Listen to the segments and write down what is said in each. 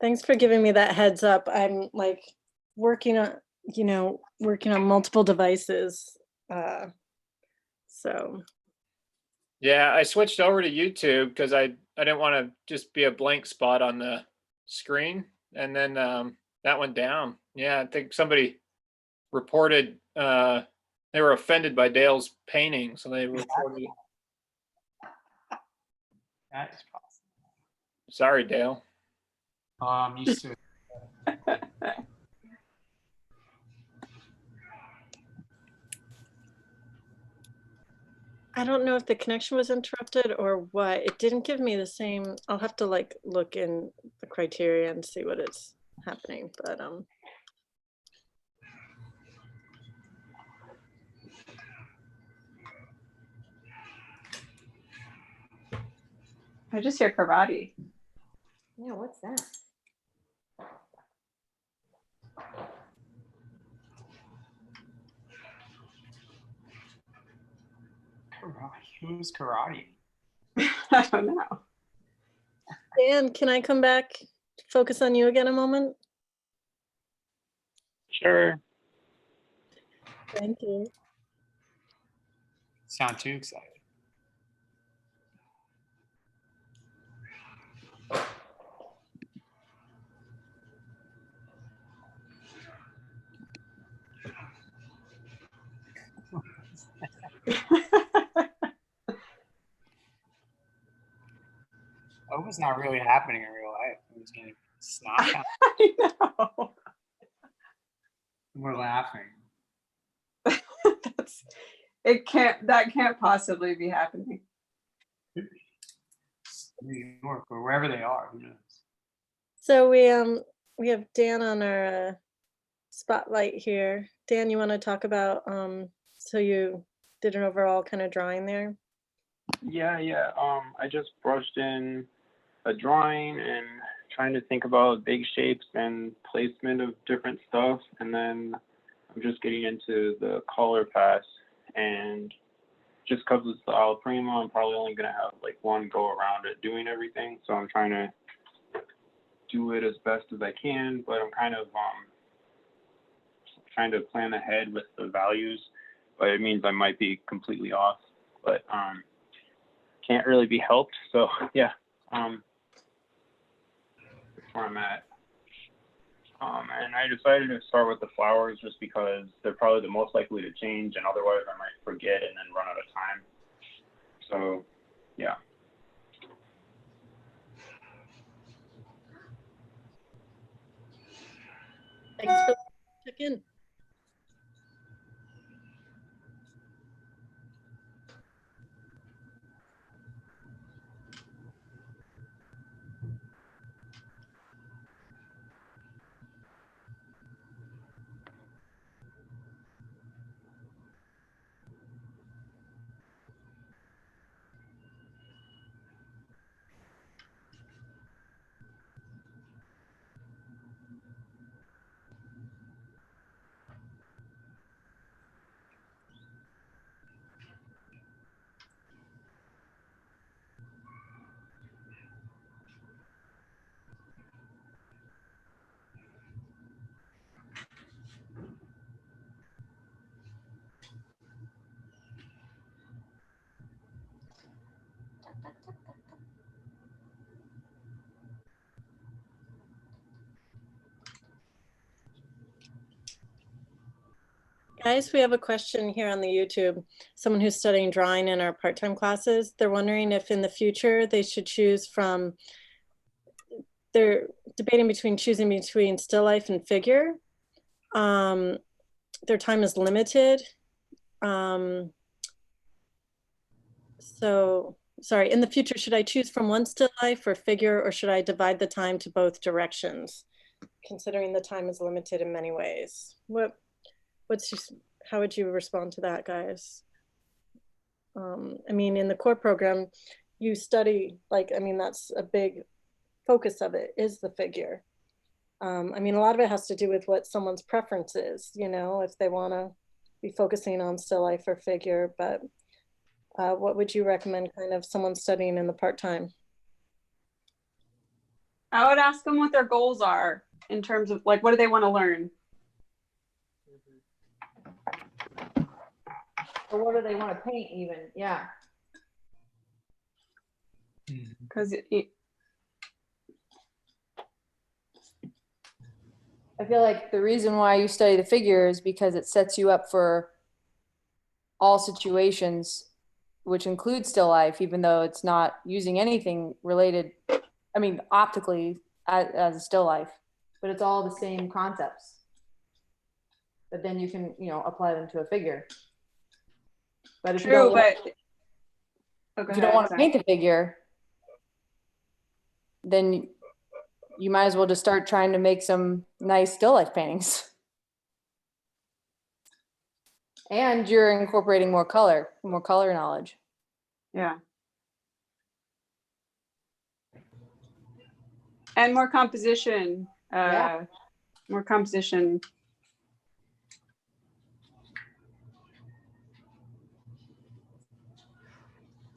Thanks for giving me that heads up. I'm like working on, working on multiple devices. So. Yeah, I switched over to YouTube because I didn't want to just be a blank spot on the screen. And then that went down. Yeah, I think somebody reported they were offended by Dale's painting, so they reported it. That is possible. Sorry, Dale. I'm used to it. I don't know if the connection was interrupted or what. It didn't give me the same. I'll have to like look in the criteria and see what is happening, but I just hear karate. Yeah, what's that? Karate. Who's karate? I don't know. Dan, can I come back, focus on you again a moment? Sure. Thank you. Sound too excited. That was not really happening in real life. It was getting snot out. I know. We're laughing. That can't possibly be happening. New York or wherever they are, who knows? So we have Dan on our spotlight here. Dan, you want to talk about so you did an overall kind of drawing there? Yeah. I just brushed in a drawing and trying to think about big shapes and placement of different stuff, and then I'm just getting into the color pass, and just because it's the Alla Prima, I'm probably only gonna have like one go around it doing everything, so I'm trying to do it as best as I can, but I'm kind of trying to plan ahead with the values, but it means I might be completely off, but can't really be helped. So yeah, that's where I'm at. And I decided to start with the flowers just because they're probably the most likely to change, and otherwise I might forget and then run out of time. So yeah. Thanks for checking in. Guys, we have a question here on the YouTube. Someone who's studying drawing in our part-time classes. They're wondering if in the future they should choose from, they're debating between choosing between still life and figure. Their time is limited. So, sorry, in the future, should I choose from one still life or figure, or should I divide the time to both directions, considering the time is limited in many ways? How would you respond to that, guys? I mean, in the core program, you study, that's a big focus of it, is the figure. I mean, a lot of it has to do with what someone's preference is, if they want to be focusing on still life or figure, but what would you recommend kind of someone studying in the part-time? I would ask them what their goals are in terms of like, what do they want to learn? Or what do they want to paint even? Yeah. Because I feel like the reason why you study the figure is because it sets you up for all situations, which include still life, even though it's not using anything related, I mean, optically as a still life, but it's all the same concepts. But then you can, apply them to a figure. But if you true, don't, but if you don't want to paint the figure, then you might as well just start trying to make some nice still life paintings. And you're incorporating more color knowledge. Yeah. And more composition. Yeah. More composition.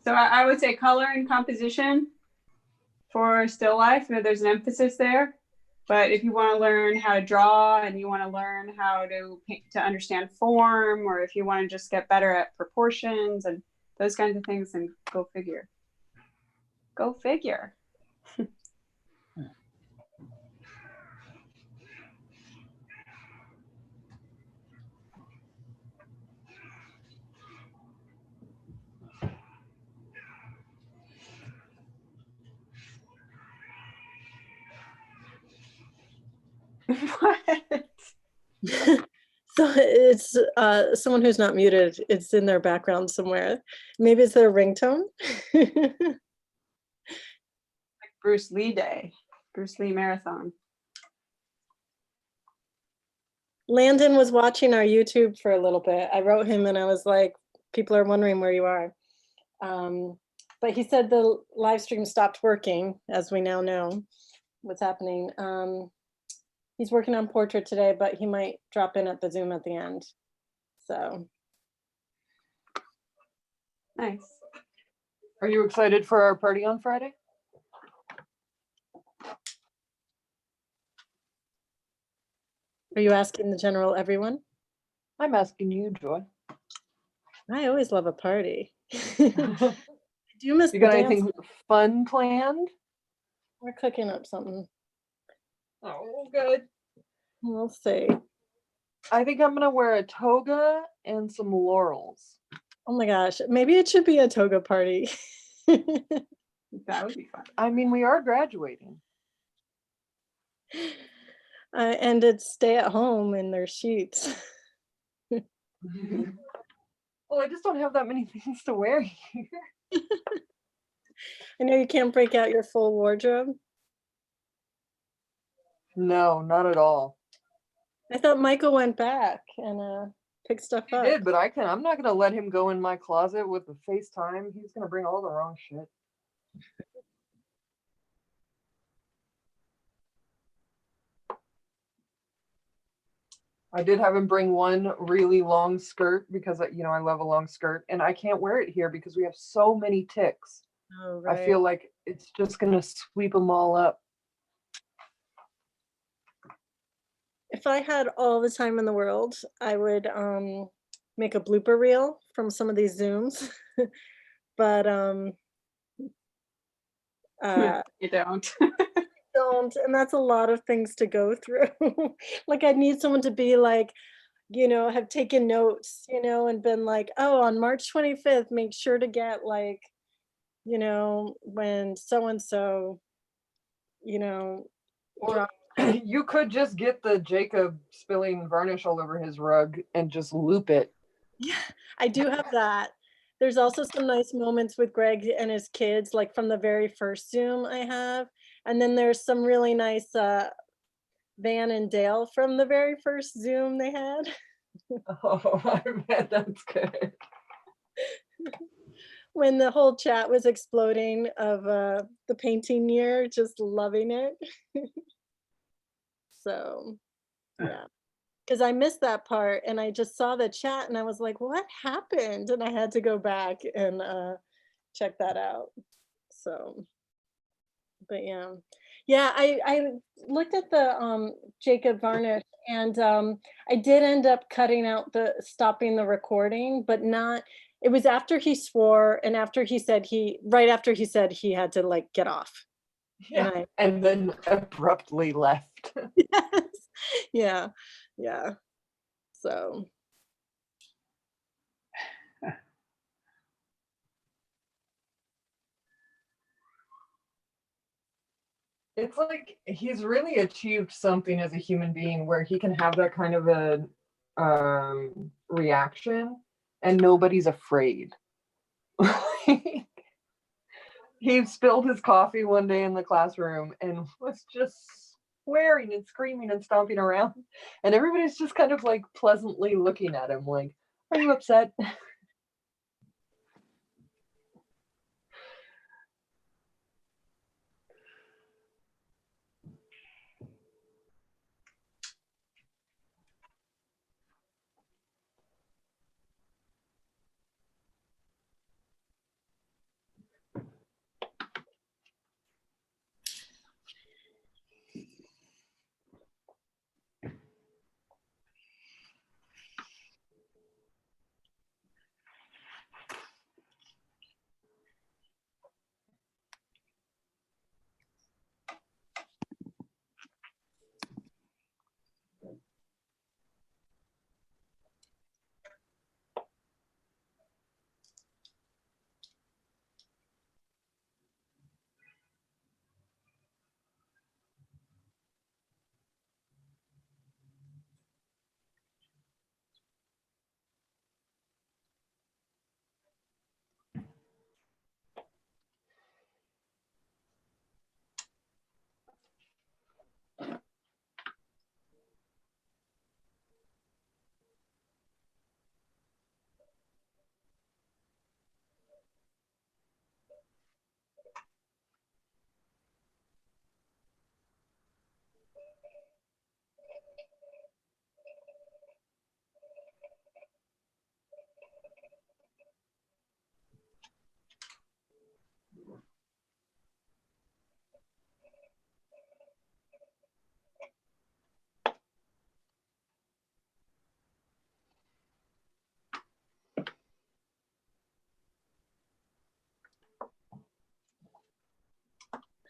So I would say color and composition for still life. There's an emphasis there. But if you want to learn how to draw and you want to learn how to paint, to understand form, or if you want to just get better at proportions and those kinds of things, then go figure. Go figure. What? So it's someone who's not muted. It's in their background somewhere. Maybe it's their ringtone. Bruce Lee Day. Bruce Lee Marathon. Landon was watching our YouTube for a little bit. I wrote him and I was like, people are wondering where you are. But he said the live stream stopped working, as we now know what's happening. He's working on portrait today, but he might drop in at the Zoom at the end. So. Nice. Are you excited for our party on Friday? Are you asking the general everyone? I'm asking you, Joy. I always love a party. I do miss You the got dance. anything fun planned? We're cooking up something. Oh, good. We'll see. I think I'm gonna wear a toga and some laurels. Oh my gosh, maybe it should be a toga party. That would be fun. I mean, we are graduating. And it's stay at home in their sheets. Well, I just don't have that many things to wear here. I know you can't break out your full wardrobe. No, not at all. I thought Michael went back and picked stuff He up. did, but I'm not gonna let him go in my closet with the FaceTime. He's gonna bring all the wrong shit. I did have him bring one really long skirt because I love a long skirt, and I can't wear it here because we have so many ticks. Oh, right. I feel like it's just gonna sweep them all up. If I had all the time in the world, I would make a blooper reel from some of these Zooms. But You don't. don't, and that's a lot of things to go through. Like I'd need someone to be like, have taken notes, and been like, oh, on March 25th, make sure to get like, when so-and-so, Or you could just get the Jacob spilling varnish all over his rug and just loop it. Yeah, I do have that. There's also some nice moments with Greg and his kids, like from the very first Zoom I have. And then there's some really nice Van and Dale from the very first Zoom they had. Oh, I bet that's good. When the whole chat was exploding of the painting year, just loving it. So, yeah. because I missed that part and I just saw the chat and I was like, what happened? And I had to go back and check that out. So, but yeah. Yeah, I looked at the Jacob varnish and I did end up cutting out stopping the recording, but not, it was after he swore and after he said right after he said he had to like get off. Yeah. And then abruptly left. Yes. Yeah. Yeah. So. It's like he's really achieved something as a human being where he can have that kind of a reaction and nobody's afraid. He spilled his coffee one day in the classroom and was just swearing and screaming and stomping around. And everybody's just kind of like pleasantly looking at him like, are you upset?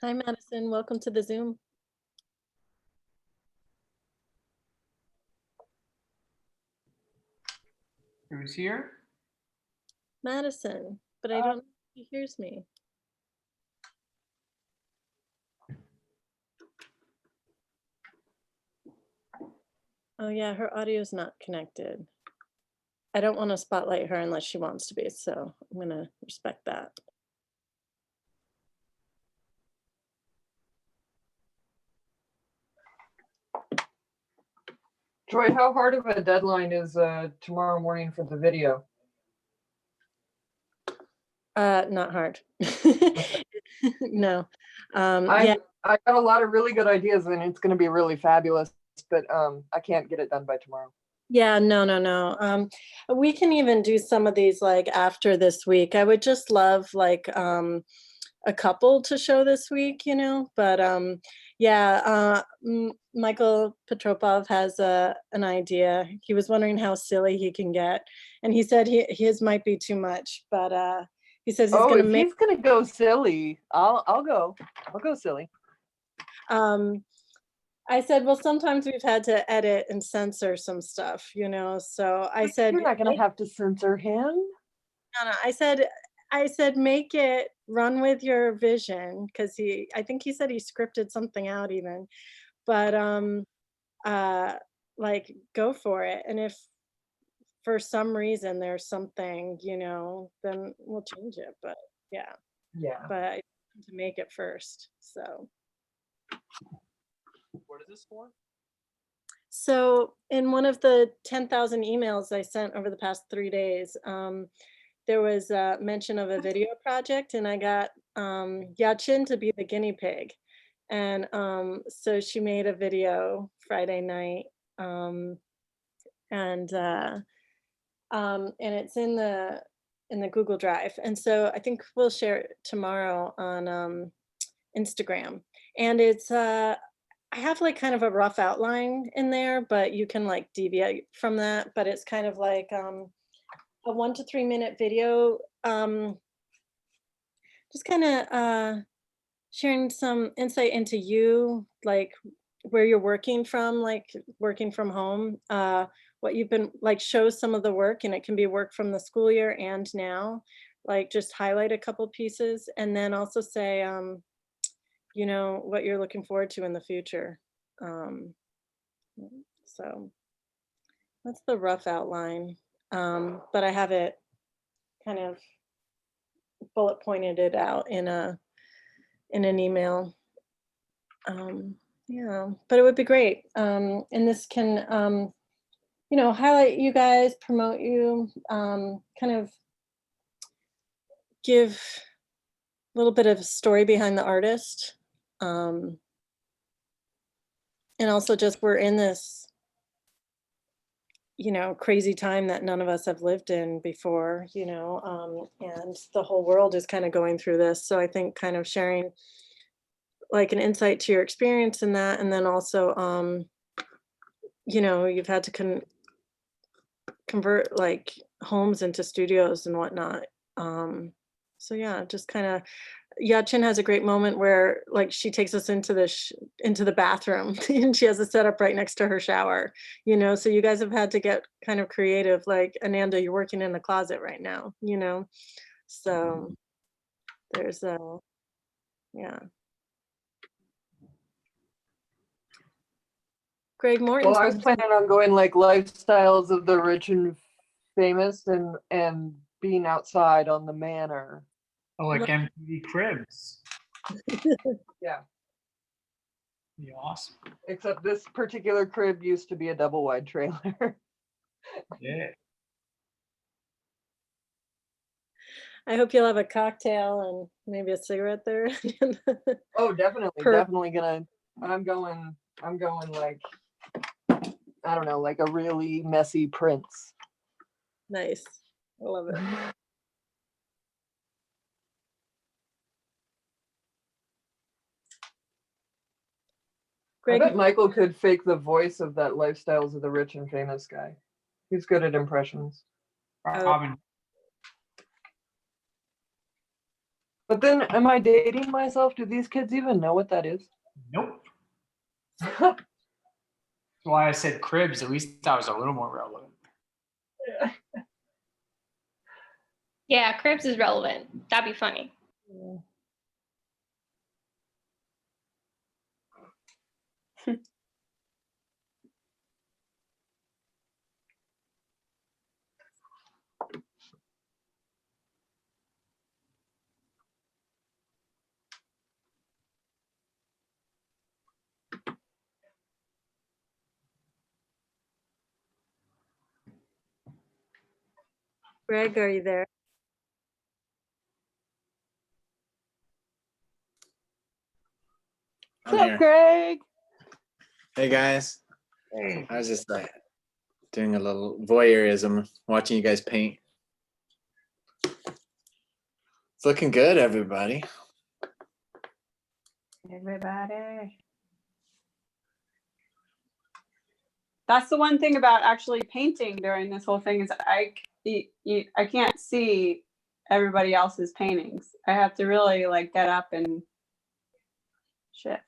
Hi, Madison. Welcome to the Zoom. Who's here? Madison, but I don't know if he hears me. Oh yeah, her audio's not connected. I don't want to spotlight her unless she wants to be, so I'm gonna respect that. Troy, how hard of a deadline is tomorrow morning for the video? Not hard. No. I got a lot of really good ideas and it's going to be really fabulous, but I can't get it done by tomorrow. Yeah, no. We can even do some of these like after this week. I would just love like a couple to show this week, you know, but yeah, Michael Petropov has an idea. He was wondering how silly he can get, and he said his might be too much, but he says he's gonna make. He's gonna go silly, I'll go silly. I said, well, sometimes we've had to edit and censor some stuff, you know. So I said, you're not gonna have to censor him. No. I said, make it run with your vision, because I think he said he scripted something out even, but like go for it. And if for some reason there's something, you know, then we'll change it. But yeah, but I want to make it first. So what is this for? So in one of the 10,000 emails I sent over the past 3 days, there was a mention of a video project, and I got Yachin to be the guinea pig. And so she made a video Friday night and it's in the Google Drive. And so I think we'll share it tomorrow on Instagram. And it's I have like kind of a rough outline in there, but you can like deviate from that. But it's kind of like a 1 to 3 minute video, just kind of sharing some insight into you, like where you're working from, like working from home, what you've been like, shows some of the work, and it can be work from the school year and now, like just highlight a couple pieces, and then also say, you know, what you're looking forward to in the future. So that's the rough outline, but I have it kind of bullet pointed it out in an email. Yeah, but it would be great. And this can, you know, highlight you guys, promote you, kind of give a little bit of story behind the artist. And also just we're in this, you know, crazy time that none of us have lived in before, you know, and the whole world is kind of going through this. So I think kind of sharing like an insight to your experience in that, and then also, you know, you've had to convert like homes into studios and whatnot. So yeah, just kind of, Yachin has a great moment where like she takes us into the bathroom and she has a setup right next to her shower, you know, so you guys have had to get kind of creative, like Ananda, you're working in the closet right now, you know, so there's yeah. Greg Morton. Well, I was planning on going like lifestyles of the rich and famous, and being outside on the manor. Oh, like MTV Cribs. Yeah. Be awesome. Except this particular crib used to be a double wide trailer. Yeah. I hope you'll have a cocktail and maybe a cigarette there. Oh, definitely gonna. I'm going like, I don't know, like a really messy Prince. Nice. I love it. I bet Michael could fake the voice of that Lifestyles of the Rich and Famous guy. He's good at impressions. Robin. But then, am I dating myself? Do these kids even know what that is? Nope. That's why I said Cribs. At least that was a little more relevant. Yeah, Cribs is relevant. That'd be funny. Yeah. Greg, are you there? What's up, Greg? Hey guys. Hey. I was just doing a little voyeurism, watching you guys paint. It's looking good, everybody. Everybody. That's the one thing about actually painting during this whole thing is I can't see everybody else's paintings. I have to really like get up and shift.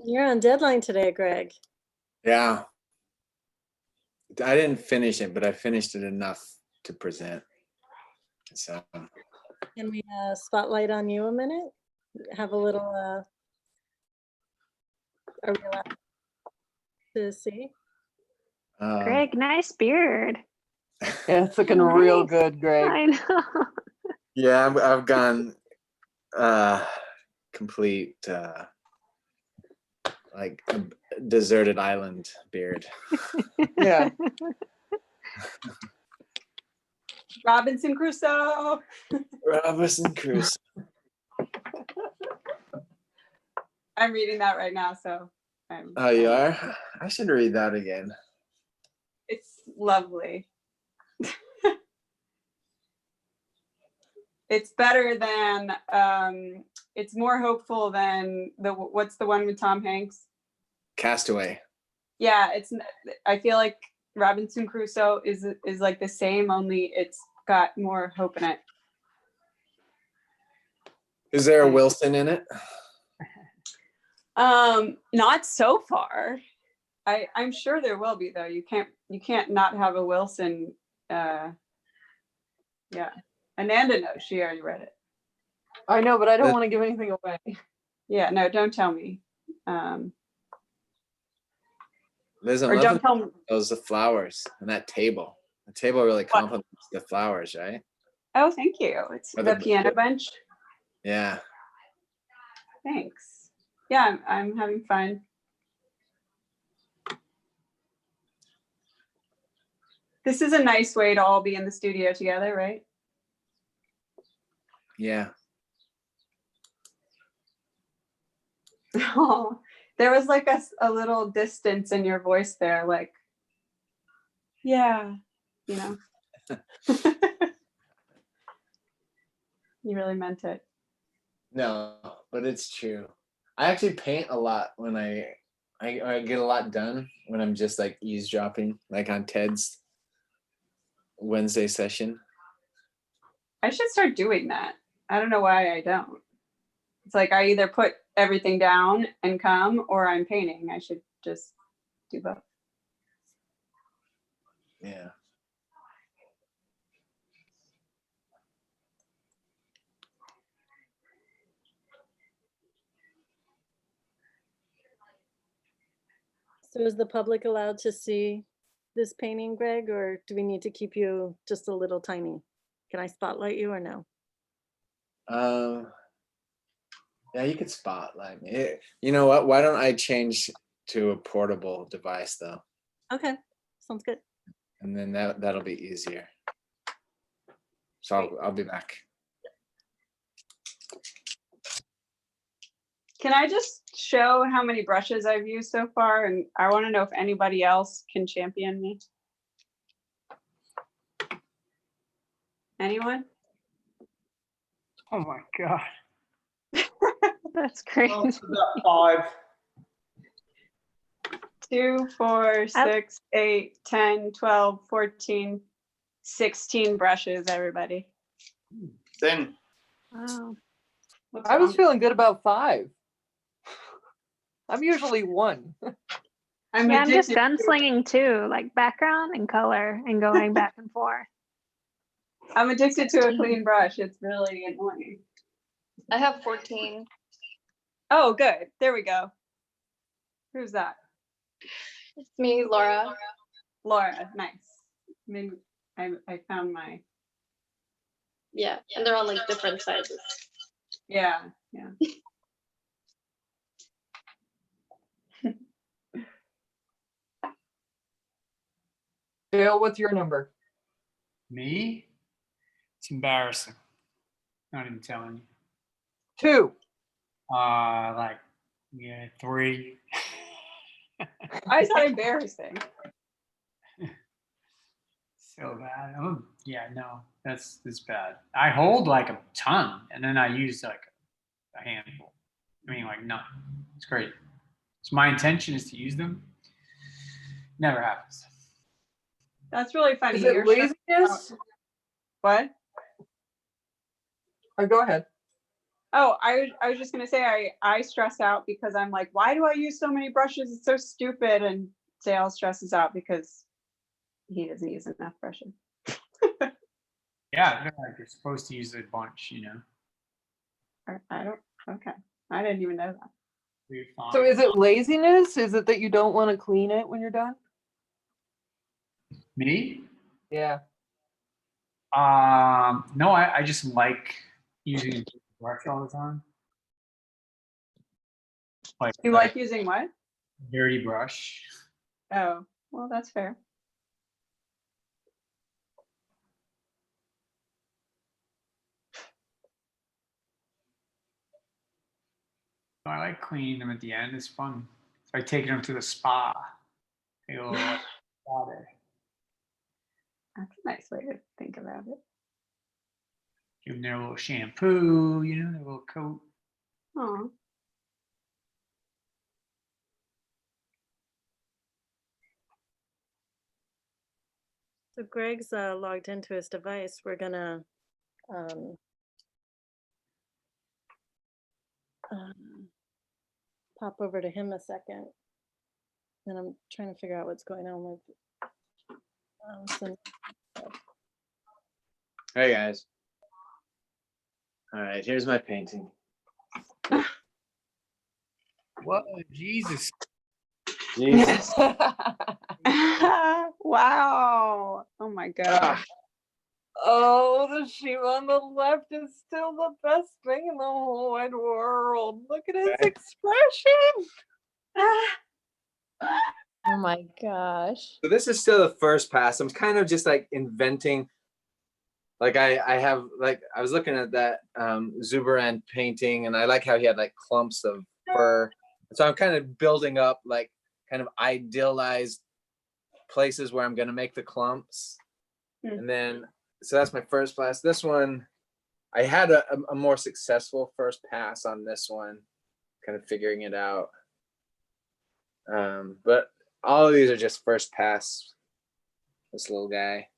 You're on deadline today, Greg. Yeah. I didn't finish it, but I finished it enough to present. So Can we spotlight on you a minute? Have a little are we allowed to see? Greg, nice beard. Yeah, it's looking real good, Greg. I know. yeah, I've gone complete like a deserted island beard. Yeah. Robinson Crusoe. Robinson Crusoe. I'm reading that right now, so Oh, you are? I should read that again. It's lovely. It's better than, it's more hopeful than what's the one with Tom Hanks? Castaway. Yeah, I feel like Robinson Crusoe is like the same, only it's got more hope in it. Is there a Wilson in it? Not so far. I'm sure there will be though. You can't not have a Wilson. Yeah. Ananda knows, she already read it. I know, but I don't want to give anything away. Yeah, no, don't tell me. Liz and Or don't tell me. those the flowers and that table. The table really complements the flowers, right? Oh, thank you. It's Or the piano bench. Yeah. Thanks. Yeah, I'm having fun. This is a nice way to all be in the studio together, right? Yeah. Oh, there was like a little distance in your voice there, like, yeah, you know. You really meant it. No, but it's true. I actually paint a lot when I get a lot done when I'm just like eavesdropping, like on Ted's Wednesday session. I should start doing that. I don't know why I don't. It's like I either put everything down and come, or I'm painting. I should just do both. Yeah. So is the public allowed to see this painting, Greg, or do we need to keep you just a little tiny? Can I spotlight you or no? Yeah, you could spotlight me. You know what? Why don't I change to a portable device though? Okay, sounds good. And then that'll be easier. So I'll be back. Can I just show how many brushes I've used so far? And I want to know if anybody else can champion me. Anyone? Oh my God. That's great. About 5. 2, 4, 6, 8, 10, 12, 14, 16 brushes, everybody. Then Wow. What's I was wrong? feeling good about 5. I'm usually 1. I'm Yeah, I'm just addicted to- gunslinging too, like background and color and going back and forth. I'm addicted to a clean brush. It's really annoying. I have 14. Oh, good. There we go. Who's that? It's me, Laura. Laura. Nice. Maybe I found my. Yeah, and they're all like different sizes. Yeah. Dale, what's your number? Me? It's embarrassing. Not even telling you. 2. Like, yeah, 3. I thought embarrassing. So bad. Yeah, no, that's bad. I hold like a ton, and then I use like a handful. I mean, like none. It's great. So my intention is to use them. Never happens. That's really funny. Is it You're laziness? What? Or go ahead. Oh, I was just gonna say I stress out because I'm like, why do I use so many brushes? It's so stupid. And Dale stresses out because he doesn't use enough brushes. Yeah, like you're supposed to use a bunch, you know. I don't. Okay, I didn't even know that. You're fine. So is it laziness? Is it that you don't want to clean it when you're done? Me? Yeah. No, I just like using a brush all the time. Like You like using what? dirty brush. Oh, well, that's fair. I like cleaning them at the end. It's fun. like taking them to the spa. They go like, water. That's a nice way to think about it. Give them their little shampoo, you know, their little coat. Oh, So Greg's logged into his device. We're gonna pop over to him a second. And I'm trying to figure out what's going on with some stuff. Hey guys. All right, here's my painting. What? Jesus. Jesus. wow. Oh my God. Oh, the sheep on the left is still the best thing in the whole wide world. Look at his expression. Oh my gosh. So this is still the first pass. I'm kind of just like inventing. Like I have like I was looking at that Zubaran painting, and I like how he had like clumps of fur. So I'm kind of building up like kind of idealized places where I'm gonna make the clumps. And then so that's my first pass. This one, I had a more successful first pass on this one, kind of figuring it out. But all of these are just first pass. This little guy.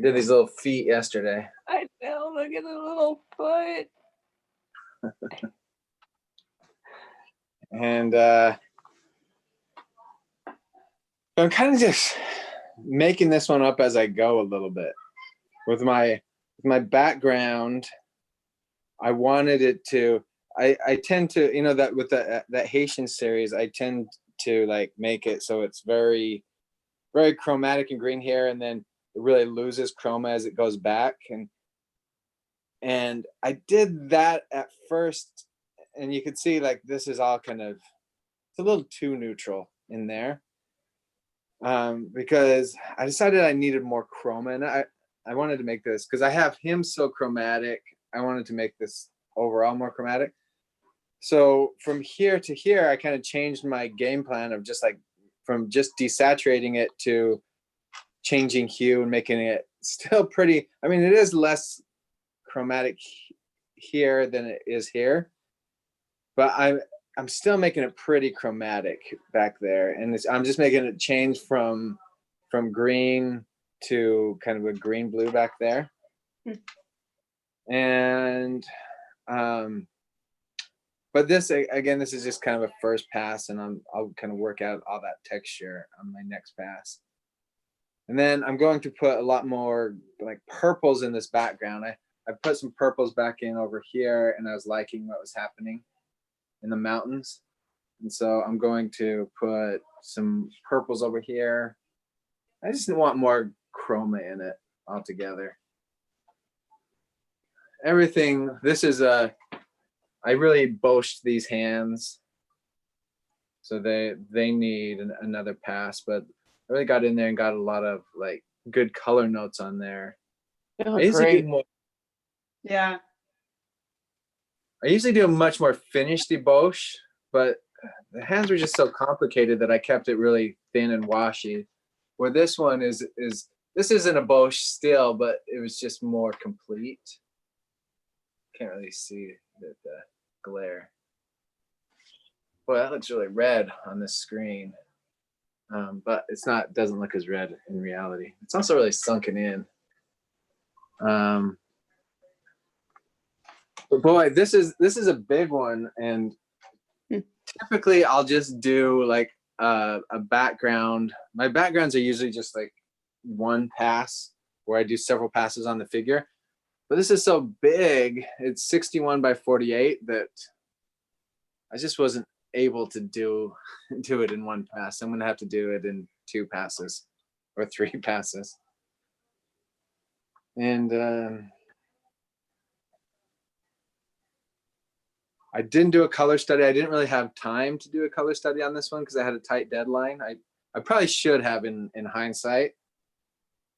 Did these little feet yesterday. I know, look at the little foot. And I'm kind of just making this one up as I go a little bit. With my background, I wanted it to. I tend to, you know, that with that Haitian series, I tend to like make it so it's very, very chromatic and green here, and then it really loses chroma as it goes back. And I did that at first, and you could see like this is all kind of, it's a little too neutral in there. Because I decided I needed more chroma, and I wanted to make this because I have him so chromatic. I wanted to make this overall more chromatic. So from here to here, I kind of changed my game plan of just like from just desaturating it to changing hue and making it still pretty. I mean, it is less chromatic here than it is here, but I'm still making it pretty chromatic back there, and I'm just making it change from green to kind of a green blue back there. And but this again, this is just kind of a first pass, and I'll kind of work out all that texture on my next pass. And then I'm going to put a lot more like purples in this background. I put some purples back in over here, and I was liking what was happening in the mountains. And so I'm going to put some purples over here. I just want more chroma in it altogether. Everything, this is I really boshed these hands. So they need another pass, but I really got in there and got a lot of like good color notes on there. Oh, great. Yeah. I usually do a much more finished debauche, but the hands were just so complicated that I kept it really thin and washy. Where this one is this isn't a bauche still, but it was just more complete. Can't really see the glare. Boy, that looks really red on this screen. But it's not, doesn't look as red in reality. It's also really sunken in. But boy, this is a big one, and typically I'll just do like a background. My backgrounds are usually just like one pass where I do several passes on the figure. But this is so big, it's 61 by 48, that I just wasn't able to do it in one pass. I'm gonna have to do it in 2 passes or 3 passes. And I didn't do a color study. I didn't really have time to do a color study on this one because I had a tight deadline. I probably should have in hindsight.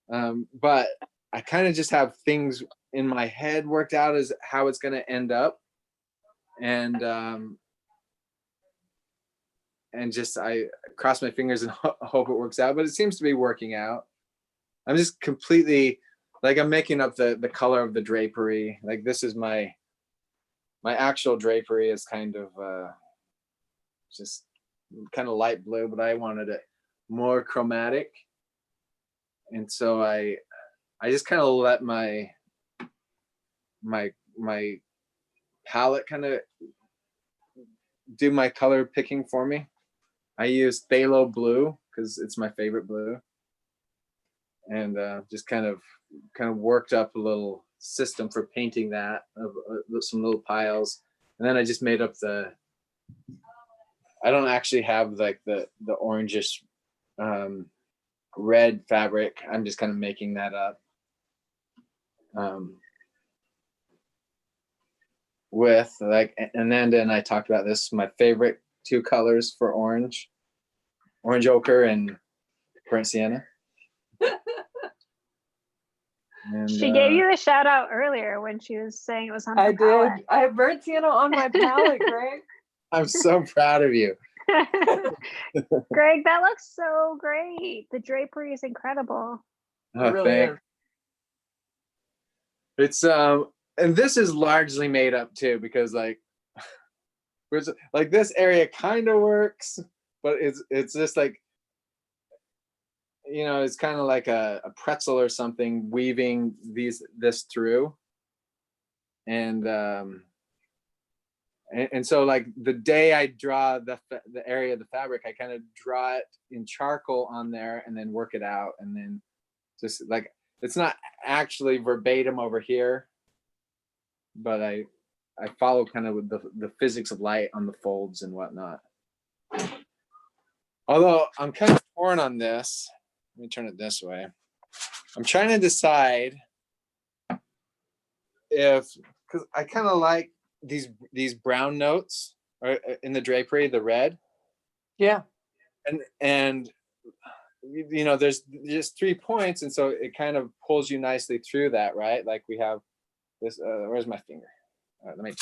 But I kind of just have things in my head worked out as how it's going to end up. and just I cross my fingers and hope it works out, but it seems to be working out. I'm just completely like, I'm making up the color of the drapery. Like this is my actual drapery is kind of just kind of light blue, but I wanted it more chromatic. And so I just kind of let my palette kind of do my color picking for me. I use phthalo blue because it's my favorite blue, and just kind of worked up a little system for painting that of some little piles, and then I just made up I don't actually have like the orangish red fabric. I'm just kind of making that up with like Ananda and I talked about this. My favorite two colors for orange ochre and burnt sienna. And, she gave you a shout out earlier when she was saying it was on her I palette. did. I have burnt sienna on my palette, Greg. I'm so proud of you. Greg, that looks so great. The drapery is incredible. Oh, really thanks. It's and this is largely made up too, because like this area kind of works, but it's just like, you know, it's kind of like a pretzel or something weaving this through, and so like the day I draw the area of the fabric, I kind of draw it in charcoal on there and then work it out, and then just like it's not actually verbatim over here, but I follow kind of with the physics of light on the folds and whatnot. Although I'm kind of torn on this. Let me turn it this way. I'm trying to decide because I kind of like these brown notes or in the drapery, the red. Yeah. And you know, there's just 3 points, and so it kind of pulls you nicely through that, right? Like we have this. Where's my finger? Let me.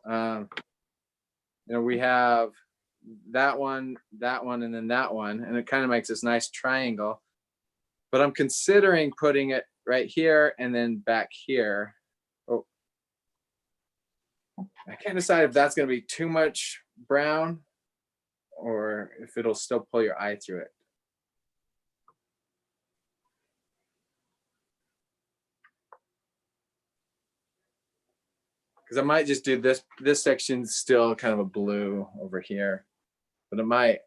You know, we have that one, and then that one, and it kind of makes this nice triangle. But I'm considering putting it right here and then back here. Oh, I can't decide if that's going to be too much brown or if it'll still pull your eye through it. Because I might just do this section still kind of a blue over here, but it might,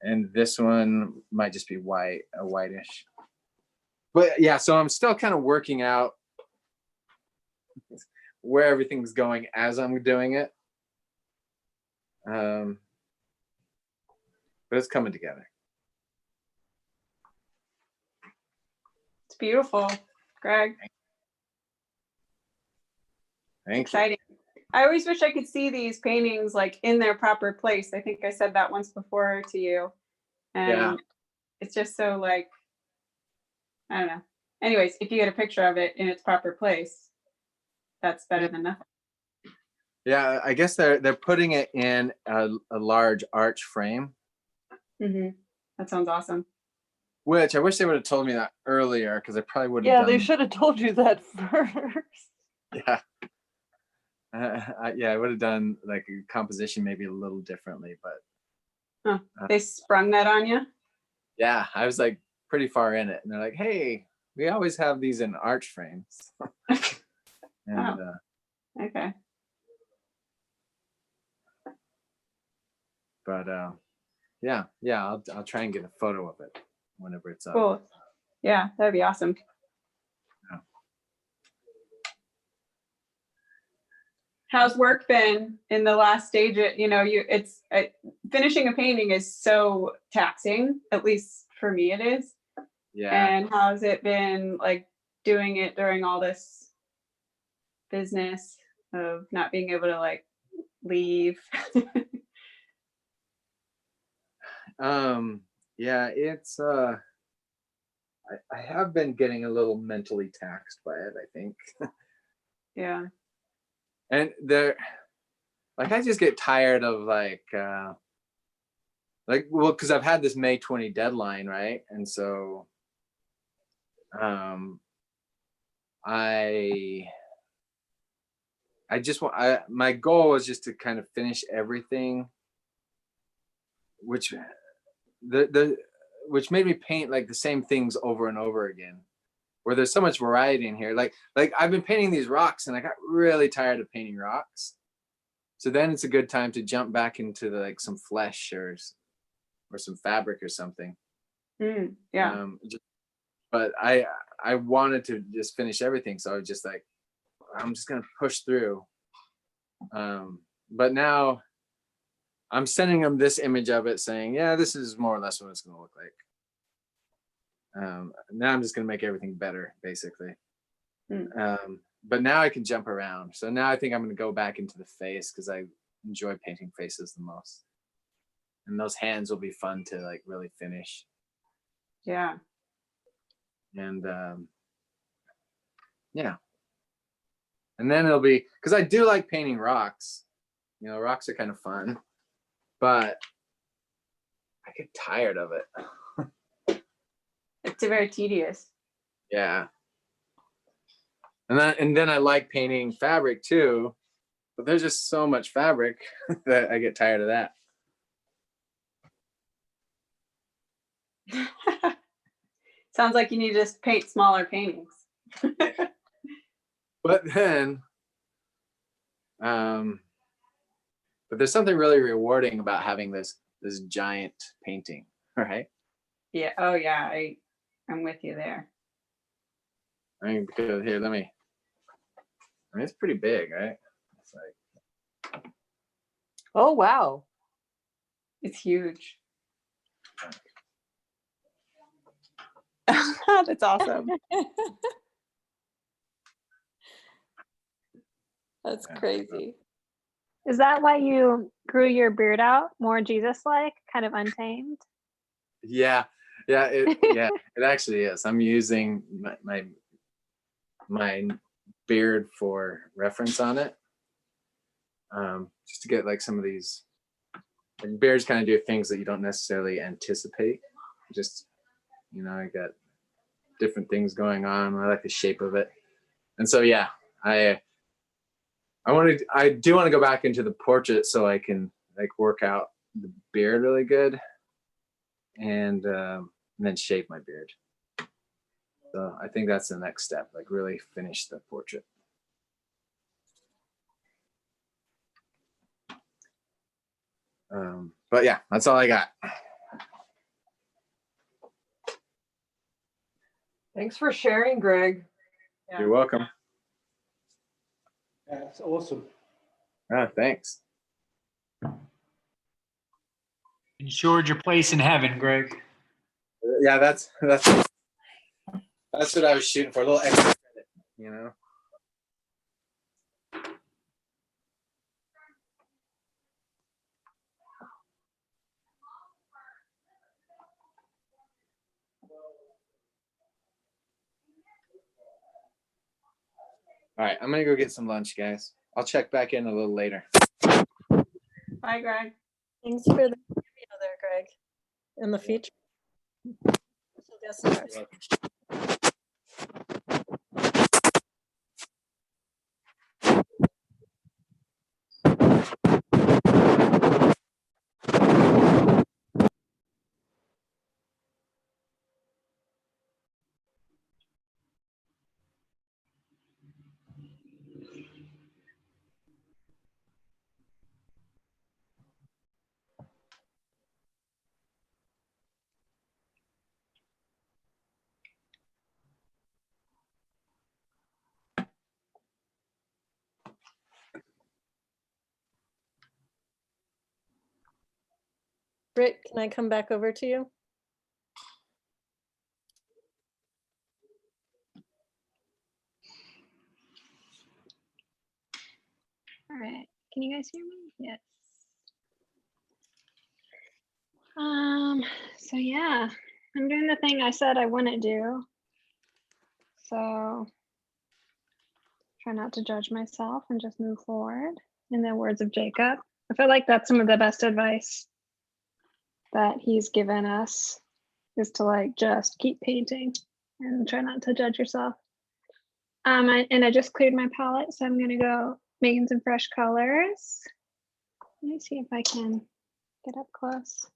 and this one might just be white, a whitish. But yeah, so I'm still kind of working out where everything's going as I'm doing it. But it's coming together. It's beautiful, Greg. Thank Exciting. I always wish I could see these paintings like in their proper place. I think I said that once before to you. And Yeah. It's just so like, I don't know. Anyways, if you get a picture of it in its proper place, that's better than nothing. Yeah, I guess they're putting it in a large arch frame. Mm-hmm. That sounds awesome. Which I wish they would have told me that earlier, because I probably would have. Yeah, they should have told you that first. Yeah. I would have done like a composition maybe a little differently, but They sprung that on you? yeah, I was like pretty far in it, and they're like, "Hey, we always have these in arch frames." And okay. But yeah, I'll try and get a photo of it whenever it's up. Cool. Yeah, that'd be awesome. Yeah. How's work been in the last stage? It's finishing a painting is so taxing, at least for me it is. Yeah. And how's it been like doing it during all this business of not being able to like leave? Yeah, it's I have been getting a little mentally taxed by it, I think. Yeah. And they're like, I just get tired of like, well, because I've had this May 20 deadline, right? And so I just want, my goal was just to kind of finish everything, which which made me paint like the same things over and over again, where there's so much variety in here. Like I've been painting these rocks and I got really tired of painting rocks. So then it's a good time to jump back into like some flesh or some fabric or something. Yeah. But I wanted to just finish everything. So I was just like, I'm just going to push through. But now I'm sending them this image of it saying, yeah, this is more or less what it's going to look like. Now I'm just going to make everything better, basically. But now I can jump around. So now I think I'm going to go back into the face because I enjoy painting faces the most. And those hands will be fun to like really finish. Yeah. And yeah. And then it'll be, because I do like painting rocks. You know, rocks are kind of fun, but I get tired of it. It's very tedious. Yeah. And then I like painting fabric too, but there's just so much fabric that I get tired of that. Sounds like you need to just paint smaller paintings. But then, but there's something really rewarding about having this giant painting, right? Yeah. Oh yeah. I'm with you there. I mean, because here, it's pretty big, right? It's like, Oh, wow. It's huge. That's awesome. That's crazy. Is that why you grew your beard out more Jesus-like, kind of untamed? yeah, it actually is. I'm using my beard for reference on it, just to get like some of these. Like, beards kind of do things that you don't necessarily anticipate. Just, you know, I got different things going on. I like the shape of it, and so yeah, I do want to go back into the portrait so I can like work out the beard really good, and then shape my beard. So I think that's the next step, like really finish the portrait. But yeah, that's all I got. Thanks for sharing, Greg. You're welcome. That's awesome. Thanks. Ensured your place in heaven, Greg. Yeah, that's what I was shooting for, a little extra credit, you know. All right, I'm gonna go get some lunch, guys. I'll check back in a little later. Bye, Greg. Thanks for the video there, Greg. In the future. Guest stars. Britt, can I come back over to you? All right. Can you guys hear me? Yes. So yeah, I'm doing the thing I said I wouldn't do. So try not to judge myself and just move forward. In the words of Jacob, I feel like that's some of the best advice that he's given us, is to like just keep painting and try not to judge yourself. I just cleared my palette, so I'm gonna go making some fresh colors. Let me see if I can get up close.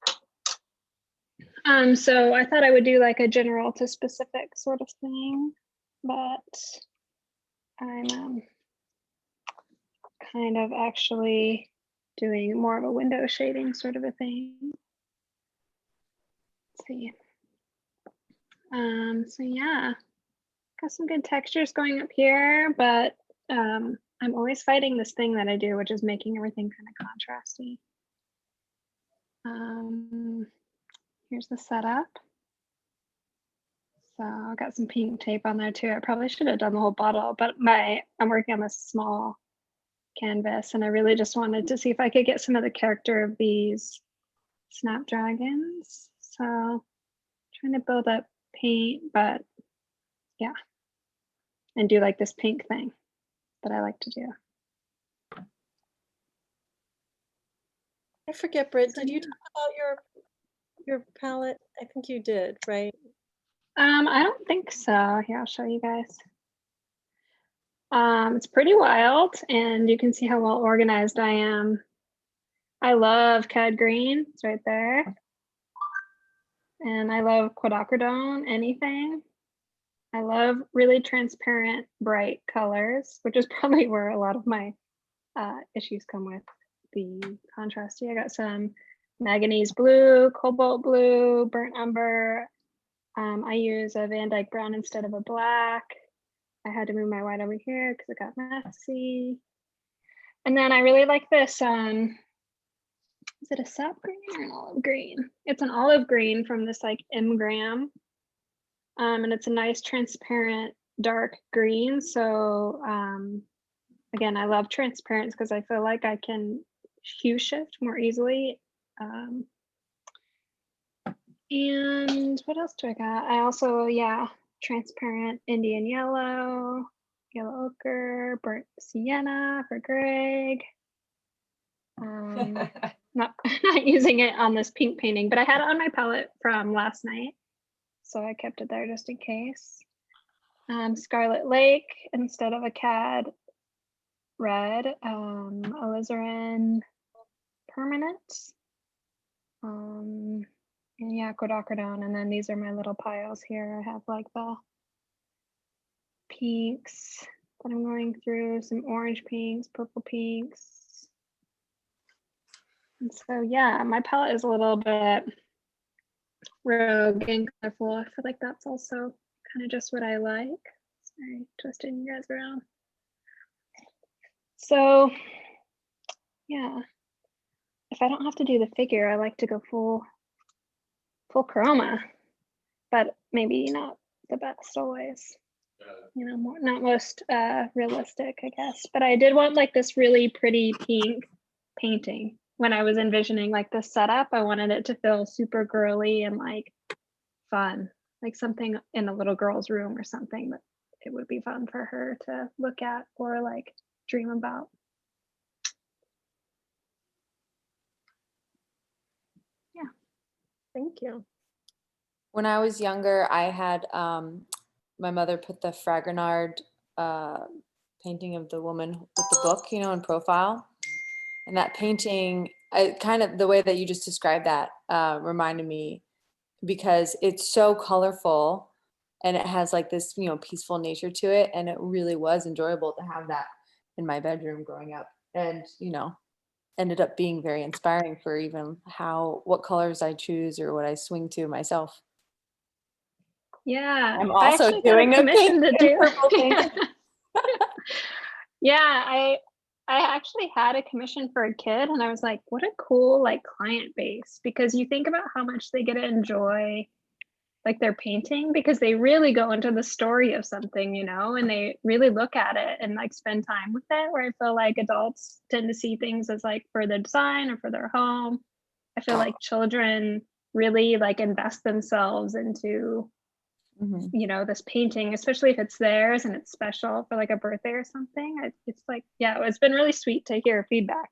So I thought I would do like a general to specific sort of thing, but I'm kind of actually doing more of a window shading sort of a thing. Let's see. So yeah, got some good textures going up here, but I'm always fighting this thing that I do, which is making everything kind of contrasty. Here's the setup. So I got some pink tape on there too. I probably should have done the whole bottle, but I'm working on this small canvas, and I really just wanted to see if I could get some of the character of these snapdragons. So trying to build up paint, but yeah, and do like this pink thing that I like to do. I forget, Britt, did you talk about your palette? I think you did, right? I don't think so. Here, I'll show you guys. It's pretty wild, and you can see how well organized I am. I love cad green, it's right there. And I love quinacridone, anything. I love really transparent, bright colors, which is probably where a lot of my issues come with the contrasty. I got some manganese blue, cobalt blue, burnt umber. I use a Van Dyke brown instead of a black. I had to move my white over here because it got messy. And then I really like this, is it a sap green or an olive green? It's an olive green from this like Gram. And it's a nice transparent dark green. So again, I love transparency because I feel like I can hue shift more easily. And what else do I got? I also, yeah, transparent Indian yellow, yellow ochre, burnt sienna for Greg. Not using it on this pink painting, but I had it on my palette from last night, so I kept it there just in case. Scarlet Lake instead of a cad red, alizarin permanent. And yeah, quinacridone. And then these are my little piles here. I have like the pinks that I'm going through, some orange pinks, purple pinks. And so yeah, my palette is a little bit rogue and colorful. I feel like that's also kind of just what I like. Sorry, twisting you guys around. So yeah, if I don't have to do the figure, I like to go full chroma, but maybe not the best always. You know, not most realistic, I guess. But I did want like this really pretty pink painting. When I was envisioning like this setup, I wanted it to feel super girly and like fun, like something in a little girl's room or something that it would be fun for her to look at or like dream about. Yeah. Thank you. When I was younger, I had my mother put the Fragonard painting of the woman with the book, you know, in profile. And that painting, kind of the way that you just described that reminded me, because it's so colorful and it has like this, you know, peaceful nature to it. And it really was enjoyable to have that in my bedroom growing up. And, you know, ended up being very inspiring for even what colors I choose or what I swing to myself. Yeah, I'm also doing a commission pink to and purple painting. Yeah, I actually had a commission for a kid, and I was like, what a cool like client base, because you think about how much they get to enjoy like their painting, because they really go into the story of something, you know, and they really look at it and like spend time with it, where I feel like adults tend to see things as like for their design or for their home. I feel like children really like invest themselves into Mhm. you know, this painting, especially if it's theirs and it's special for like a birthday or something. It's like, yeah, it's been really sweet to hear feedback.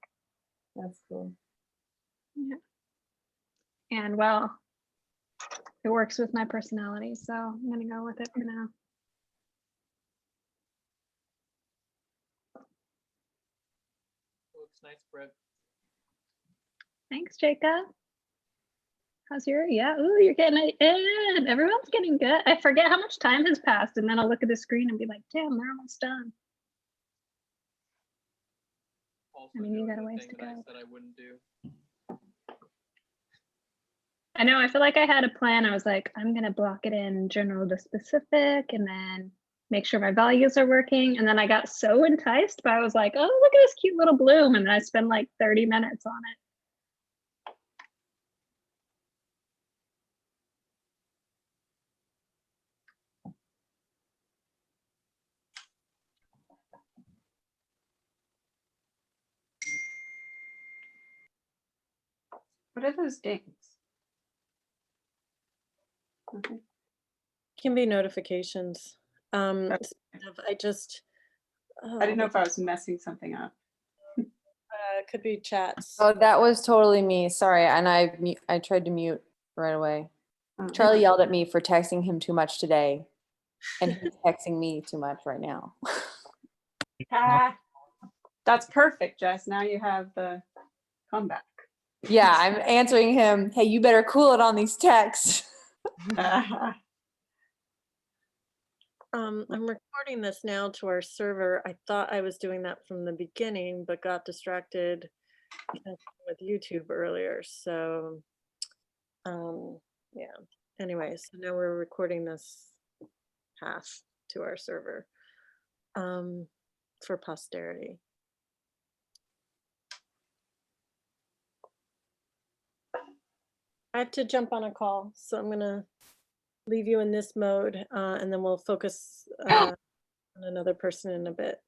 That's cool. Yeah. And well, it works with my personality, so I'm gonna go with it for now. Looks nice, Brett. Thanks, Jacob. How's your, yeah, ooh, you're getting it in. Everyone's getting good. I forget how much time has passed, and then I'll look at the screen and be like, damn, they're almost done. Also I mean, you doing got a the ways thing to that I go. said I wouldn't do. I know, I feel like I had a plan. I was like, I'm gonna block it in general to specific and then make sure my values are working. And then I got so enticed, but I was like, oh, look at this cute little bloom. And then I spent like 30 minutes on it. What are those dings? Okay. Can be notifications. Okay. I just, I didn't know if I was messing something up. could be chats. Oh, that was totally me. Sorry. And I tried to mute right away. Oh. Charlie yelled at me for texting him too much today. And he's texting me too much right now. Ah, that's perfect, Jess. Now you have the comeback. Yeah, I'm answering him, hey, you better cool it on these texts. I'm recording this now to our server. I thought I was doing that from the beginning, but got distracted with YouTube earlier. So, yeah. Anyway, so now we're recording this half to our server for posterity. I have to jump on a call, so I'm gonna leave you in this mode, and then we'll focus on another person in a bit.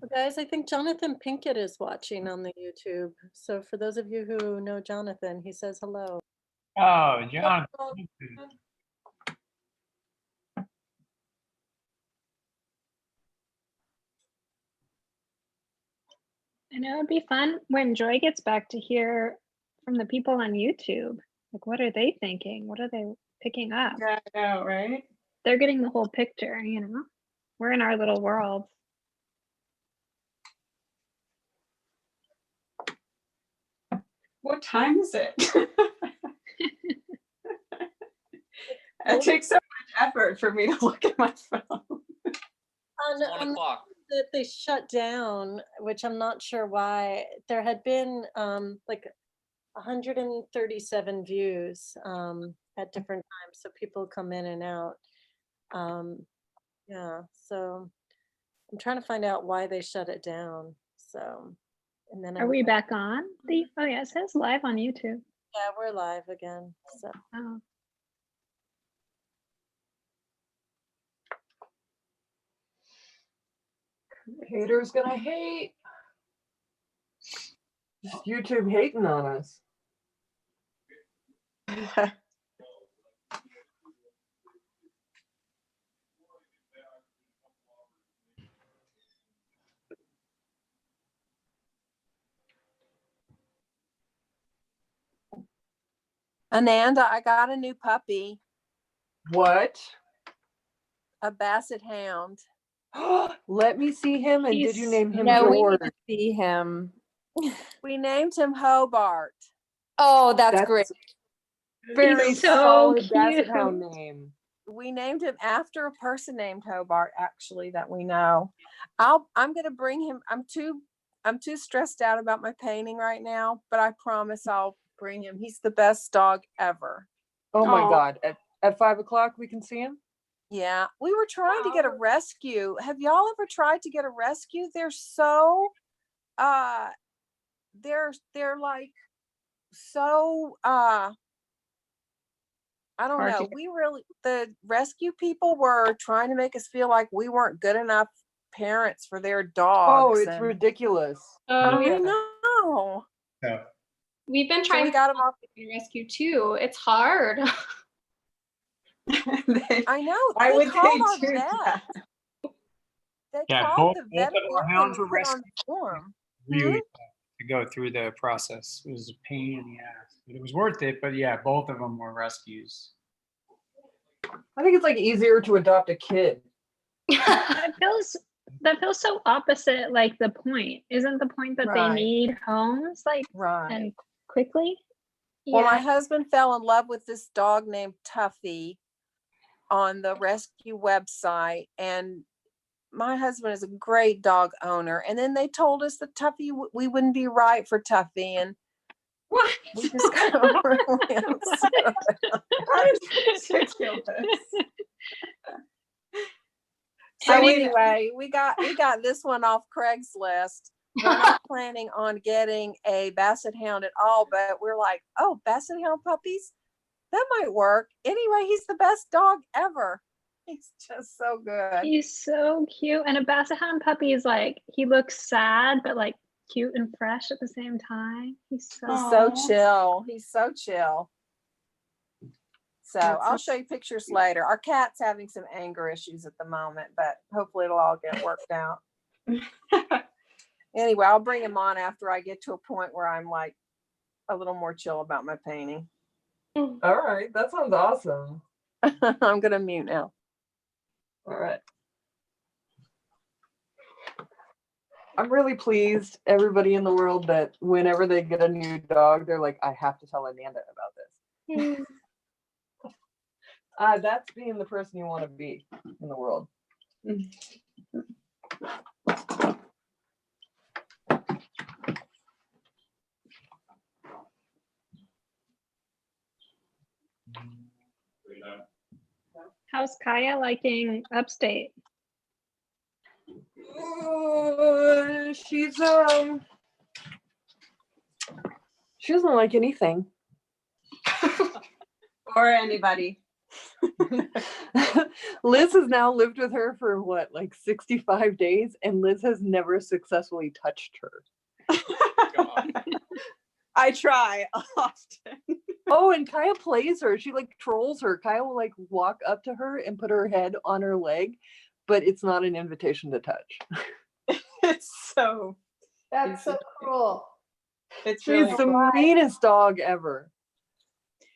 Well, guys, I think Jonathan Pinkett is watching on the YouTube. So for those of you who know Jonathan, he says hello. Oh, John. I know it'd be fun when Joy gets back to hear from the people on YouTube. Like, what are they thinking? What are they picking up? Yeah, I know, right? They're getting the whole picture, you know? We're in our little world. What time is it? It takes so much effort for me to look at my phone. It's 1 o'clock. That they shut down, which I'm not sure why. There had been like 137 views at different times, so people come in and out. Yeah, so I'm trying to find out why they shut it down. So, and then Are we back on? Oh yeah, it says live on YouTube. Yeah, we're live again. So. Oh. Haters gonna hate. Just YouTube hating on us. Ananda, I got a new puppy. What? A basset hound. Let me see him. And did you name him No, we need George? to see him. We named him Hobart. Oh, that's great. Very He's so solid cute. basset hound name. We named him after a person named Hobart, actually, that we know. I'm gonna bring him. I'm too stressed out about my painting right now, but I promise I'll bring him. He's the best dog ever. Oh my Aw. God. At 5 o'clock we can see him? Yeah, we were trying to get a rescue. Have y'all ever tried to get a rescue? They're so they're like so I don't Hard to know. get. The rescue people were trying to make us feel like we weren't good enough parents for their dogs. Oh, it's and ridiculous. Oh, I know. So We've been So trying we got them off. to rescue too. It's hard. I know. Why They would called our they do vet. that? They yeah, called both the of our veterinarian hounds who were put on rescued. the form. Really to go through the process. It was a pain in the ass, but it was worth it. But yeah, both of them were rescues. I think it's like easier to adopt a kid. that feels so opposite. Like the point isn't the point that they Right. need homes like Right. and quickly. Well, my Yeah. husband fell in love with this dog named Tuffy on the rescue website, and my husband is a great dog owner. And then they told us that Tuffy, we wouldn't be right for Tuffy, and What? we just got really upset. That is ridiculous. So I mean, anyway, we got this one off Craigslist. We're not planning on getting a basset hound at all, but we're like, oh, basset hound puppies, that might work. Anyway, he's the best dog ever. He's just so good. He's so cute. And a basset hound puppy is like, he looks sad, but like cute and fresh at the same time. He's so chill. He's so chill. So That's I'll so show you pictures later. Our cat's having some anger issues at the moment, but hopefully it'll all get worked out. Anyway, I'll bring him on after I get to a point where I'm like a little more chill about my painting. All right. That sounds awesome. I'm going to mute now. All right. I'm really pleased, everybody in the world, that whenever they get a new dog, they're like, I have to tell Amanda about this. That's being the person you want to be in the world. How's Kaya liking upstate? She doesn't like anything. or anybody. Liz has now lived with her for what, like 65 days, and Liz has never successfully touched her. I try often. Oh, and Kaya plays her. She like trolls her. Kaya will like walk up to her and put her head on her leg, but it's not an invitation to touch. It's so. That's so cool. It's She's really the cool. meanest dog ever.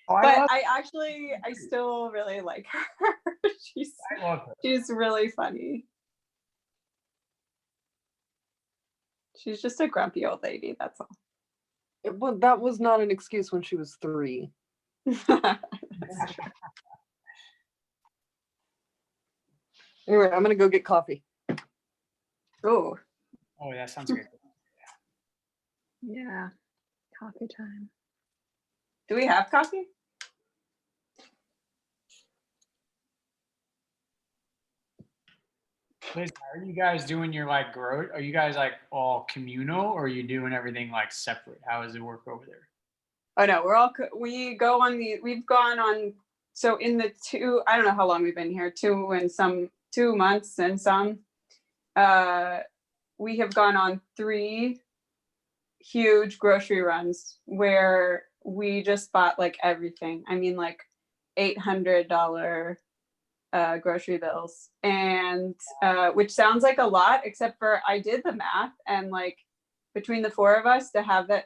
But I still really like her. She's really funny. She's just a grumpy old lady, that's all. Well, that was not an excuse when she was 3. Anyway, I'm gonna go get coffee. Oh, that sounds good. Yeah, coffee time. do we have coffee? Liz, how are you guys doing your like growth? Are you guys like all communal, or are you doing everything like separate? How does it work over there? Oh no, we've gone on, so in the I don't know how long we've been here, 2 months and some, we have gone on 3 huge grocery runs where we just bought like everything. I mean, like $800 grocery bills, and which sounds like a lot, except for I did the math, and like between the 4 of us to have that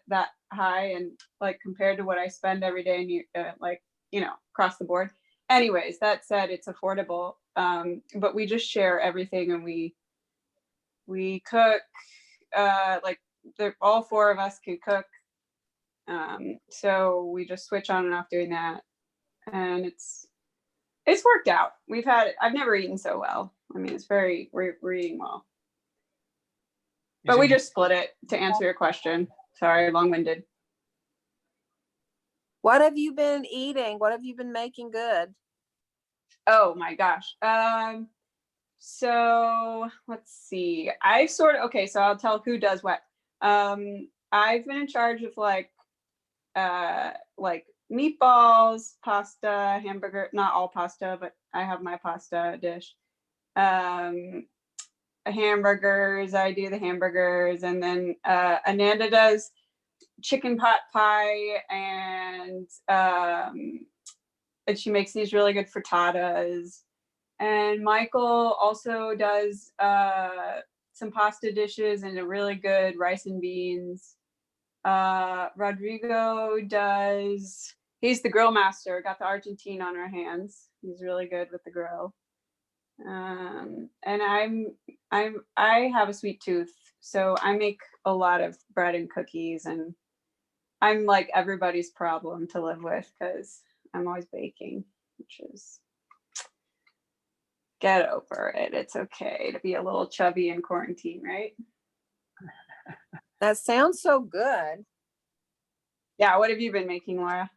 high, and like compared to what I spend every day, and like, you know, across the board. Anyways, that said, it's affordable. but we just share everything, and we cook. Like all four of us can cook, so we just switch on and off doing that, and it's worked out. I've never eaten so well. I mean, we're eating well. But we just split it, to answer your question. Sorry, long-winded. What have you been eating? What have you been making good? Oh my gosh. So let's see. So I'll tell who does what. I've been in charge of like meatballs, pasta, hamburger, not all pasta, but I have my pasta dish. Hamburgers, I do the hamburgers, and then Ananda does chicken pot pie, and she makes these really good frittatas. And Michael also does some pasta dishes and a really good rice and beans. Rodrigo he's the grill master, got the Argentine on our hands. He's really good with the grill. And I have a sweet tooth, so I make a lot of bread and cookies, and I'm like everybody's problem to live with because I'm always baking, which is, get over it. It's okay to be a little chubby in quarantine, right? That sounds so good. Yeah, what have you been making, Laura?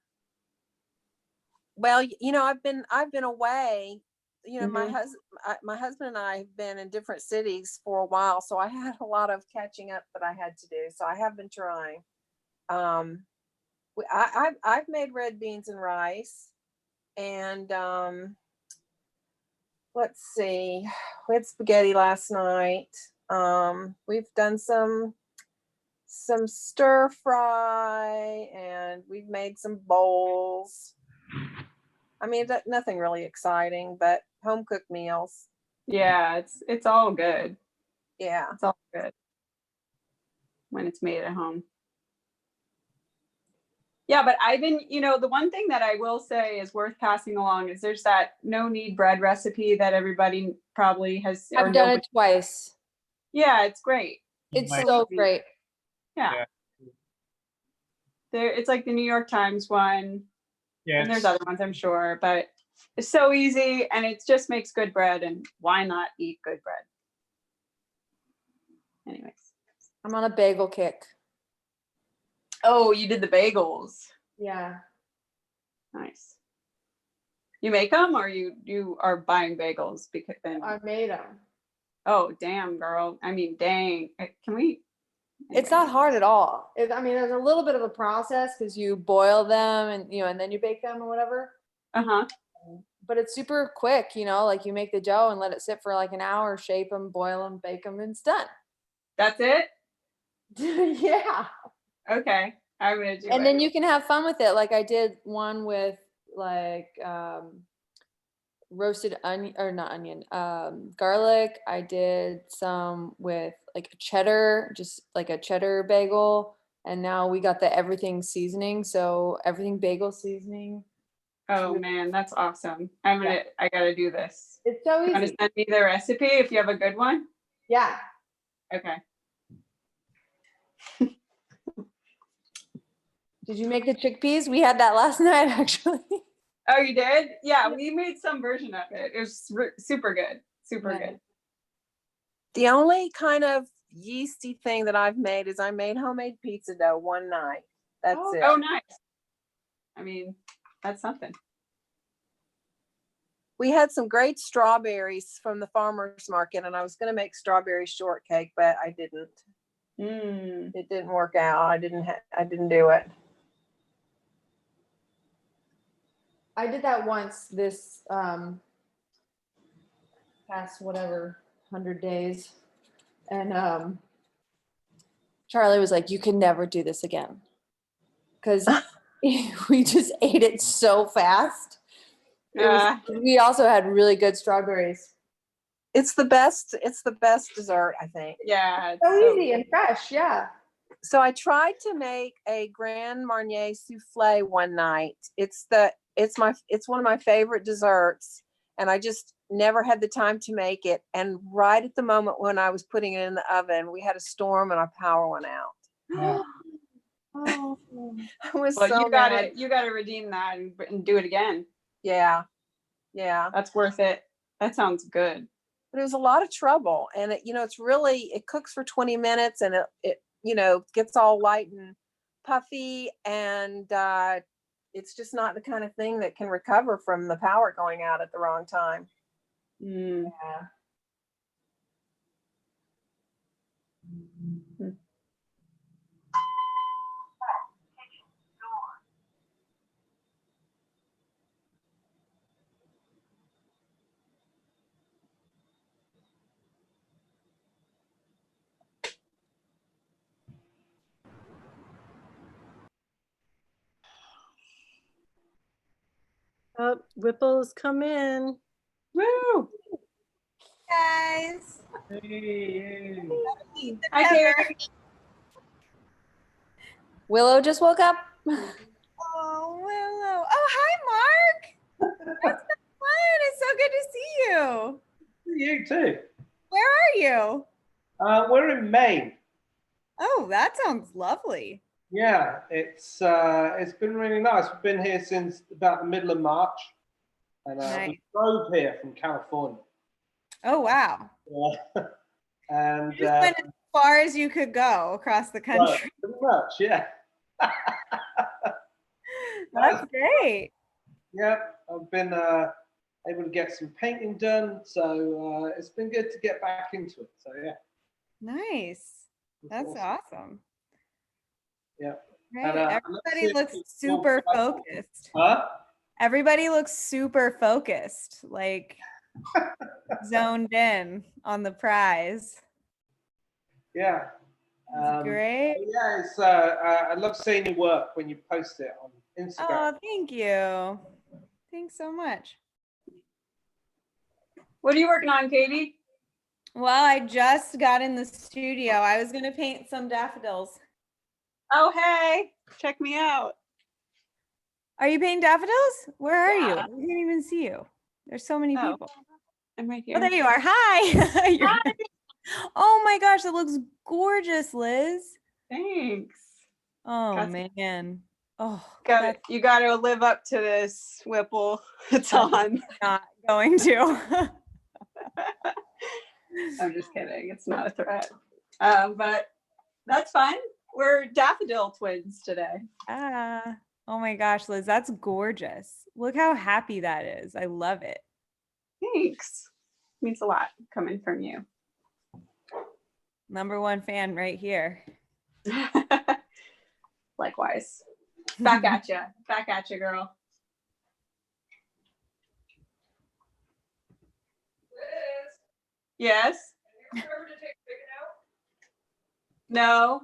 Well, I've been away. Mhm. My husband and I have been in different cities for a while, so I had a lot of catching up that I had to do. So I have been trying. I've made red beans and rice, and let's see, we had spaghetti last night. We've done some stir fry, and we've made some bowls. I mean, nothing really exciting, but home cooked meals. Yeah, it's all good. Yeah, it's all good when it's made at home. Yeah, but I've been, the one thing that I will say is worth passing along is there's that no knead bread recipe that everybody probably has. I've done it twice. Yeah, it's great. It's so great. Yeah. It's like the New York Times one. Yeah. And there's other ones, I'm sure, but it's so easy, and it just makes good bread, and why not eat good bread? Anyways. I'm on a bagel kick. Oh, you did the bagels. Yeah. Nice. You make them, or you are buying bagels? Because then I made them. Oh, damn, girl. I mean, dang. Can we? It's not hard at all. There's a little bit of a process because you boil them and then you bake them or whatever. Uh-huh. But it's super quick, like you make the dough and let it sit for like an hour, shape them, boil them, bake them, and it's done. That's it? Yeah. Okay. I'm gonna do it. And then you can have fun with it. Like I did one with like roasted onion, or not onion, garlic. I did some with like cheddar, just like a cheddar bagel. And now we got the everything seasoning. So everything bagel seasoning. Oh man, that's awesome. I gotta do this. It's so easy. You want to send me the recipe if you have a good one? Yeah. Okay. Did you make the chickpeas? We had that last night, actually. Oh, you did? Yeah, we made some version of it. It was super good. Super good. The only kind of yeasty thing that I've made is I made homemade pizza dough one night. That's it. Oh, nice. I mean, that's something. We had some great strawberries from the farmer's market, and I was going to make strawberry shortcake, but I didn't. It didn't work out. I didn't do it. I did that once this past 100 days. And Charlie was like, you can never do this again. Because we just ate it so fast. We also had really good strawberries. It's the best dessert, I think. Yeah. It's so easy and fresh, yeah. So I tried to make a Grand Marnier souffle one night. It's one of my favorite desserts, and I just never had the time to make it. And right at the moment when I was putting it in the oven, we had a storm and our power went out. Oh. I was Well, so mad. you gotta redeem that and do it again. Yeah. That's worth it. That sounds good. But it was a lot of trouble. And it cooks for 20 minutes and it gets all light and puffy. And it's just not the kind of thing that can recover from the power going out at the wrong time. Mm. Yeah. Oh, Whipple's come in. Woo! Guys. Hey. Hi, Carrie. Willow just woke up. Oh, Willow. Oh, hi, Mark. That's so fun. It's so good to see you. You too. Where are you? We're in Maine. Oh, that sounds lovely. Yeah, it's been really nice. We've been here since about the middle of March, and Nice. we drove here from California. Oh, wow. And You just went as far as you could go across the country. right, pretty much, yeah. That's great. Yeah, I've been able to get some painting done, so it's been good to get back into it. So yeah. Nice. That's awesome. Yeah. Right. And, Everybody looks super focused. Huh? Everybody looks super focused, like zoned in on the prize. Yeah. Great. Yeah, it's I love seeing your work when you post it on Instagram. Oh, thank you. Thanks so much. What are you working on, Katie? Well, I just got in the studio. I was going to paint some daffodils. Oh, hey, check me out. Are you painting daffodils? Where are you? I can't even see you. There's so many people. I'm right here. Oh, there you are. Hi. Hi. Oh my gosh, that looks gorgeous, Liz. Thanks. Oh man. Oh, you got to live up to this, Whipple. It's on. Not going to. I'm just kidding. It's not a threat. But that's fine. We're daffodil twins today. Oh my gosh, Liz, that's gorgeous. Look how happy that is. I love it. Thanks. Means a lot coming from you. #1 fan right here. Likewise. Back at you. Back at you, girl. Liz. Yes. Have you ever to take picking out? No.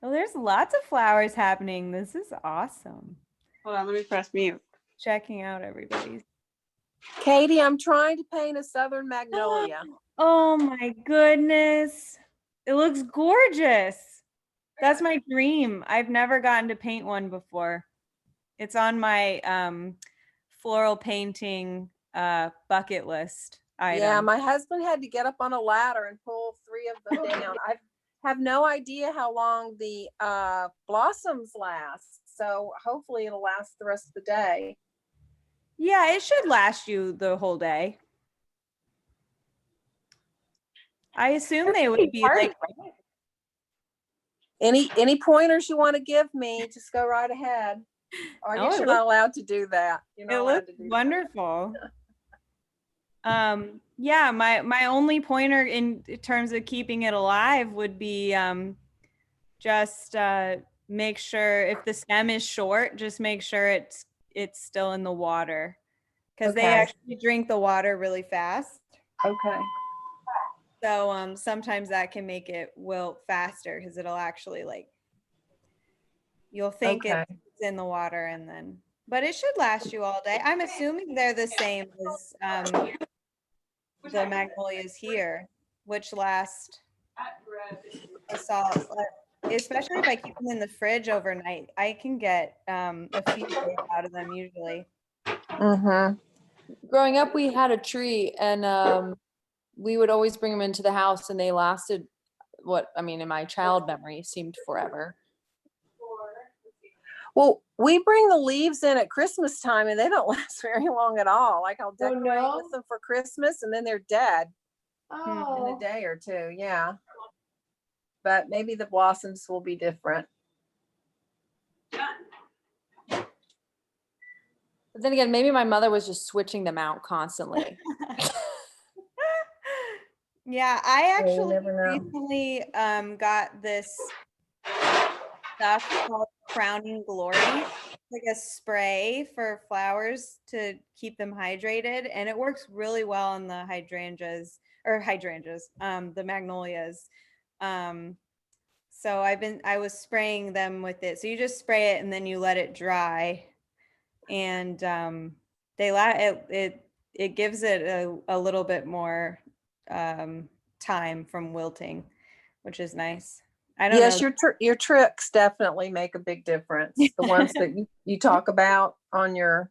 Oh, there's lots of flowers happening. This is awesome. Hold on, let me press mute. Checking out everybody's. Katie, I'm trying to paint a southern magnolia. Oh my goodness. It looks gorgeous. That's my dream. I've never gotten to paint one before. It's on my floral painting bucket list item. Yeah, my husband had to get up on a ladder and pull 3 of them down. I have no idea how long the blossoms last. So hopefully it'll last the rest of the day. Yeah, it should last you the whole day. I assume they would be like. Any pointers you want to give me, just go right ahead. Or I guess you're not allowed to do that. You're not allowed to do that. Wonderful. Yeah, my only pointer in terms of keeping it alive would be just make sure if the stem is short, just make sure it's still in the water, because they actually drink the water really fast. Okay. So sometimes that can make it wilt faster, because it'll actually you'll think it's in the water, and then, but it should last you all day. I'm assuming they're the same as the magnolias here, which last a solid, especially if I keep them in the fridge overnight, I can get a few days out of them usually. Mm-hmm. growing up, we had a tree, and we would always bring them into the house, and they lasted in my child memory, seemed forever. Well, we bring the leaves in at Christmas time and they don't last very long at all. Like I'll decorate with them for Christmas and then they're dead in a day or two. Yeah. But maybe the blossoms will be different. But then again, maybe my mother was just switching them out constantly. Yeah, I actually never know. recently got this stuff called Crowning Glory, like a spray for flowers to keep them hydrated, and it works really well on the hydrangeas, the magnolias. So I was spraying them with it. So you just spray it and then you let it dry, and it gives it a little bit more time from wilting, which is nice. I don't know. Your tricks definitely make a big difference. The ones that you talk about on your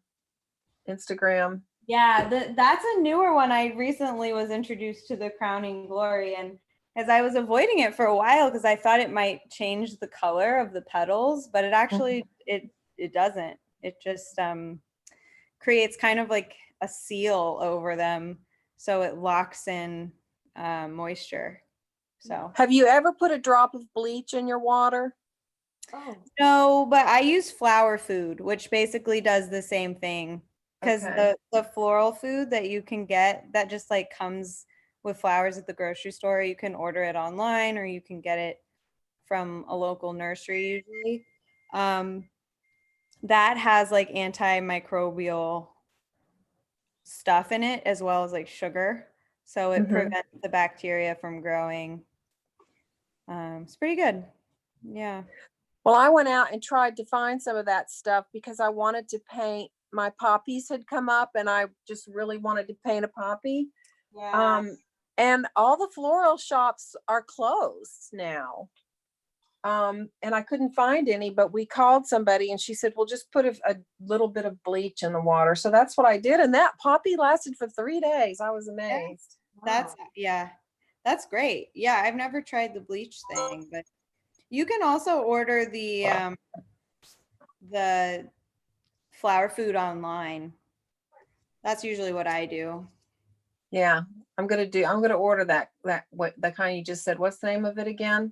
Instagram. Yeah, that's a newer one. I recently was introduced to the Crowning Glory, and as I was avoiding it for a while because I thought it might change the color of the petals, but it actually it doesn't. It just creates kind of like a seal over them, so it locks in moisture. So have you ever put a drop of bleach in your water? No, but I use flower food, which basically does the same thing, because the floral food that you can get that just like comes with flowers at the grocery store, you can order it online or you can get it from a local nursery usually. That has like antimicrobial stuff in it as well as like sugar, so it prevents the bacteria from growing. It's pretty good. Yeah. Well, I went out and tried to find some of that stuff because I wanted to paint. My poppies had come up and I just really wanted to paint a poppy. Yeah. And all the floral shops are closed now. And I couldn't find any, but we called somebody and she said, well, just put a little bit of bleach in the water. So that's what I did. And that poppy lasted for 3 days. I was amazed. That's great. Yeah, I've never tried the bleach thing, but you can also order the flower food online. That's usually what I do. Yeah, I'm gonna order the kind you just said. What's the name of it again?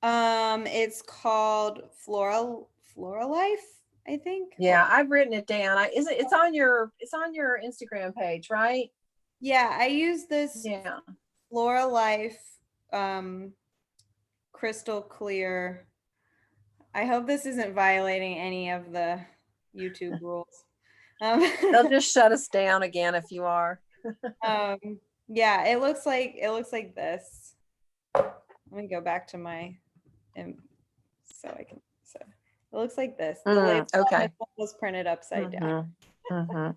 It's called Floral Life, I think. Yeah, I've written it down. It's on your Instagram page, right? Yeah, I use this Floral Life crystal clear. I hope this isn't violating any of the YouTube rules. They'll just shut us down again if you are. Yeah, it looks like this. Let me go back to my so it looks like this. The label on this one was printed upside down. So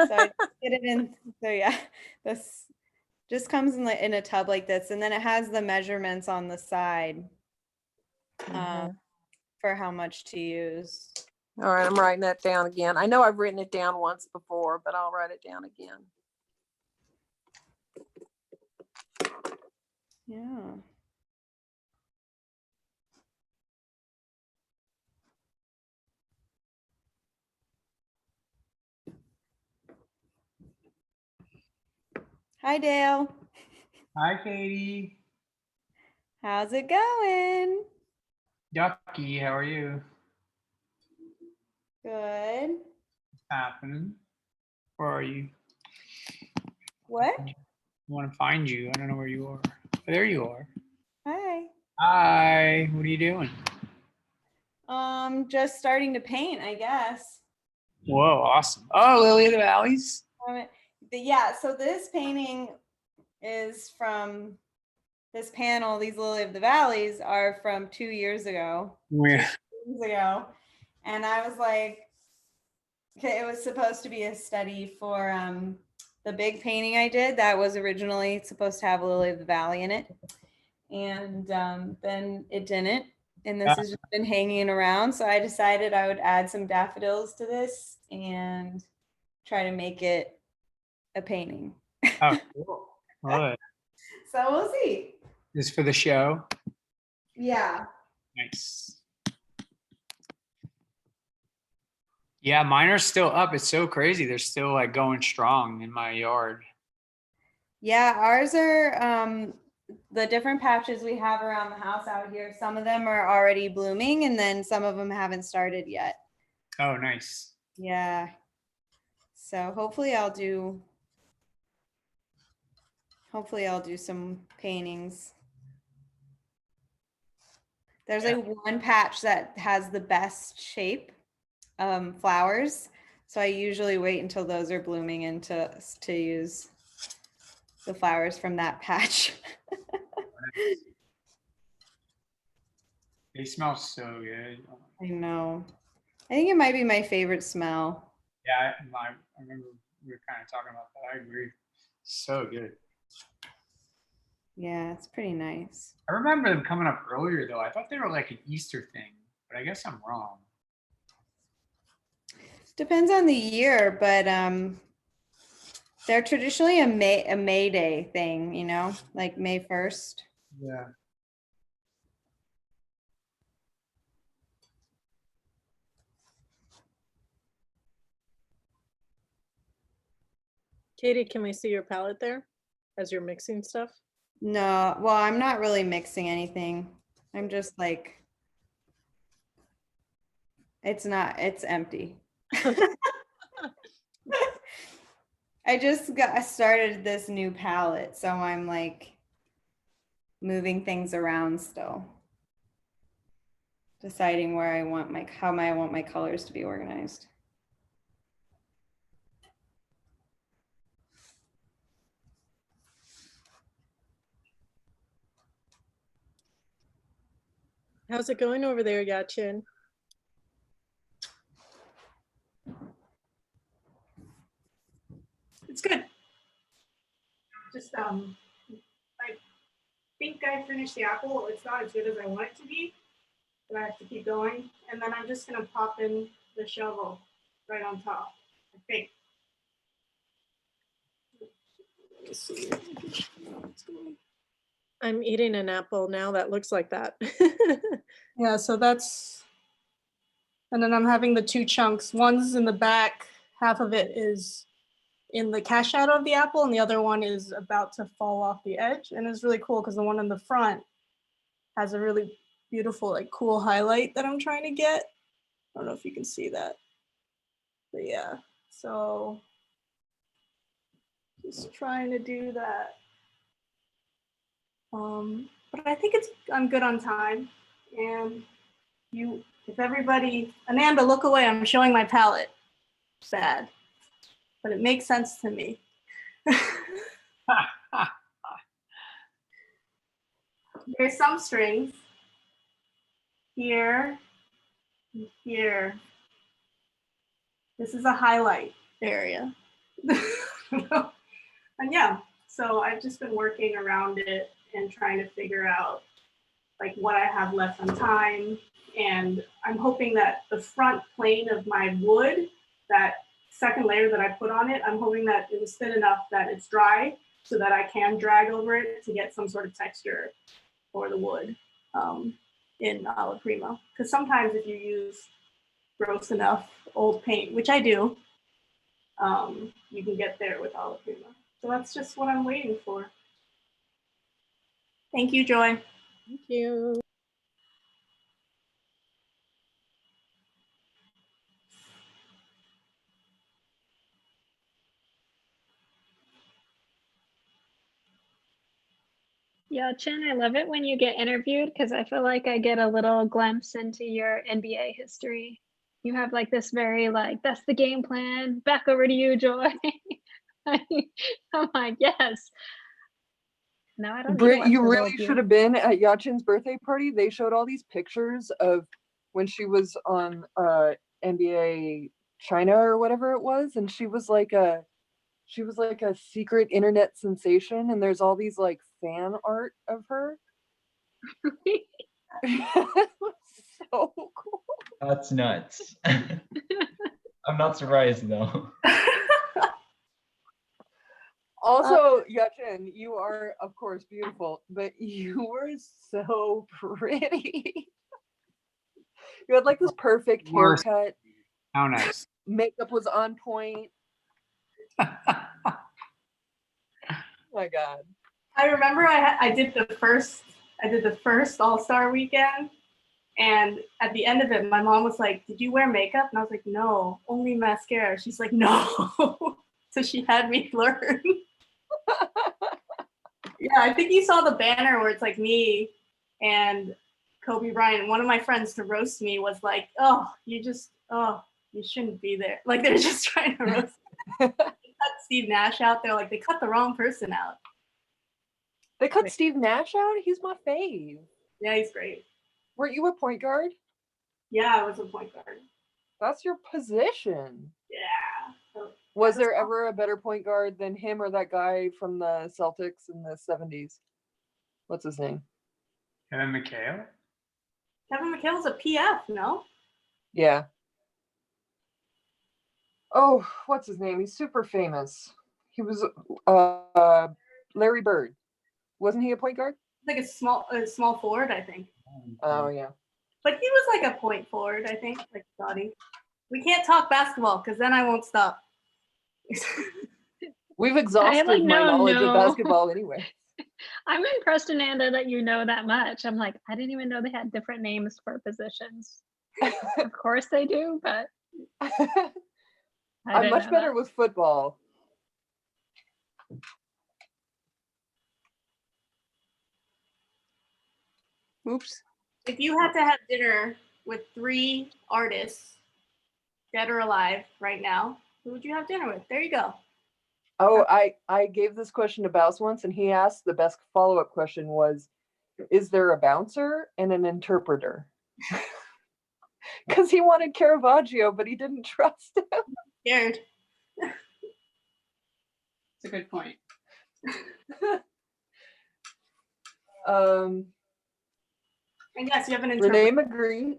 I get it in. So yeah, this just comes in a tub like this, and then it has the measurements on the side for how much to use. All right, I'm writing that down again. I know I've written it down once before, but I'll write it down again. Yeah. Hi, Dale. Hi, Katie. How's it going? Ducky, how are you? Good. What's happening? Where are you? What? I want to find you. I don't know where you are. Oh, there you are. Hi. Hi. What are you doing? Just starting to paint, I guess. Whoa, awesome. Oh, Lily of the Valleys. Yeah, so this painting is from this panel. These Lily of the Valleys are from 2 years ago. Yeah. 2 years ago. And I was like, okay, it was supposed to be a study for the big painting I did that was originally supposed to have Lily of the Valley in it. And then it didn't. And this has just been hanging around. So I decided I would add some daffodils to this. And try to make it a painting. Oh, cool. Love it. So we'll see. This for the show. Yeah. Nice. Yeah, mine are still up. It's so crazy. They're still like going strong in my yard. Yeah, ours are the different patches we have around the house out here. Some of them are already blooming and then some of them haven't started yet. Oh, nice. Yeah. So hopefully I'll do some paintings. There's like one patch that has the best shape flowers. So I usually wait until those are blooming and to use the flowers from that patch. They smell so good. I know. I think it might be my favorite smell. Yeah, I remember we were kind of talking about that. I agree. So good. Yeah, it's pretty nice. I remember them coming up earlier though. I thought they were like an Easter thing, but I guess I'm wrong. Depends on the year, but they're traditionally a May Day thing, you know, like May 1st. Yeah. Katie, can we see your palette there as you're mixing stuff? No, well, I'm not really mixing anything. I'm just like, it's empty. I just started this new palette, so I'm like moving things around still. Deciding where I want how I want my colors to be organized. How's it going over there, Yachin? It's good. Just I think I finished the apple. It's not as good as I want it to be, but I have to keep going. And then I'm just gonna pop in the shovel right on top, I think. Let's see. I'm eating an apple now that looks like that. Yeah, so that's, and then I'm having the two chunks. One's in the back, half of it is in the cast shadow of the apple, and the other one is about to fall off the edge. And it's really cool because the one in the front has a really beautiful, like cool highlight that I'm trying to get. I don't know if you can see that. But yeah, so just trying to do that. But I think I'm good on time. And if everybody, Ananda, look away, I'm showing my palette. Sad, but it makes sense to me. There's some strings here, and here. This is a highlight area. And yeah, so I've just been working around it and trying to figure out like what I have left on time. And I'm hoping that the front plane of my wood, that second layer that I put on it, I'm hoping that it was thin enough that it's dry so that I can drag over it to get some sort of texture for the wood in Alla Prima. Because sometimes if you use gross enough old paint, which I do, you can get there with Alla Prima. So that's just what I'm waiting for. Thank you, Joy. Thank you. Yeah, Chin, I love it when you get interviewed because I feel like I get a little glimpse into your NBA history. You have like this very like, that's the game plan. Back over to you, Joy. I'm like, yes. No, I don't. Britt, you really should have been at Yachin's birthday party. They showed all these pictures of when she was on NBA China or whatever it was, and she was like a secret internet sensation, and there's all these like fan art of her. It was so cool. That's nuts. I'm not surprised though. Also, Yachin, you are of course beautiful, but you were so pretty. You had like this perfect Worst. haircut. How nice. Makeup was on point. Oh my God. I remember I did the first All-Star weekend, and at the end of it, my mom was like, "Did you wear makeup?" And I was like, "No, only mascara." She's like, "No." So she had me learn. Yeah, I think you saw the banner where it's like me and Kobe Bryant. One of my friends to roast me was like, "Oh, you shouldn't be there." Like they're just trying to roast me. They cut Steve Nash out. They're like, they cut the wrong person out. They cut Steve Nash out? He's my fave. Yeah, he's great. Weren't you a point guard? Yeah, I was a point guard. That's your position. Yeah. Was there ever a better point guard than him or that guy from the Celtics in the 70s? What's his name? Kevin McHale? Kevin McHale's a PF, no? Yeah. Oh, what's his name? He's super famous. He was Larry Bird. Wasn't he a point guard? Like a small forward, I think. Oh yeah. But he was like a point forward, I think, like Scotty. We can't talk basketball because then I won't stop. We've exhausted my knowledge of basketball anyway. I'm impressed, Ananda, that you know that much. I'm like, I didn't even know they had different names for positions. Of course they do, but I'm much better with football. Oops. If you had to have dinner with 3 artists, dead or alive, right now, who would you have dinner with? There you go. Oh, I gave this question to Bouse once, and he asked, the best follow-up question was, is there a bouncer and an interpreter? Because he wanted Caravaggio, but he didn't trust him. Scared. It's a good point. And yes, you have an interpreter. Renee Magritte.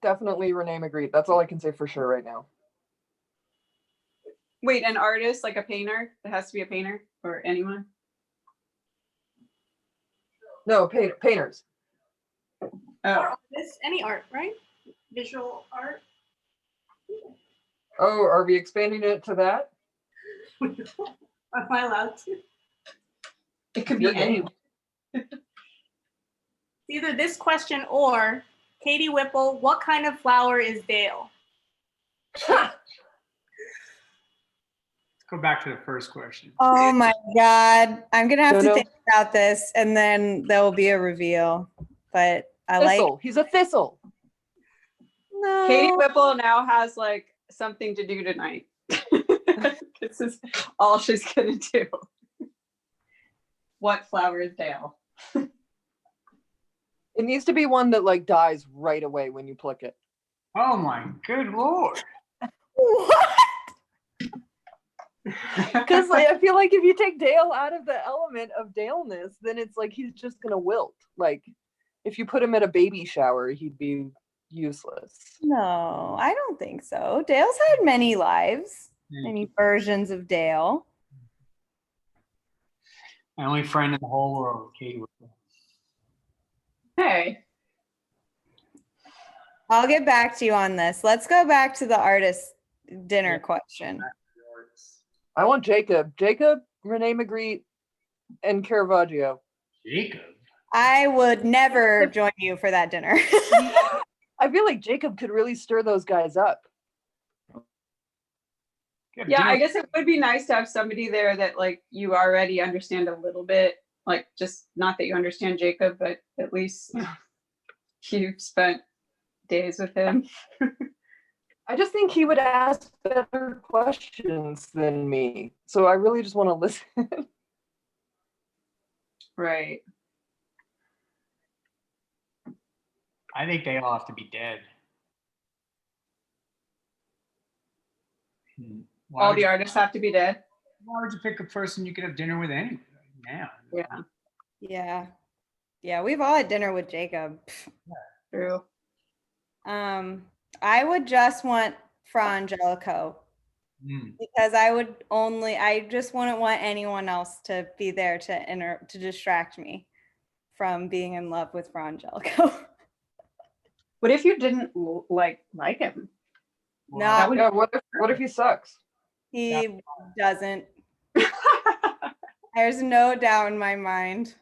Definitely Renee Magritte. That's all I can say for sure right now. Wait, an artist, like a painter? It has to be a painter or anyone? No, painters. Or artists, any art, right? Visual art. Oh, are we expanding it to that? Am I allowed to? It could be anyone. Either this question or Katie Whipple, what kind of flower is Dale? Let's go back to the first question. Oh my God. I'm going to have to No. think about this and then there will be a reveal. But I Thistle. He's a thistle. No. Katie Whipple now has like something to do tonight. This is all she's going to do. What flower is Dale? It needs to be one that like dies right away when you pluck it. Oh my good Lord. What? Because like, I feel like if you take Dale out of the element of Dale-ness, then it's like he's just gonna wilt. Like if you put him at a baby shower, he'd be useless. No, I don't think so. Dale's had many lives, many versions of Dale. My only friend in the whole world, Katie Whipple. Hey. I'll get back to you on this. Let's go back to the artist dinner question. I want Jacob, Renee Magritte, and Caravaggio. Jacob? I would never join you for that dinner. I feel like Jacob could really stir those guys up. Yeah, I guess it would be nice to have somebody there that like you already understand a little bit. Like just not that you understand Jacob, but at least you've spent days with him. I just think he would ask better questions than me. So I really just want to listen. Right. I think they all have to be dead. All the artists have to be dead? Why would you pick a person you could have dinner with anyway? Now. Yeah. Yeah, we've all had dinner with Jacob. True. I would just want Fra Angelico Because I just wouldn't want anyone else to be there to distract me from being in love with Frangelico. What if you didn't like him? No. Yeah, what if he sucks? He doesn't. There's no doubt in my mind.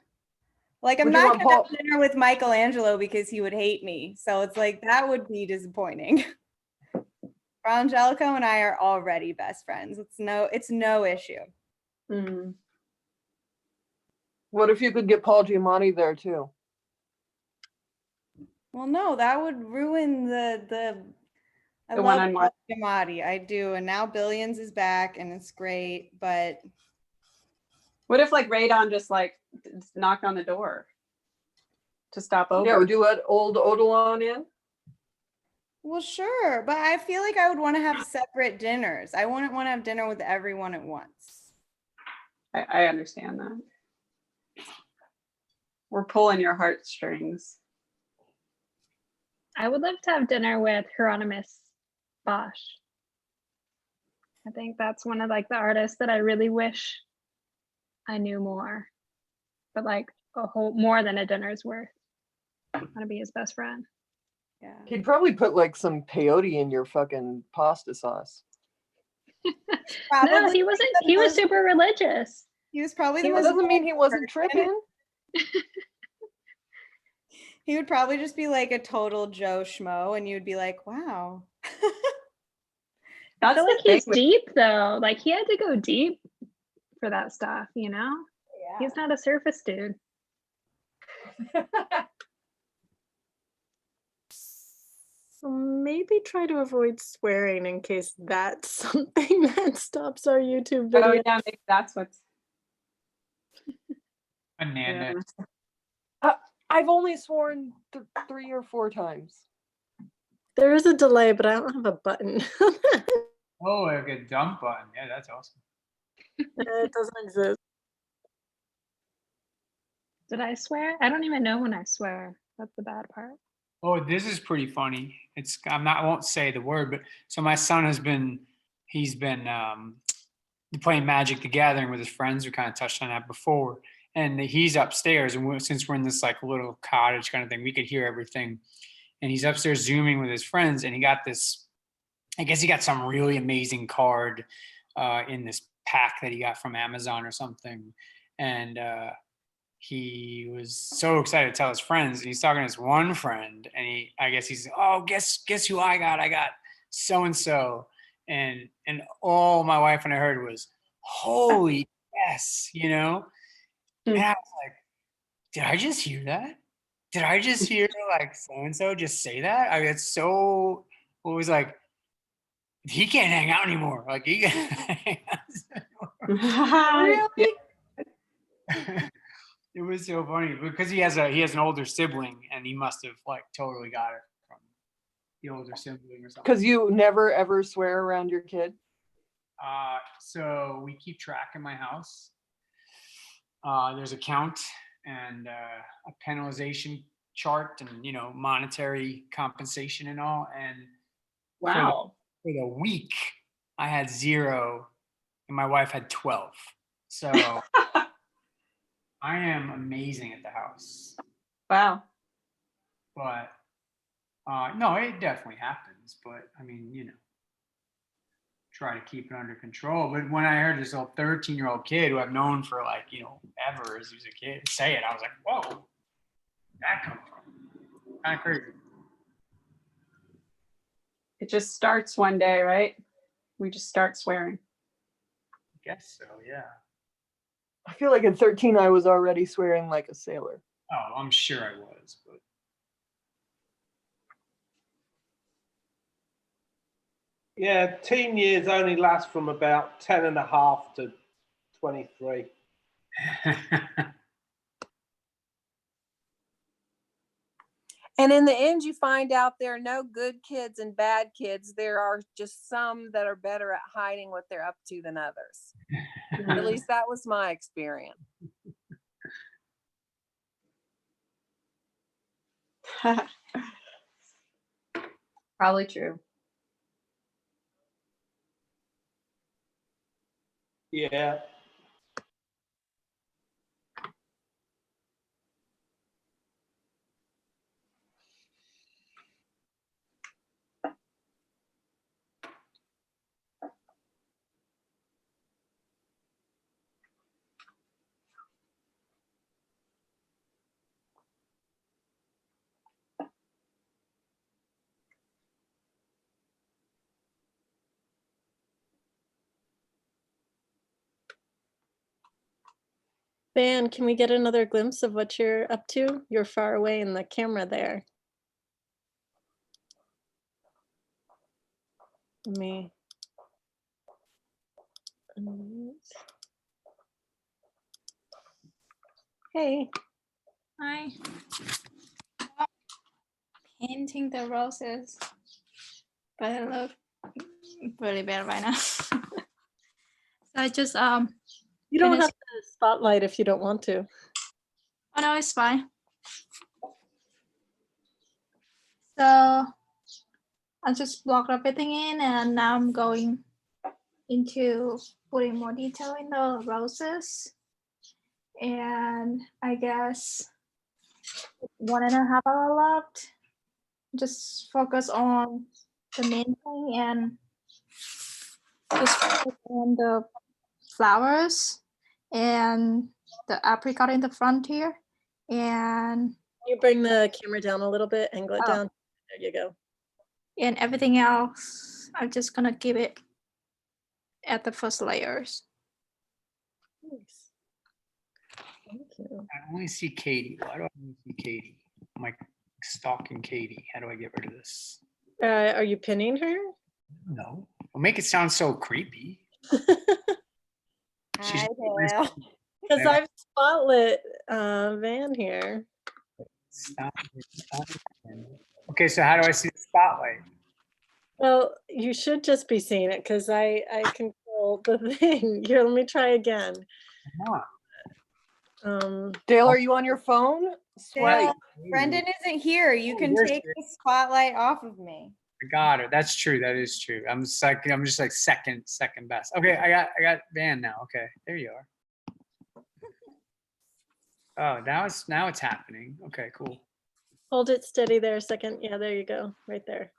Like, I'm Would you not want gonna have dinner with Michelangelo because he would hate me. So it's like, that would be disappointing. Frangelico and I are already best friends. It's no issue. What if you could get Paul Giamatti there too? Well, no, that would ruin the I The love one-on-one. Paul Giamatti. I do. And now Billions is back and it's great, but What if like Radon just like knocked on the door to stop over? Yeah, would you let old Odilon in? well, sure. But I feel like I would want to have separate dinners. I wouldn't want to have dinner with everyone at once. I understand that. We're pulling your heartstrings. I would love to have dinner with Hieronymus Bosch. I think that's one of like the artists that I really wish I knew more, but like a whole more than a dinner's worth. I want to be his best friend. Yeah. He'd probably put like some peyote in your fucking pasta sauce. No, he wasn't. He was super religious. He was probably the That most. doesn't mean he wasn't tripping. He would probably just be like a total Joe Schmo, and you'd be like, wow. I feel like he's deep though. Like he had to go deep for that stuff, you know? Yeah. He's not a surface dude. So maybe try to avoid swearing in case that's something that stops our YouTube video. Oh yeah, maybe that's what's Banana. I've only sworn 3 or 4 times. There is a delay, but I don't have a button. Oh, like a dump button. Yeah, that's awesome. It doesn't exist. Did I swear? I don't even know when I swear. That's the bad part. Oh, this is pretty funny. I won't say the word, but so my son he's been playing Magic the Gathering with his friends. We kind of touched on that before. And he's upstairs, and since we're in this like little cottage kind of thing, we could hear everything. And he's upstairs zooming with his friends, and he got this, I guess he got some really amazing card in this pack that he got from Amazon or something. And he was so excited to tell his friends, and he's talking to his one friend, and I guess he's, oh, guess who I got so-and-so. And all my wife and I heard was, holy yes, you know? And I was like, did I just hear that? Did I just hear like so-and-so just say that? I mean, it's so, it was like, he can't hang out anymore. Like he can't hang out. Really? It was so funny because he has an older sibling, and he must have like totally got it from the older sibling or something. Because you never ever swear around your kid? So we keep track in my house. There's a count and a penalization chart, and monetary compensation and all. And wow, for the week I had 0 and my wife had 12. So I am amazing at the house. Wow. But no, it definitely happens. But I mean, try to keep it under control. But when I heard this old 13-year-old kid who I've known for like, ever as he was a kid say it, I was like, whoa, where'd that come from? Kind of crazy. It just starts one day, right? We just start swearing. I guess so, yeah. I feel like at 13 I was already swearing like a sailor. Oh, I'm sure I was, but yeah, teen years only last from about 10 and a half to 23. And in the end, you find out there are no good kids and bad kids. There are just some that are better at hiding what they're up to than others. At least that was my experience. Probably true. Yeah. Van, can we get another glimpse of what you're up to? You're far away in the camera there. Let me. Hey. Hi. Painting the roses, but I look really bad right now. So I just You don't finished- have to spotlight if you don't want to. Oh no, it's fine. So I just blocked everything in, and now I'm going into putting more detail in the roses. And I guess 1.5 hours left. Just focus on the main thing and just focus on the flowers and the apricot in the front here. And you bring the camera down a little bit, angle it Oh. down. There you go. And everything else, I'm just gonna keep it at the first layers. Thanks. Thank you. I only see Katie. Why do I only see Katie? I'm like stalking Katie. How do I get rid of this? Are you pinning her? No. Well, make it sound so creepy. She's Because I've spotlit Van here. Stop it. Okay, so how do I see the spotlight? Well, you should just be seeing it because I control the thing. Here, let me try again. Dale, are you on your phone? Swipe. Brendan isn't here. You can there's take the spotlight off of me. I got her. That's true. That is true. I'm just like second best. Okay, I got Van now. Okay, there you are. Oh, now it's happening. Okay, cool. Hold it steady there a second. Yeah, there you go. Right there.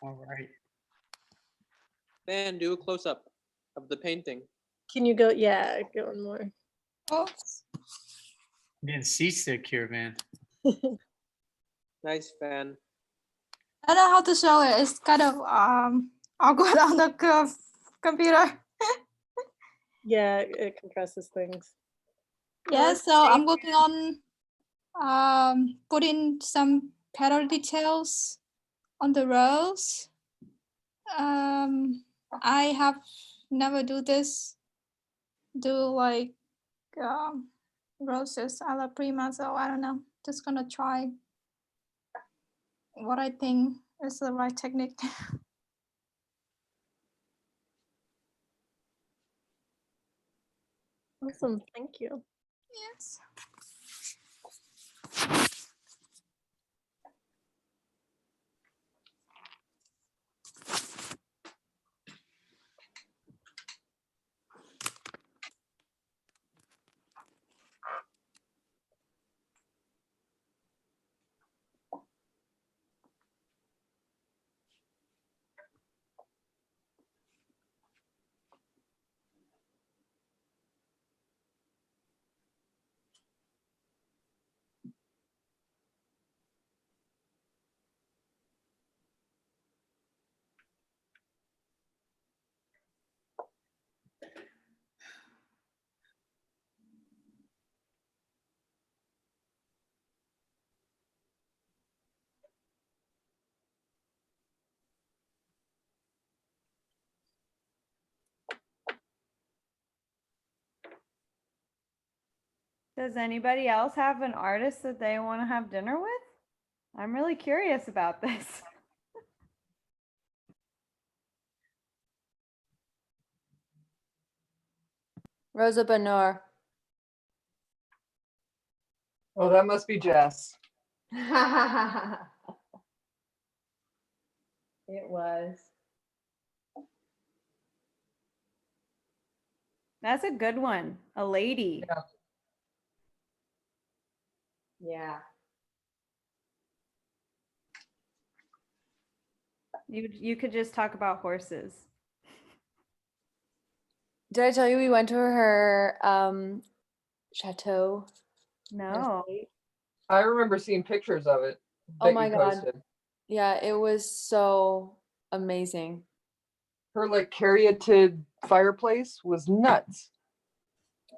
All right. Van, do a close up of the painting. Can you go? Yeah, go one more. Oh. I'm getting seasick here, man. Nice, Van. I don't know how to show it. It's kind of awkward on the computer. Yeah, it compresses things. Yeah, so I'm working on putting some petal details on the rose. I have never do like roses a la Prima, so I don't know. Just gonna try what I think is the right technique. Awesome, thank you. Yes. Does anybody else have an artist that they want to have dinner with? I'm really curious about this. Rosa Benor. Oh, that must be Jess. It was. That's a good one. A lady. Yeah. You could just talk about horses. Did I tell you we went to her chateau? No. I remember seeing pictures of it. Oh that my you God. posted. Yeah, it was so amazing. Her like caryatid fireplace was nuts.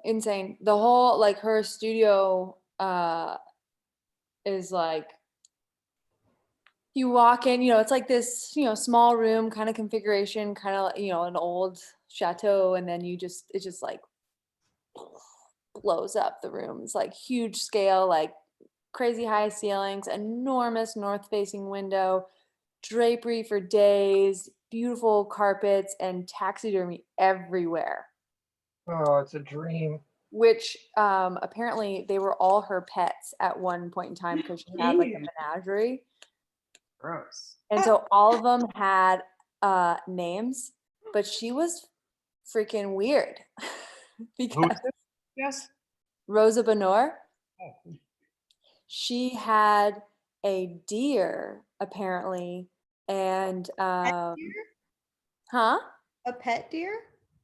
Insane. The whole like her studio is like you walk in, it's like this, small room kind of configuration, kind of, an old chateau, and then it just like blows up the room. It's like huge scale, like crazy high ceilings, enormous north facing window, drapery for days, beautiful carpets, and taxidermy everywhere. Oh, it's a dream. Which apparently they were all her pets at one point in time because she had like a menagerie. Gross. And so all of them had names, but she was freaking weird because Yes. Rosa Bonheur, Oh. she had a deer apparently, and huh? A pet deer?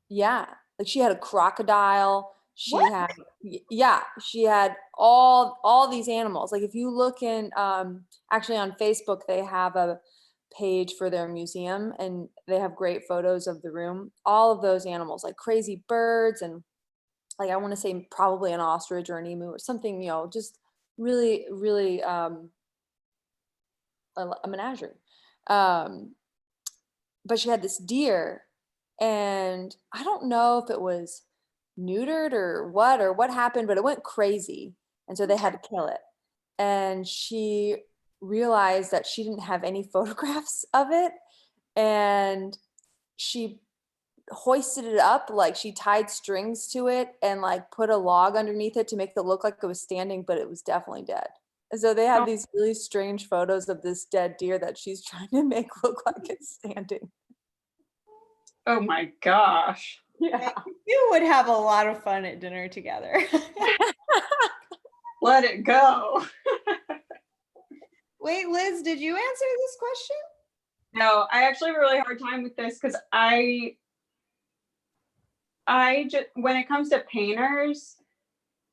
Yeah, like she had a crocodile. She had she had all these animals. Like if you look in actually on Facebook, they have a page for their museum and they have great photos of the room. All of those animals, like crazy birds and like I want to say probably an ostrich or an emu or something, just really, really a menagerie. But she had this deer, and I don't know if it was neutered or what happened, but it went crazy. And so they had to kill it. And she realized that she didn't have any photographs of it. And she hoisted it up, like she tied strings to it and like put a log underneath it to make it look like it was standing, but it was definitely dead. And so they have these really strange photos of this dead deer that she's trying to make look like it's standing. Oh my gosh. Yeah. You would have a lot of fun at dinner together. Let it go. Wait, Liz, did you answer this question? No, I actually have a really hard time with this because I just, when it comes to painters,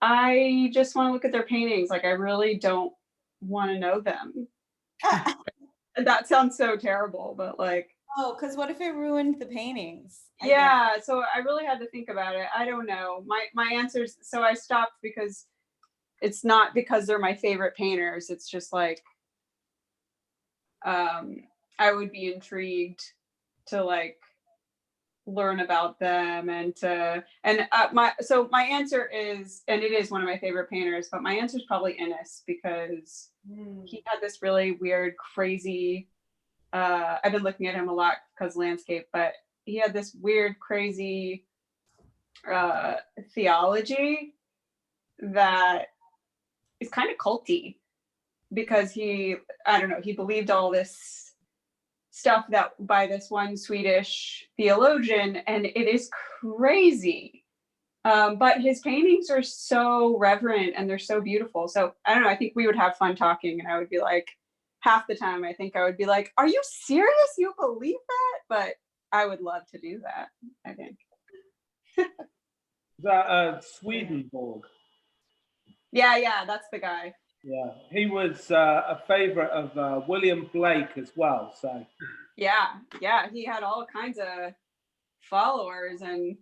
I just want to look at their paintings. Like I really don't want to know them. That sounds so terrible, but like. Oh, because what if it ruined the paintings? Yeah, so I really had to think about it. I don't know. My answers, so I stopped because it's not because they're my favorite painters. It's just like I would be intrigued to like learn about them my answer is, and it is one of my favorite painters, but my answer is probably Ennis because he had this really weird, crazy I've been looking at him a lot because landscape, but he had this weird, crazy theology that is kind of culty because he believed all this stuff that by this one Swedish theologian, and it is crazy. But his paintings are so reverent and they're so beautiful. So I don't know, I think we would have fun talking and I would be like, half the time I think I would be like, are you serious? You believe that? But I would love to do that, I think. That Swedenborg. Yeah, that's the guy. Yeah, he was a favorite of William Blake as well. So Yeah, he had all kinds of followers, and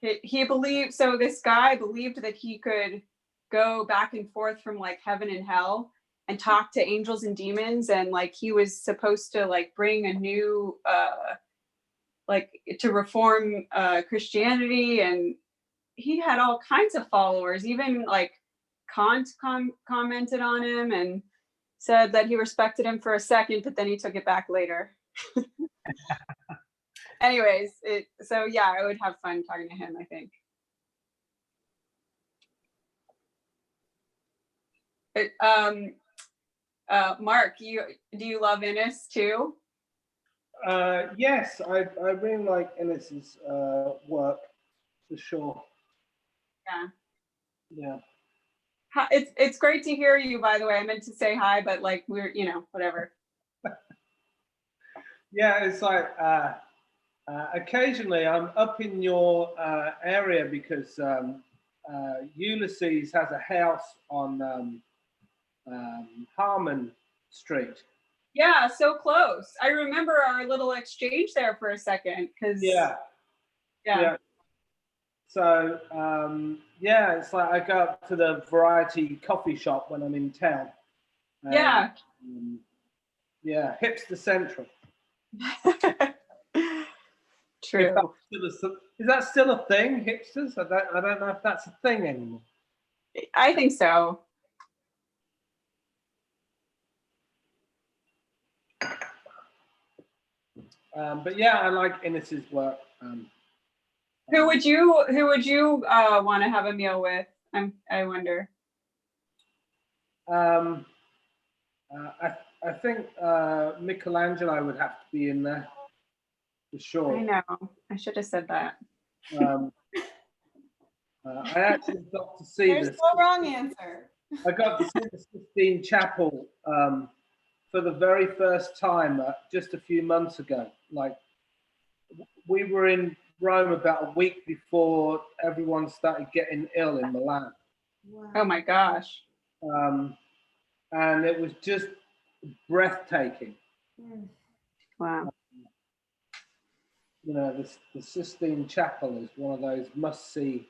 he believed. So this guy believed that he could go back and forth from like heaven and hell and talk to angels and demons, and like he was supposed to like bring a new like to reform Christianity, and he had all kinds of followers. Even like Kant commented on him and said that he respected him for a second, but then he took it back later. Anyways, so yeah, I would have fun talking to him, I think. Mark, do you love Ennis too? Yes, I really like Ennis's work. for sure. Yeah. Yeah. Hi, it's great to hear you, by the way. I meant to say hi, but like we're, you know, whatever. Yeah, it's like occasionally I'm up in your area because Ulysses has a house on Harmon Street. Yeah, so close. I remember our little exchange there for a second because Yeah. So yeah, it's like I go up to the variety coffee shop when I'm in town. Yeah. Yeah, hipster central. True. Is that still a thing, hipsters? I don't know if that's a thing anymore. I think so. But yeah, I like Innes's work. Who would you want to have a meal with? I wonder. I think Michelangelo would have to be in there for sure. I know. I should have said that. I actually got to see There's this. no wrong answer. I got to see the Sistine Chapel for the very first time just a few months ago. Like, we were in Rome about a week before everyone started getting ill in Milan. Wow. Oh my gosh. And it was just breathtaking. Wow. You know, the Sistine Chapel is one of those must-see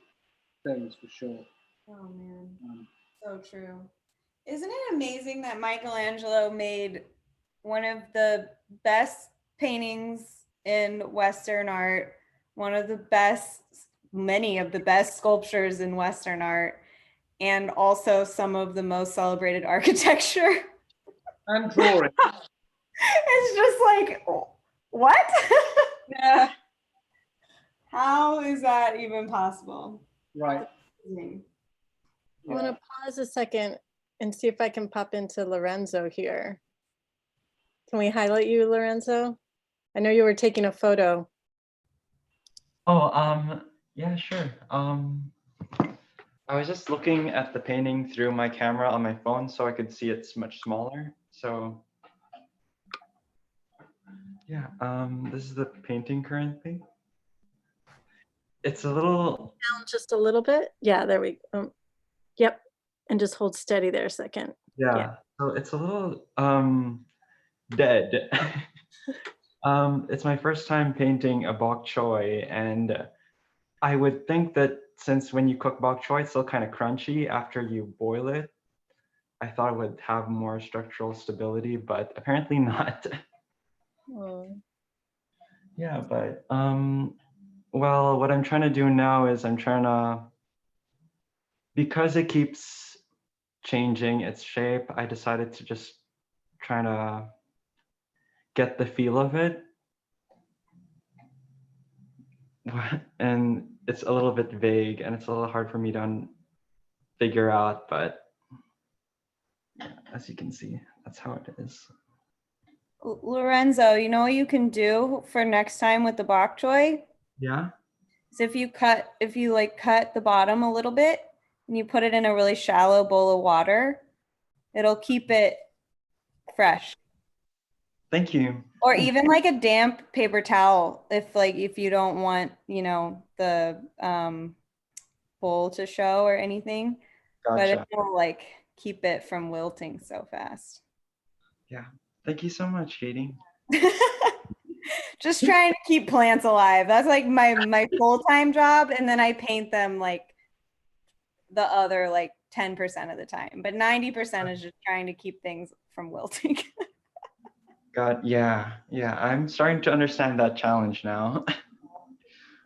things for sure. Oh man, so true. Isn't it amazing that Michelangelo made one of the best paintings in Western art, many of the best sculptures in Western art, and also some of the most celebrated architecture? And drawing. It's just like, what? Yeah. How is that even possible? Right. I want to pause a second and see if I can pop into Lorenzo here. Can we highlight you, Lorenzo? I know you were taking a photo. Oh, yeah, sure. I was just looking at the painting through my camera on my phone so I could see it's much smaller. So yeah, this is the painting currently. It's a little down just a little bit. Yeah, there we go. Yep. And just hold steady there a second. yeah. So it's a little dead. It's my first time painting a bok choy, and I would think that since when you cook bok choy, it's still kind of crunchy after you boil it. I thought it would have more structural stability, but apparently not. Yeah, but well, what I'm trying to do now is because it keeps changing its shape, I decided to just try to get the feel of it. And it's a little bit vague and it's a little hard for me to figure out, but as you can see, that's how it is. Lorenzo, you know what you can do for next time with the bok choy? Yeah. So if you cut the bottom a little bit and you put it in a really shallow bowl of water, it'll keep it fresh. Thank you. Or even like a damp paper towel if you don't want, the bowl to show or anything. But Gotcha. it'll like keep it from wilting so fast. Yeah. Thank you so much, Katie. Just trying to keep plants alive. That's like my full-time job. And then I paint them like the other like 10% of the time. But 90% is just trying to keep things from wilting. God, yeah. I'm starting to understand that challenge now.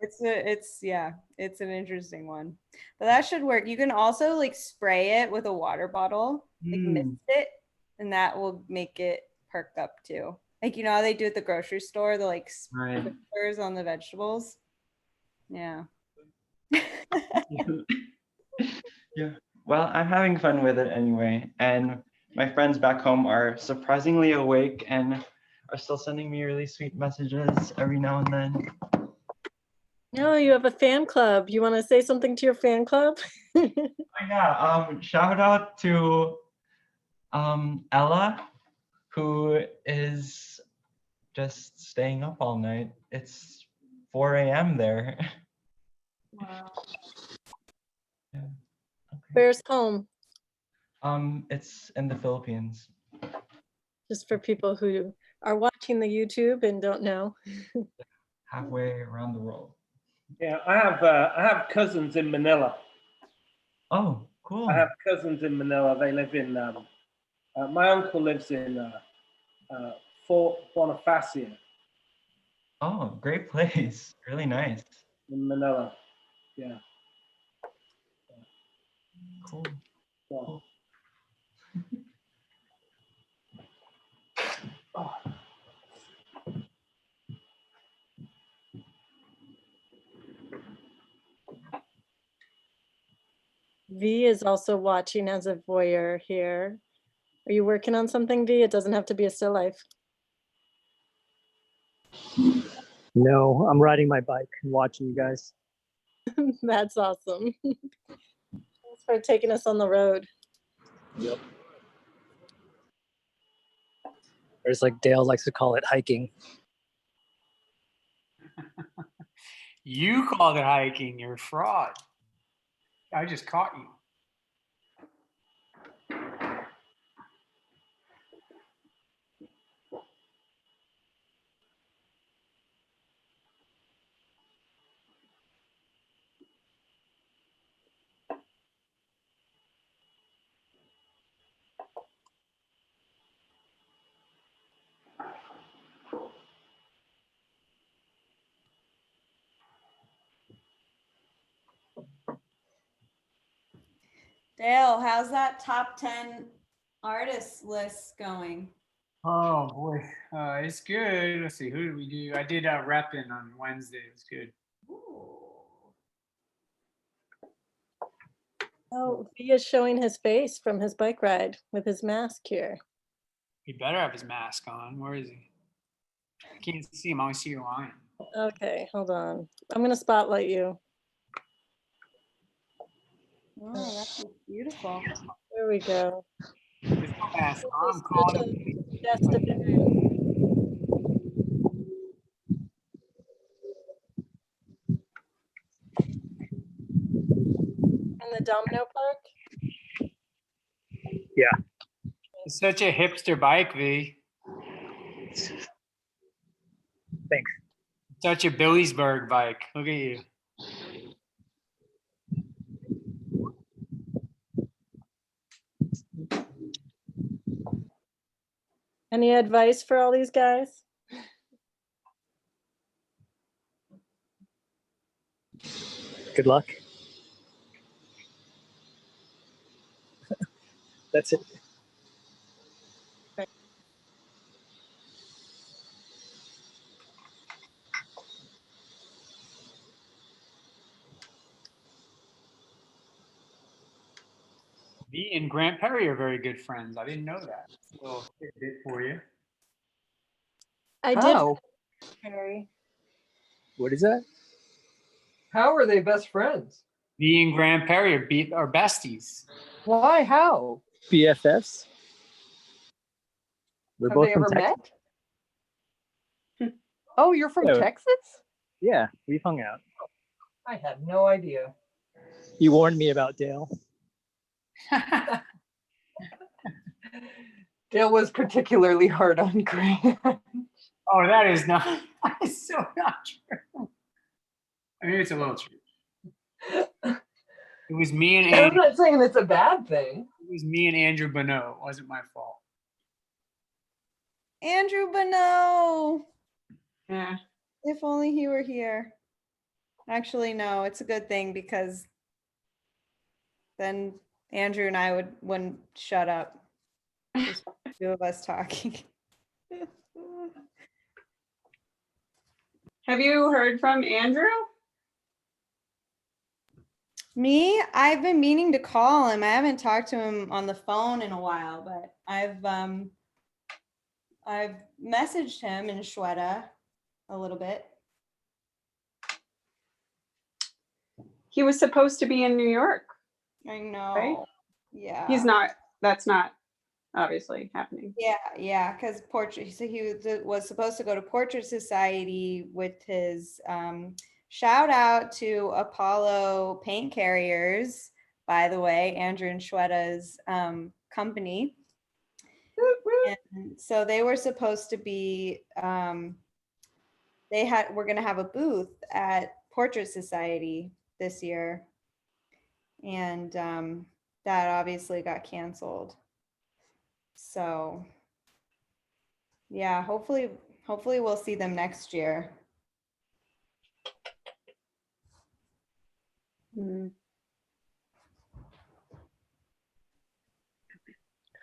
It's an interesting one. But that should work. You can also like spray it with a water bottle, like mist it, and that will make it perk up too. Like, you know how they do at the grocery store, the like sprinklers on the vegetables? Yeah. Yeah. Well, I'm having fun with it anyway. And my friends back home are surprisingly awake and are still sending me really sweet messages every now and then. No, you have a fan club. You want to say something to your fan club? Yeah, shout out to Alla, who is just staying up all night. It's 4 a.m. there. Wow. Yeah. Where's home? It's in the Philippines. Just for people who are watching the YouTube and don't know. Halfway around the world. Yeah, I have cousins in Manila. Oh, cool. I have cousins in Manila. They live in. My uncle lives in Fort Bonifacio Oh, great place. Really nice. in Manila. Yeah. Cool. Well, oh. V is also watching as a voyeur here. Are you working on something, V? It doesn't have to be a still life. No, I'm riding my bike and watching you guys. That's awesome. Thanks for taking us on the road. Yep. Or it's like Dale likes to call it hiking. You called it hiking. You're a fraud. I just caught you. Dale, how's that top 10 artists list going? Oh boy, it's good. Let's see, who did we do? I did repping on Wednesday. It was good. Oh, V is showing his face from his bike ride with his mask here. He better have his mask on. Where is he? I can't see him. I only see your line. Okay, hold on. I'm going to spotlight you. Oh, that's beautiful. There we go. There's no mask on. I'm Such calling. a festive event. And the Domino Park? Yeah. It's such a hipster bike, V. Thanks. Such a Billiesburg bike. Look at you. Any advice for all these guys? Good luck. That's it. V and Grant Perry are very good friends. I didn't know that. A little tidbit for you. I How? did. Harry. What is that? How are they best friends? V and Grant Perry are besties. Why? How? BFFs. We're Have both they from ever Texas. met? Oh, you're from Yeah. Texas? Yeah, we've hung out. I had no idea. You warned me about Dale. Dale was particularly hard on Grant. Oh, that is that is so not true. I mean, it's a little true. It was me and I'm Andrew. not saying it's a bad thing. It was me and Andrew Bonneau. It wasn't my fault. Andrew Bonneau. Yeah. If only he were here. Actually, no, it's a good thing because then Andrew and I wouldn't shut up. Just the two of us talking. Have you heard from Andrew? Me, I've been meaning to call him. I haven't talked to him on the phone in a while, but I've messaged him in Shweta a little bit. He was supposed to be in New York. I know. Right? Yeah. He's not. That's not obviously happening. Yeah, because portrait. So he was supposed to go to Portrait Society with his shout out to Apollo Paint Carriers, by the way, Andrew and Shweta's company. And so they were supposed to be. We're gonna have a booth at Portrait Society this year, and that obviously got canceled. So yeah, hopefully we'll see them next year.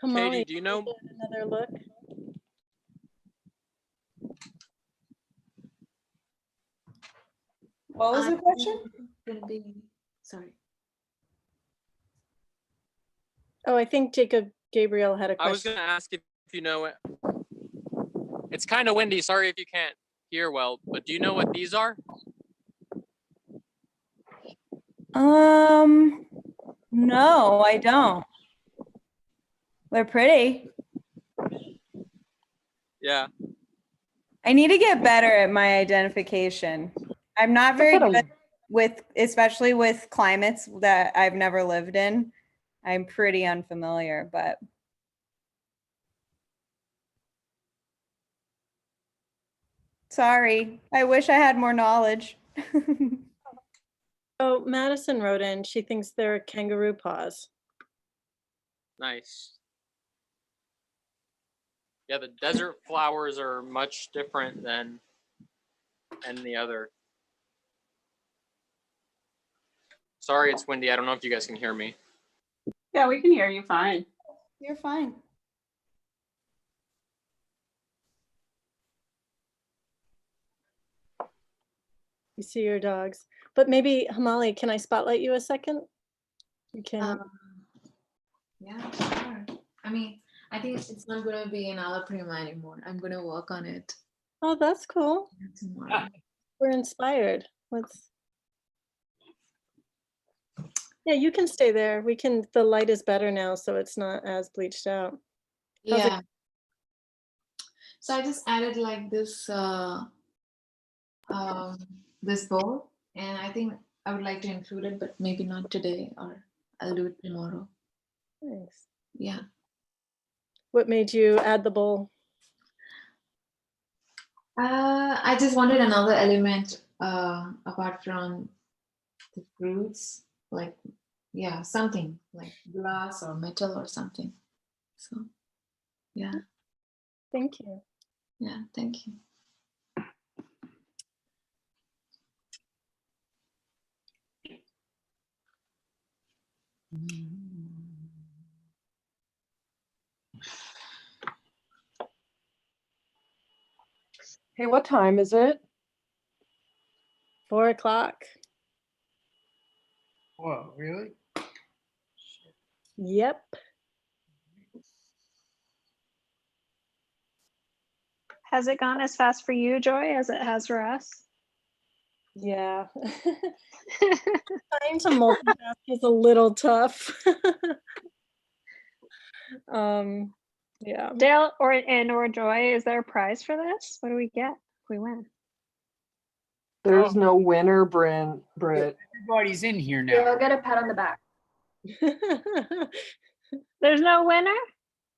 Katie, do you know? Another look. What was the question? Gonna be sorry. Oh, I think Jacob Gabriel had a question. I was going to ask if you know it. It's kind of windy. Sorry if you can't hear well, but do you know what these are? No, I don't. They're pretty. Yeah. I need to get better at my identification. I'm not very good with, especially with climates that I've never lived in. I'm pretty unfamiliar, but. Sorry, I wish I had more knowledge. Oh, Madison wrote in, she thinks they're kangaroo paws. Nice. Yeah, the desert flowers are much different than any other. Sorry, it's windy. I don't know if you guys can hear me. Yeah, we can hear you fine. You're fine. You see your dogs. But maybe, Hamali, can I spotlight you a second? You can. Yeah, sure. I mean, I think it's not going to be an Alla Prima anymore. I'm going to work on it. Oh, that's cool. Tomorrow. We're inspired. Yeah, you can stay there. The light is better now, so it's not as bleached out. How's Yeah. So I just added like this this bowl, and I think I would like to include it, but maybe not today, or I'll do it tomorrow. Nice. Yeah. What made you add the bowl? I just wanted another element apart from the fruits, like something like glass or metal or something. So yeah. Thank you. Yeah, thank you. Hey, what time is it? 4 o'clock. Whoa, really? Yep. Has it gone as fast for you, Joy, as it has for us? Yeah. Trying to multitask is a little tough. Yeah. Dale or Joy, is there a prize for this? What do we get if we win? There's no winner, Britt. Everybody's in here now. You'll get a pat on the back. There's no winner?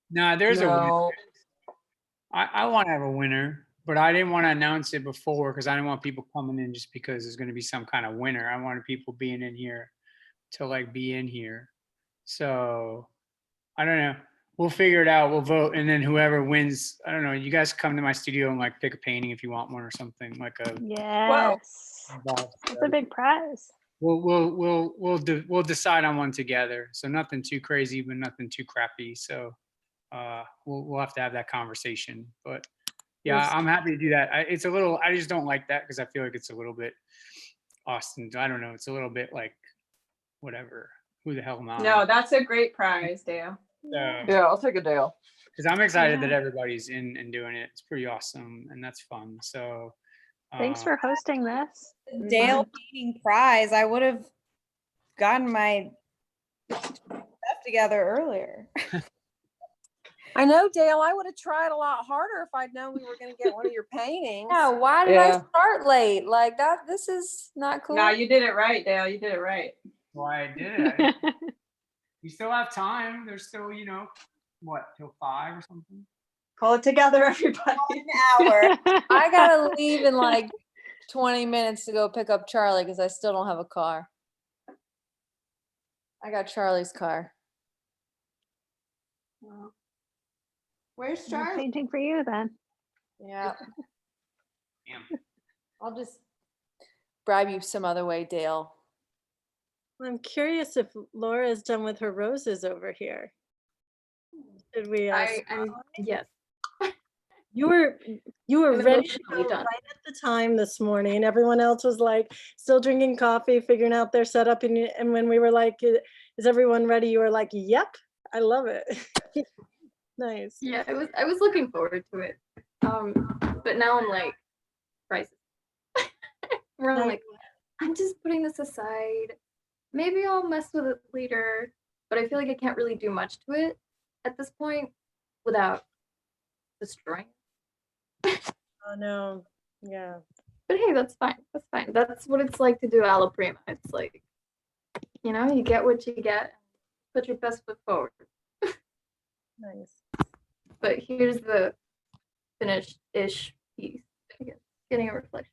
No, there's a winner. No. I want to have a winner, but I didn't want to announce it before because I didn't want people coming in just because there's going to be some kind of winner. I wanted people being in here to like be in here. So I don't know. We'll figure it out. We'll vote, and then whoever wins, I don't know. You guys come to my studio and like pick a painting if you want one or something like a. Yes. It's a big prize. We'll decide on one together. So nothing too crazy, but nothing too crappy. So we'll have to have that conversation. But yeah, I'm happy to do that. It's a little. I just don't like that because I feel like it's a little bit Austin. I don't know. It's a little bit like whatever. Who the hell am I? No, that's a great prize, Dale. Yeah, I'll take a Dale. Because I'm excited that everybody's in and doing it. It's pretty awesome and that's fun. So Thanks for hosting this. Dale painting prize. I would have gotten my stuff together earlier. I know, Dale. I would have tried a lot harder if I'd known we were going to get one of your paintings. Yeah, why did I start late? Like that, this is not cool. No, you did it right, Dale. You did it right. Why I did it. You still have time. There's still, you know, what, till 5 or something? Call it together, everybody. 1 hour. I gotta leave in like 20 minutes to go pick up Charlie because I still don't have a car. I got Charlie's car. Well, where's No Charlie? painting for you then. Yeah. I'll just bribe you some other way, Dale. I'm curious if Laura is done with her roses over here. Did we? Yes. You were I'm ready to emotionally go done. right at the time this morning. Everyone else was like still drinking coffee, figuring out their setup, and when we were like, "Is everyone ready?" You were like, "Yep, I love it." Nice. Yeah, I was looking forward to it. But now I'm like, crisis. Where I'm like, I'm just putting this aside. Maybe I'll mess with it later, but I feel like I can't really do much to it at this point without destroying. Oh no. Yeah. But hey, that's fine. That's fine. That's what it's like to do Alla Prima. It's like, you know, you get what you get. Put your best foot forward. Nice. But here's the finished-ish piece. I guess getting a reflection.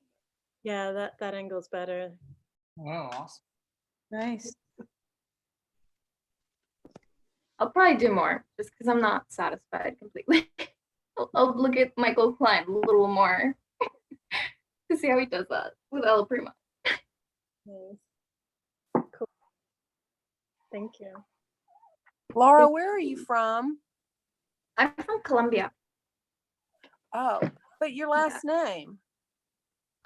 Yeah, that angle's better. Oh, awesome. Nice. I'll probably do more just because I'm not satisfied completely. I'll look at Michael Klein a little more to see how he does that with Alla Prima. Nice. Cool. Thank you. Laura, where are you from? I'm from Colombia. Oh, but your last name?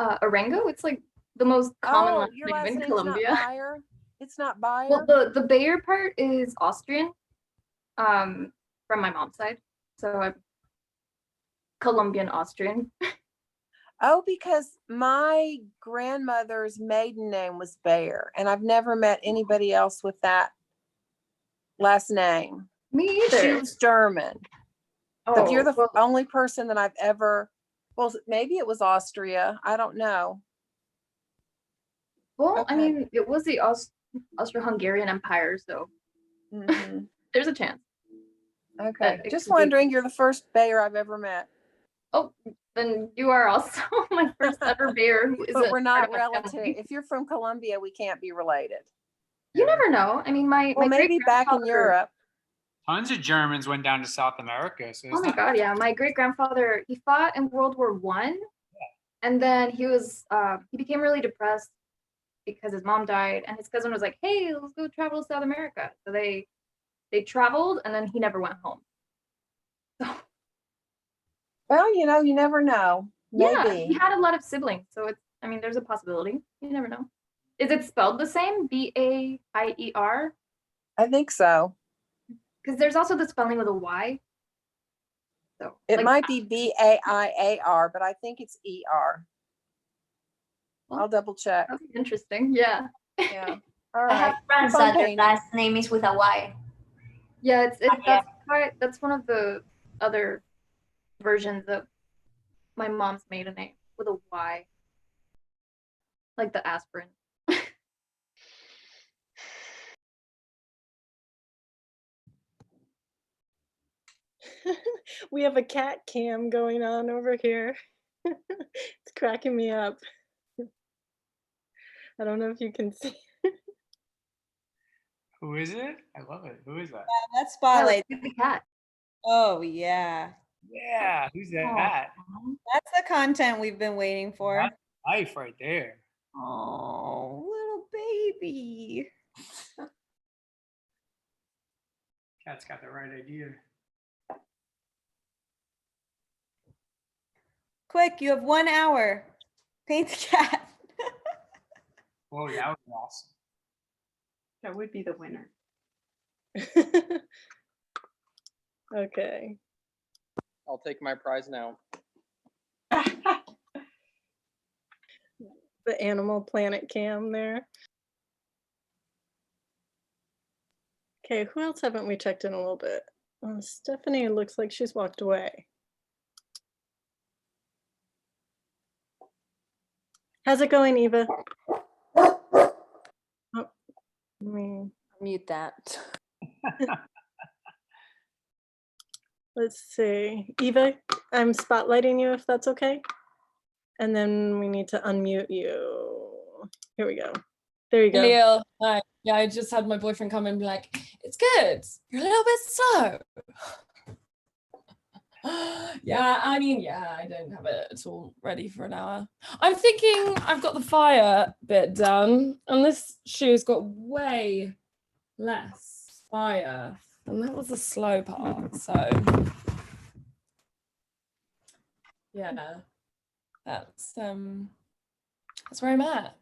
Arango. It's like the most common last your name last in name's Colombia. not Bayer? It's not Bayer? Well, the Bayer part is Austrian, from my mom's side. So I'm Colombian Austrian. Oh, because my grandmother's maiden name was Bayer, and I've never met anybody else with that last name. Me either. She was German. Oh, But you're the only person that I've ever, well, maybe it was Austria. I don't know. Well, Okay. I mean, it was the Austro-Hungarian Empire, so there's a chance. Okay. Just wondering, you're the first Bayer I've ever met. Oh, then you are also my first ever Bayer who isn't. But we're part not of my relative. family. If you're from Colombia, we can't be related. You never know. I mean, my maybe back in great-grandfather- Europe. Tons of Germans went down to South America. So Oh my God, yeah. My great-grandfather, he fought in World War I, and then he became really depressed because his mom died, and his cousin was like, "Hey, let's go travel to South America." So they traveled, and then he never went home. Well, you know, you never know. Maybe. Yeah, he had a lot of siblings, so it's. I mean, there's a possibility. You never know. Is it spelled the same? Bayer? I think so. Because there's also the spelling with a Y. So It might be Baiar, but I think it's ER. I'll double check. That's interesting. Yeah. Yeah. All I have right. friends Keep on that their painting. last name is with a Y. Yeah, that's one of the other versions of my mom's maiden name with a Y. Like the aspirin. We have a cat cam going on over here. It's cracking me up. I don't know if you can see. Who is it? I love it. Who is that? That's Spotlight. The cat. Oh yeah. Yeah, who's that? That's the content we've been waiting for. That's life right there. Oh, little baby. Cat's got the right idea. Quick, you have 1 hour. Paint the cat. Whoa, that was awesome. That would be the winner. Okay. I'll take my prize now. The Animal Planet cam there. Okay, who else haven't we checked in a little bit? Stephanie looks like she's walked away. How's it going, Eva? Oh, Mute that. Let's see. Eva, I'm spotlighting you if that's okay. And then we need to unmute you. Here we go. There you go. Leo, hi. Yeah, I just had my boyfriend come and be like, it's good. You're a little bit slow. Yeah, I mean, yeah, I don't have it at all ready for an hour. I'm thinking I've got the fire bit done, and this shoe's got way less fire, and that was the slow part. So, yeah, that's where I'm at.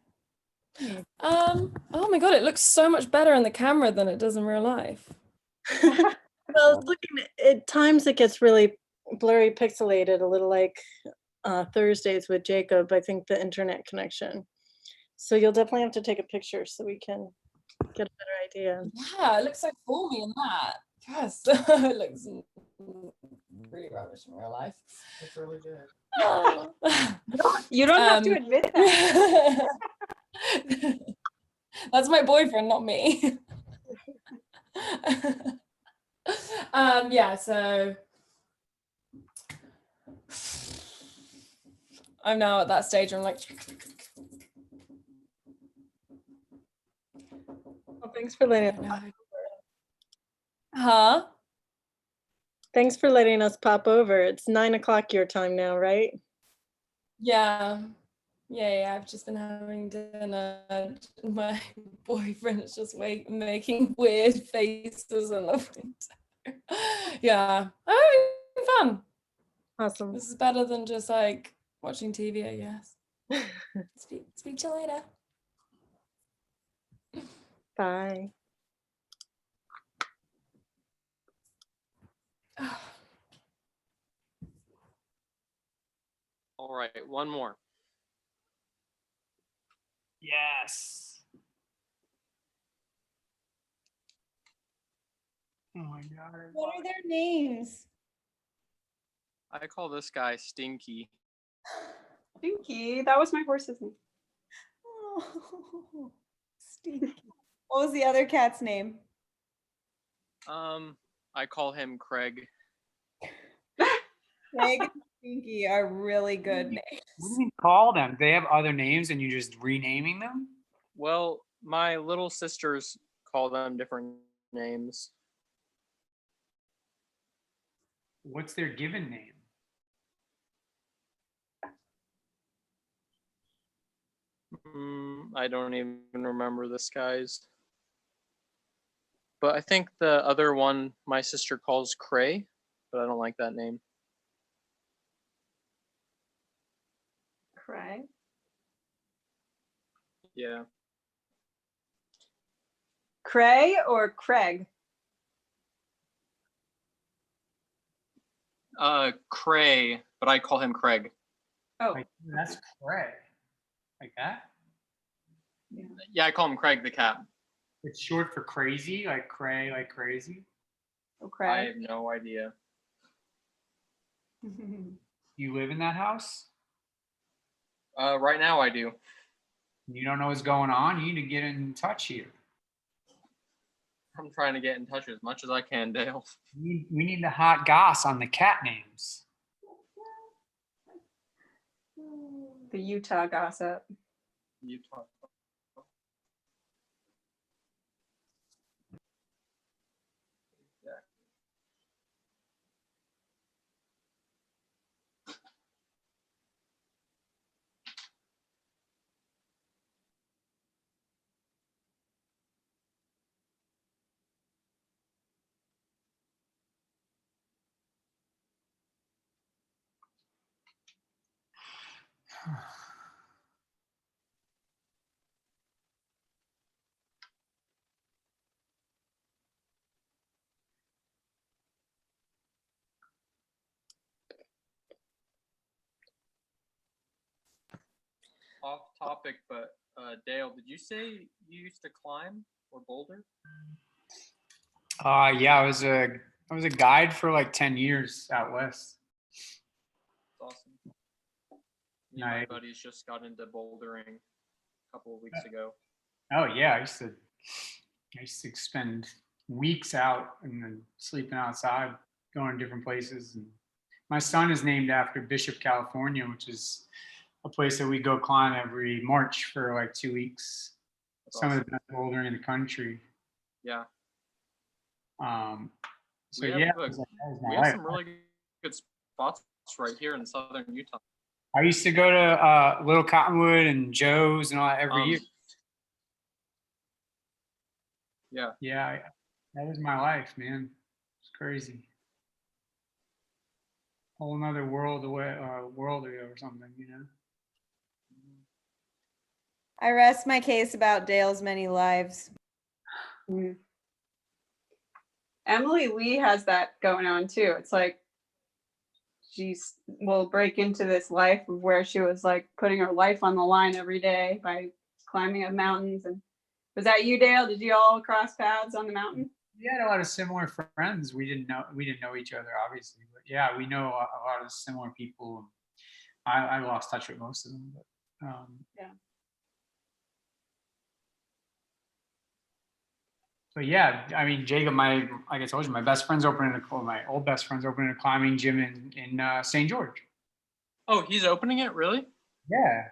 Oh my god, it looks so much better in the camera than it does in real life. Well, it's looking at times it gets really blurry, pixelated, a little like Thursdays with Jacob. I think the internet connection. So you'll definitely have to take a picture so we can get a better idea. Yeah, it looks so foamy in that. Yes, it looks really rubbish in real life. It's really good. Oh. You don't have to admit that. That's my boyfriend, not me. Yeah, so I'm now at that stage where I'm like, Well, thanks for letting us huh? Thanks for letting us pop over. It's 9 o'clock your time now, right? Yeah. I've just been having dinner. My boyfriend is just making weird faces in the window. Yeah, I'm having fun. Awesome. This is better than just like watching TV, I guess. Speak to you later. Bye. All right, one more. Yes. Oh my god. What are their names? I call this guy Stinky. Stinky, that was my horse's name. Oh, Stinky. What was the other cat's name? I call him Craig. Craig and Stinky are really good names. What do you call them? They have other names and you're just renaming them? Well, my little sisters call them different names. What's their given name? I don't even remember this guy's. But I think the other one my sister calls Cray, but I don't like that name. Craig. Yeah. Cray or Craig? Cray, but I call him Craig. Oh, Like, that's Craig. Like that? Yeah, I call him Craig the cat. It's short for crazy, like cray, like crazy. Okay. I have no idea. You live in that house? Right now I do. You don't know what's going on? You need to get in touch here. I'm trying to get in touch as much as I can, Dale. We need the hot goss on the cat names. The Utah gossip. Utah. Off topic, but Dale, did you say you used to climb or boulder? Yeah, I was a guide for like 10 years out west. That's awesome. Yeah, my buddies just got into bouldering a couple of weeks ago. Oh yeah, I used to spend weeks out and then sleeping outside, going to different places. And my son is named after Bishop, California, which is a place that we go climb every March for like 2 weeks. That's Some awesome. of the best bouldering in the country. Yeah. So We have, yeah, we that was my have life. some really good spots right here in southern Utah. I used to go to Little Cottonwood and Joe's and all that every year. Yeah. Yeah, that was my life, man. It's crazy. Whole nother world away, world ago or something, you know. I rest my case about Dale's many lives. Emily Lee has that going on too. It's like she will break into this life of where she was like putting her life on the line every day by climbing up mountains. And was that you, Dale? Did you all cross paths on the mountain? We had a lot of similar friends. We didn't know each other, obviously, but yeah, we know a lot of similar people. I lost touch with most of them, but yeah. But yeah, I mean, Jacob, like I told you, my best friend's opening my old best friend's opening a climbing gym in St. George. Oh, he's opening it, really? Yeah.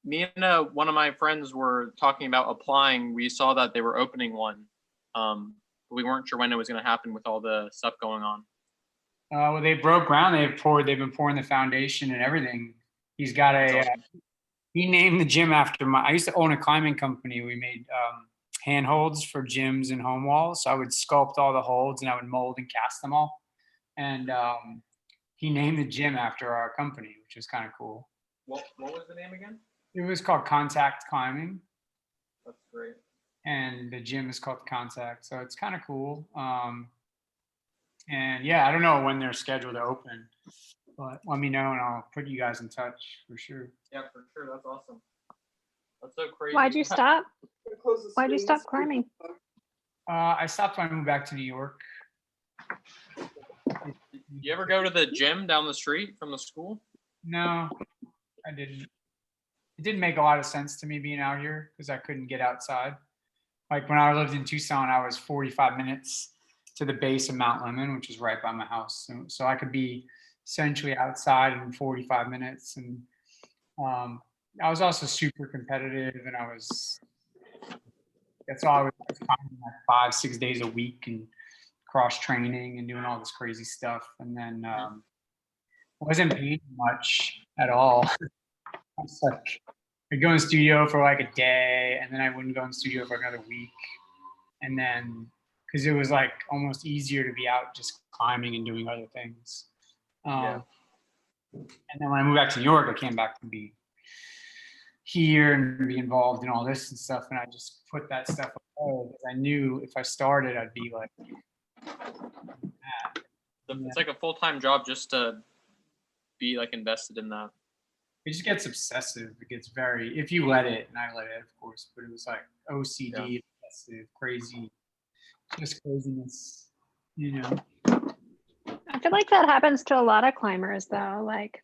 Me and one of my friends were talking about applying. We saw that they were opening one. But we weren't sure when it was going to happen with all the stuff going on. Well, they broke ground. They've been pouring the foundation and everything. He's got he named the gym after I used to own a climbing company. We made handholds for gyms and home walls. So I would sculpt all the holds and I would mold and cast them all. And he named the gym after our company, which is kind of cool. What was the name again? It was called Contact Climbing. That's great. And the gym is called Contact. So it's kind of cool. And yeah, I don't know when they're scheduled to open, but let me know and I'll put you guys in touch for sure. Yeah, for sure. That's awesome. That's so crazy. Why'd you stop? Why'd you stop climbing? I stopped when I moved back to New York. You ever go to the gym down the street from the school? No, I didn't. It didn't make a lot of sense to me being out here because I couldn't get outside. Like when I lived in Tucson, I was 45 minutes to the base of Mount Lemmon, which is right by my house. So I could be essentially outside in 45 minutes. And I was also super competitive, and that's all I was climbing like 5-6 days a week and cross training and doing all this crazy stuff. And then wasn't paid much at all. I was like, I'd go in the studio for like a day, and then I wouldn't go in the studio for another week. And then, because it was like almost easier to be out just climbing and doing other things. And then when I moved back to New York, I came back to be here and be involved in all this and stuff. And I just put that stuff away because I knew if I started, I'd be like, It's like a full-time job just to be like invested in that. It just gets obsessive. It gets very, if you let it, and I let it, of course, but it was like OCD, obsessive, crazy, just craziness, you know. I feel like that happens to a lot of climbers though. Like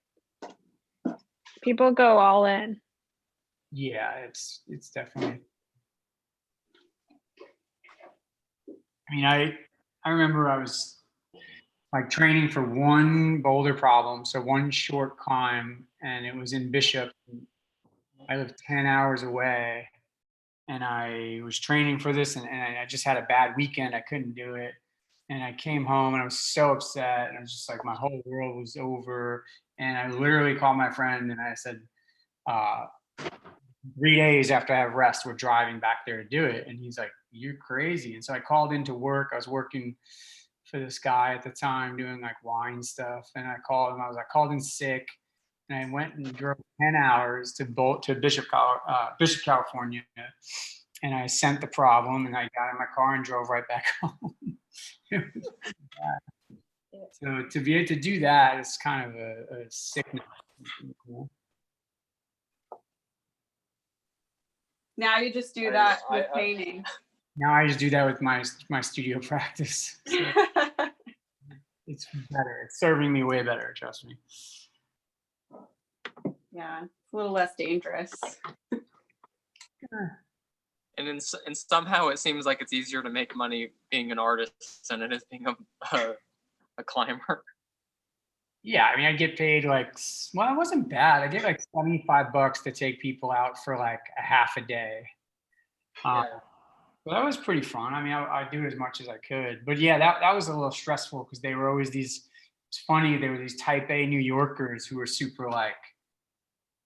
people go all in. Yeah, it's definitely. I mean, I remember I was like training for one boulder problem, so one short climb, and it was in Bishop. I lived 10 hours away, and I was training for this, and I just had a bad weekend. I couldn't do it, and I came home, and I was so upset, and I was just like, my whole world was over, and I literally called my friend, and I said, 3 days after I have rest, we're driving back there to do it, and he's like, you're crazy. And so I called into work. I was working for this guy at the time doing like wine stuff, and I called him. I called in sick, and I went and drove 10 hours to Bishop, California, and I sent the problem, and I got in my car and drove right back home. So to be able to do that is kind of a sickness. Now you just do that with painting. Now I just do that with my studio practice. So it's better. It's serving me way better, trust me. Yeah, it's a little less dangerous. And somehow it seems like it's easier to make money being an artist than it is being a climber. Yeah, I mean, I get paid like, well, it wasn't bad. I get like $75 to take people out for like a half a day. So that was pretty fun. I mean, I do as much as I could. But yeah, that was a little stressful because they were always it's funny, they were these type A New Yorkers who were super like,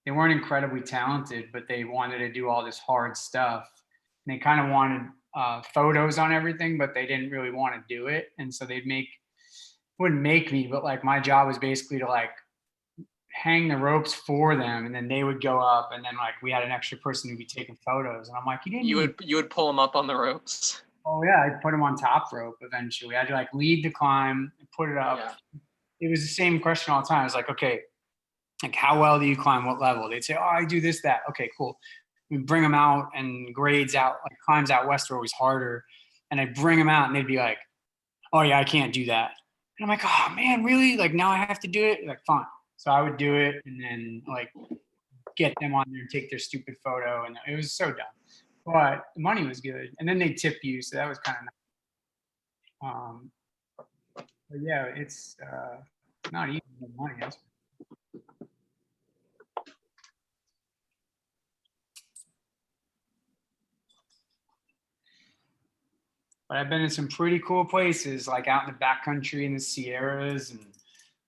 they weren't incredibly talented, but they wanted to do all this hard stuff. And they kind of wanted photos on everything, but they didn't really want to do it. And so wouldn't make me, but like my job was basically to like hang the ropes for them, and then they would go up, and then like we had an extra person who'd be taking photos, and I'm like, you would pull them up on the ropes. Oh yeah, I'd put them on top rope eventually. I'd like lead the climb, put it up. Yeah. It was the same question all the time. I was like, okay, like how well do you climb? What level? They'd say, oh, I do this, that. Okay, cool. We bring them out, and grades out, like climbs out west are always harder. And I bring them out, and they'd be like, oh yeah, I can't do that. And I'm like, oh man, really? Like now I have to do it? Like fine. So I would do it, and then like get them on there and take their stupid photo, and it was so dumb. But the money was good, and then they tip you, so that was kind of nice. But yeah, it's not easy to make money. But I've been in some pretty cool places, like out in the backcountry in the Sierras, and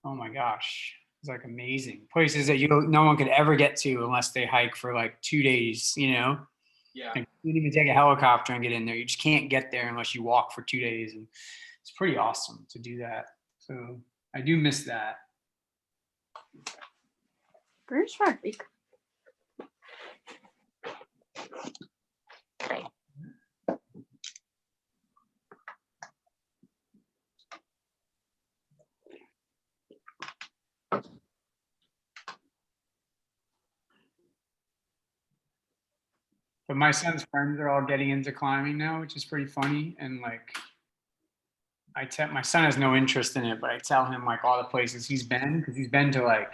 oh my gosh, it's like amazing places that no one could ever get to unless they hike for like 2 days. You know, yeah, like you can even take a helicopter and get in there. You just can't get there unless you walk for 2 days, and it's pretty awesome to do that. So I do miss that. British Farfik. But my son's friends are all getting into climbing now, which is pretty funny. And like, my son has no interest in it, but I tell him like all the places he's been, because he's been to like,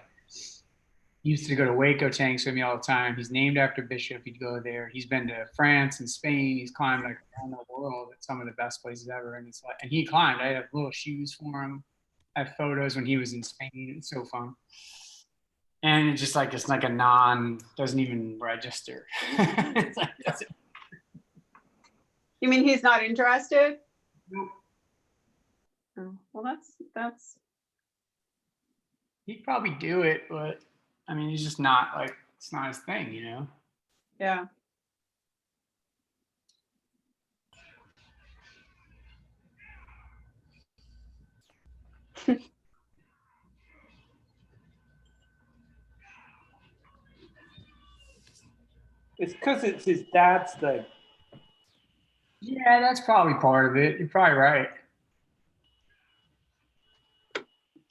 he used to go to Waco tanks with me all the time. He's named after Bishop. He'd go there. He's been to France and Spain. He's climbed like around the world at some of the best places ever. And it's like, and he climbed. I have little shoes for him. I have photos when he was in Spain. It's so fun. And it's just like, it's like doesn't even register. It's like, You mean he's not interested? Nope. Oh, well, that's. He'd probably do it, but I mean, he's just not like, it's not his thing, you know? Yeah. It's because it's his dad's thing. Yeah, that's probably part of it. You're probably right.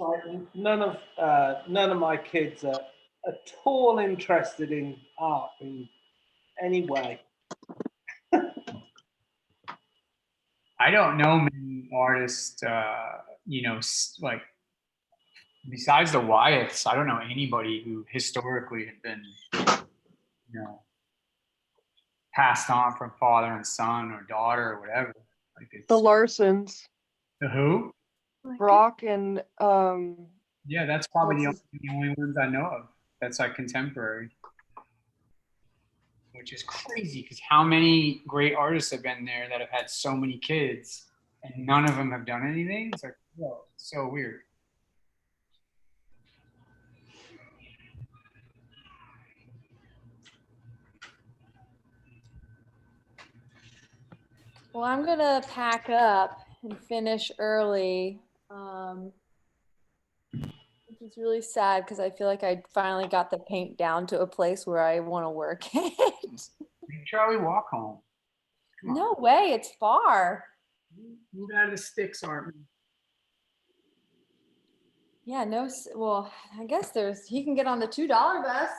Like none of my kids are at all interested in art in any way. I don't know many artists, you know, like besides the Wyeths, I don't know anybody who historically had been, you know, passed on from father and son or daughter or whatever. Like The Larsons. The who? Brock and yeah, that's probably the only ones I know of. That's like contemporary, which is crazy because how many great artists have been there that have had so many kids and none of them have done anything? It's like, whoa, it's so weird. Well, I'm gonna pack up and finish early, which is really sad because I feel like I finally got the paint down to a place where I want to work it. Charlie, walk home. No way, it's far. Move out of the sticks, Armin. Yeah, no. Well, I guess he can get on the $2 bus.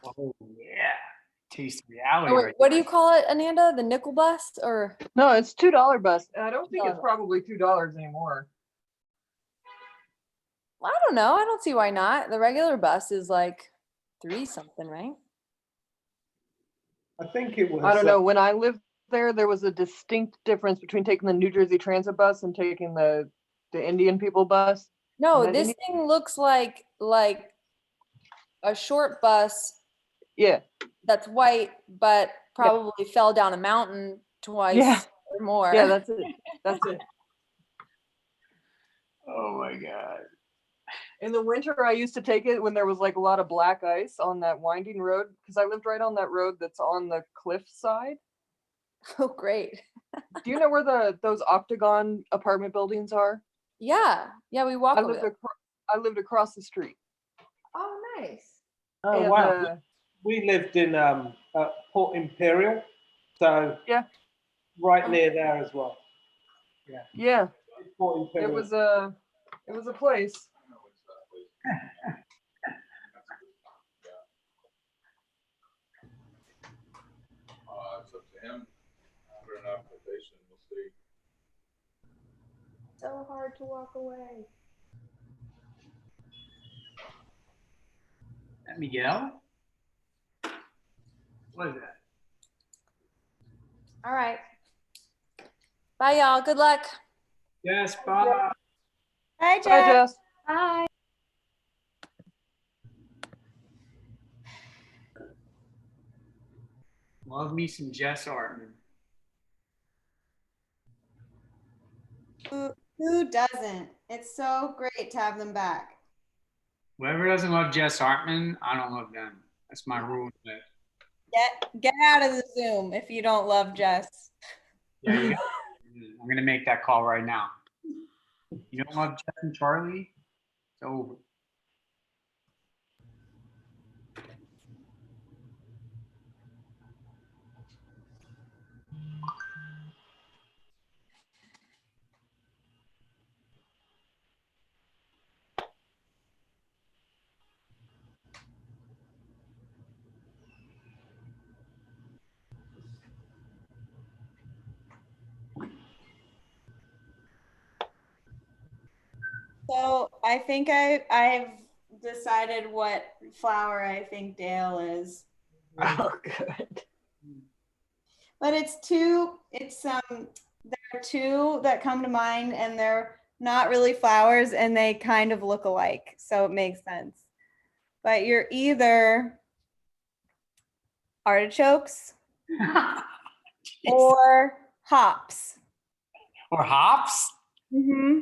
Oh yeah, taste reality Oh, wait, right what do you call it, Ananda? The nickel bus or? No, it's $2 bus. I don't think it's $2. probably $2 anymore. I don't know. I don't see why not. The regular bus is like 3 something, right? I think it was. I don't know. When I lived there was a distinct difference between taking the New Jersey Transit bus and taking the Indian people bus. No, And I this didn't- thing looks like a short bus. Yeah. That's white, but probably fell down a mountain twice Yeah. or more. Yeah, that's it. That's it. Oh my God. In the winter, I used to take it when there was like a lot of black ice on that winding road because I lived right on that road that's on the cliff side. Oh, great. Do you know where those octagon apartment buildings are? Yeah. Yeah, we walk I over lived, there. I lived across the street. Oh, nice. Oh And, wow. We lived in Port Imperial, so yeah, right near there as well. Yeah. Yeah. Port Imperial. It was a place. It's up to him. Put an application, we'll see. So hard to walk away. That Miguel? What is that? All right. Bye, y'all. Good luck. Yes, bye. Hi, Jess. Bye, Jess. Bye. Love me some Jess Artman. Who doesn't? It's so great to have them back. Whoever doesn't love Jess Artman, I don't love them. That's my rule. Get out of the Zoom if you don't love Jess. Yeah, I'm gonna make that call right now. You don't love Jess and Charlie? It's over. So I think I've decided what flower I think Dale is. Oh, good. But there are two that come to mind and they're not really flowers and they kind of look alike. So it makes sense. But you're either artichokes or hops. Or hops? Mm-hmm.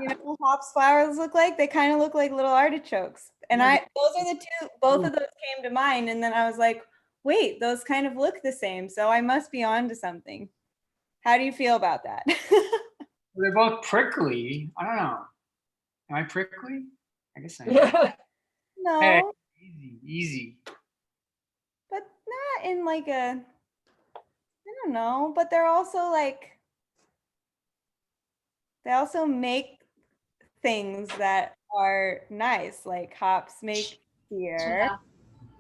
You know what hops flowers look like? They kind of look like little artichokes. And those are the two, both of those came to mind. And then I was like, wait, those kind of look the same. So I must be on to something. How do you feel about that? They're both prickly. I don't know. Am I prickly? I guess I am. No. Hey, easy. But not in like I don't know, but they're also like, they also make things that are nice, like hops make beer,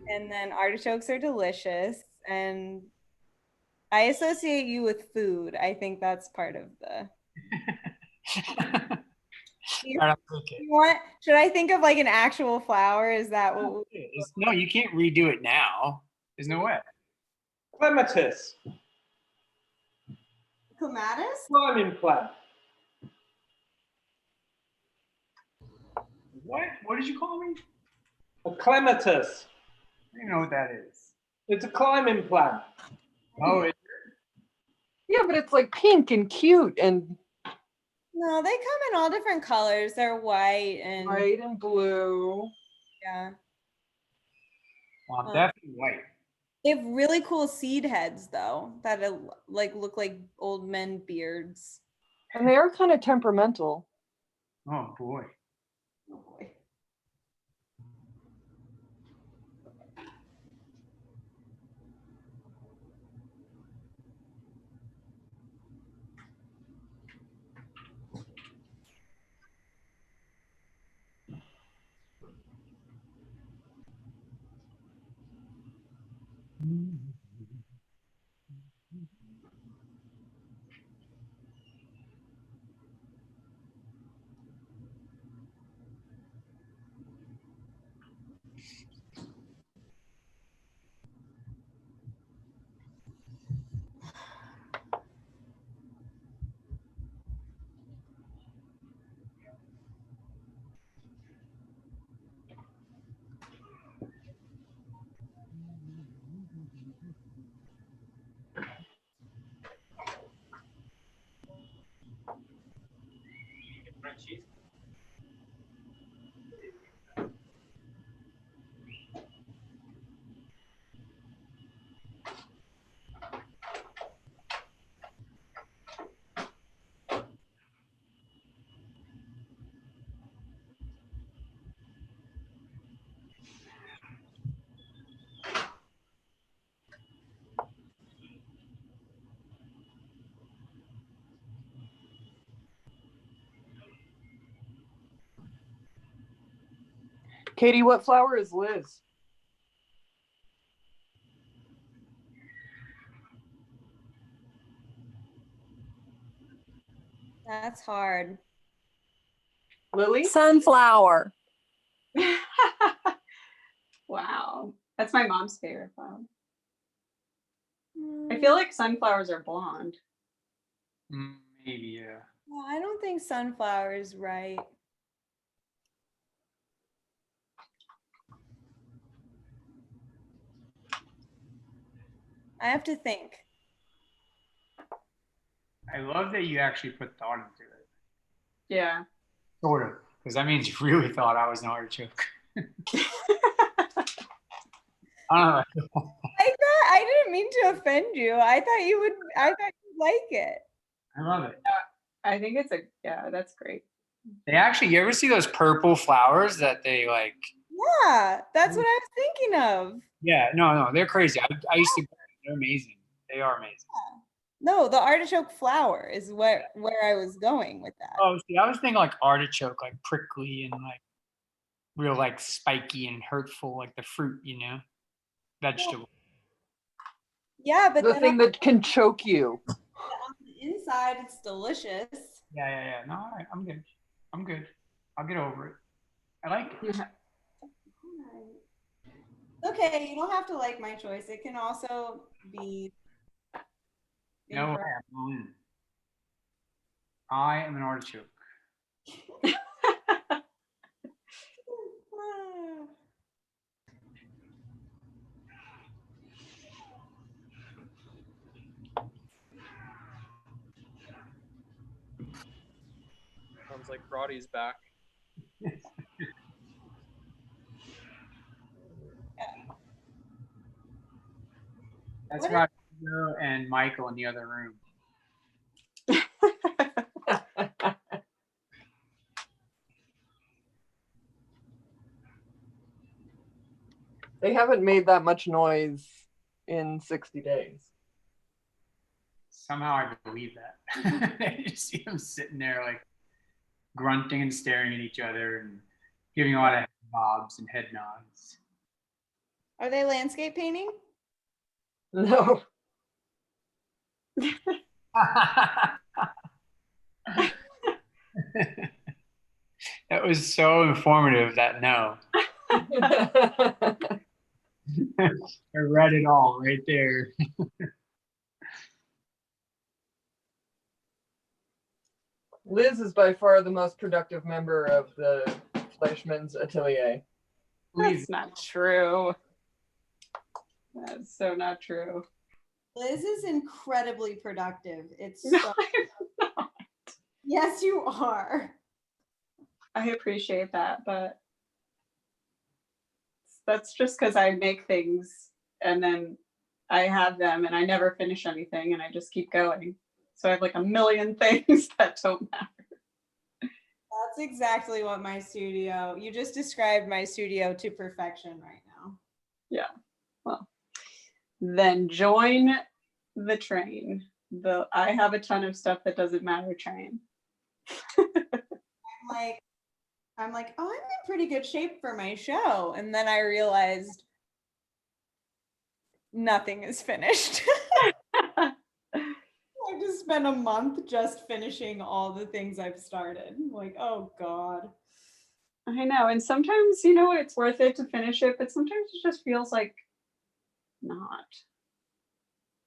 and then artichokes are delicious. And I associate you with food. I think that's part of the. Should I think of like an actual flower? Is that what? No, you can't redo it now. There's no way. Clematis. Clematis? Climbing plant. What? What did you call me? A clematis. I don't know what that is. It's a climbing plant. Oh, Yeah, but it's like pink and cute and No, they come in all different colors. They're white and blue. Yeah. Well, I'm definitely white. They have really cool seed heads though, that like look like old men beards. And they are kind of temperamental. Oh boy. Oh boy. Katie, what flower is Liz? That's hard. Lily? Sunflower. Wow. That's my mom's favorite flower. I feel like sunflowers are blonde. Maybe, yeah. Well, I don't think sunflower is right. I have to think. I love that you actually put thought into it. Yeah. Sort of. Because that means you really thought I was an artichoke. I don't know. I didn't mean to offend you. I thought you'd like it. I love it. I think it's that's great. They actually, you ever see those purple flowers that they like? Yeah, that's what I was thinking of. Yeah, no, they're crazy. I used to, they're amazing. They are amazing. No, the artichoke flower is where I was going with that. Oh, see, I was thinking like artichoke, like prickly and like real like spiky and hurtful, like the fruit, vegetable. Yeah, but The then thing that can choke you. on the inside, it's delicious. Yeah. No, all right, I'm good. I'll get over it. I like it. Okay, you don't have to like my choice. It can also be. No, I am an artichoke. Sounds like Roddy's back. That's right. And Michael in the other room. They haven't made that much noise in 60 days. Somehow I believe that. I just see them sitting there like grunting and staring at each other and giving a lot of head bobs and head nods. Are they landscape painting? No. That was so informative that no. I read it all right there. Liz is by far the most productive member of the Fleischmann's Atelier. That's not true. That's so not true. Liz is incredibly productive. It's so... I'm not. Yes, you are. I appreciate that, but that's just because I make things and then I have them and I never finish anything and I just keep going. So I have like a million things that don't matter. That's exactly what you just described my studio to perfection right now. Yeah. Well, then join the train. I have a ton of stuff that doesn't matter train. I'm like, oh, I'm in pretty good shape for my show. And then I realized nothing is finished. I just spent a month just finishing all the things I've started. I'm like, oh God. I know. And sometimes, it's worth it to finish it, but sometimes it just feels like not.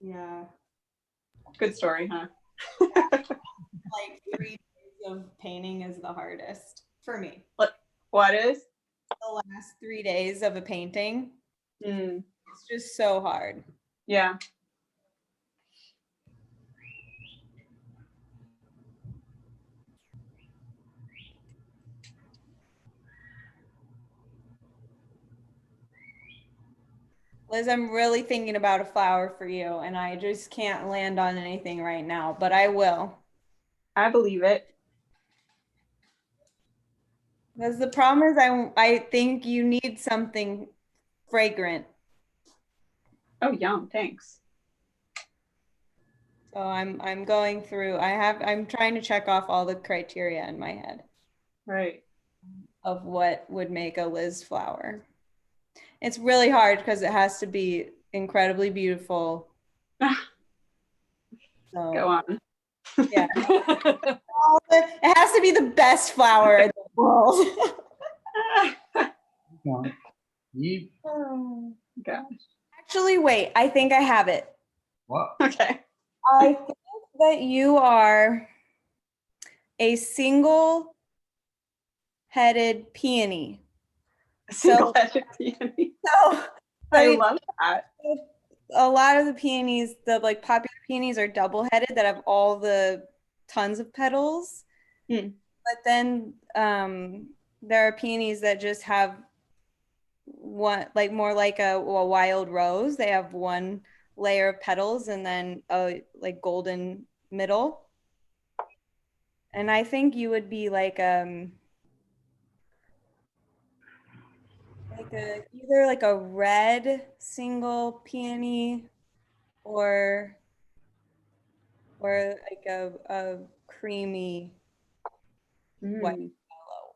Yeah. Good story, huh? Like 3 days of painting is the hardest for me. What is? The last 3 days of a painting. Mm. It's just so hard. Yeah. Liz, I'm really thinking about a flower for you, and I just can't land on anything right now, but I will. I believe it. Because the problem is I think you need something fragrant. Oh, yum, thanks. So I'm going through, I'm trying to check off all the criteria in my head. Right. Of what would make a Liz flower. It's really hard because it has to be incredibly beautiful. So, go on. Yeah. It has to be the best flower in the world. Oh, gosh. Actually, wait, I think I have it. What? Okay. I think that you are a single-headed peony. Single-headed peony. So I love that. A lot of the peonies, the like popular peonies, are double-headed that have all the tons of petals. But then there are peonies that just have one, like more like a wild rose. They have one layer of petals and then a like golden middle. And I think you would be like a either like a red single peony or like a creamy white yellow.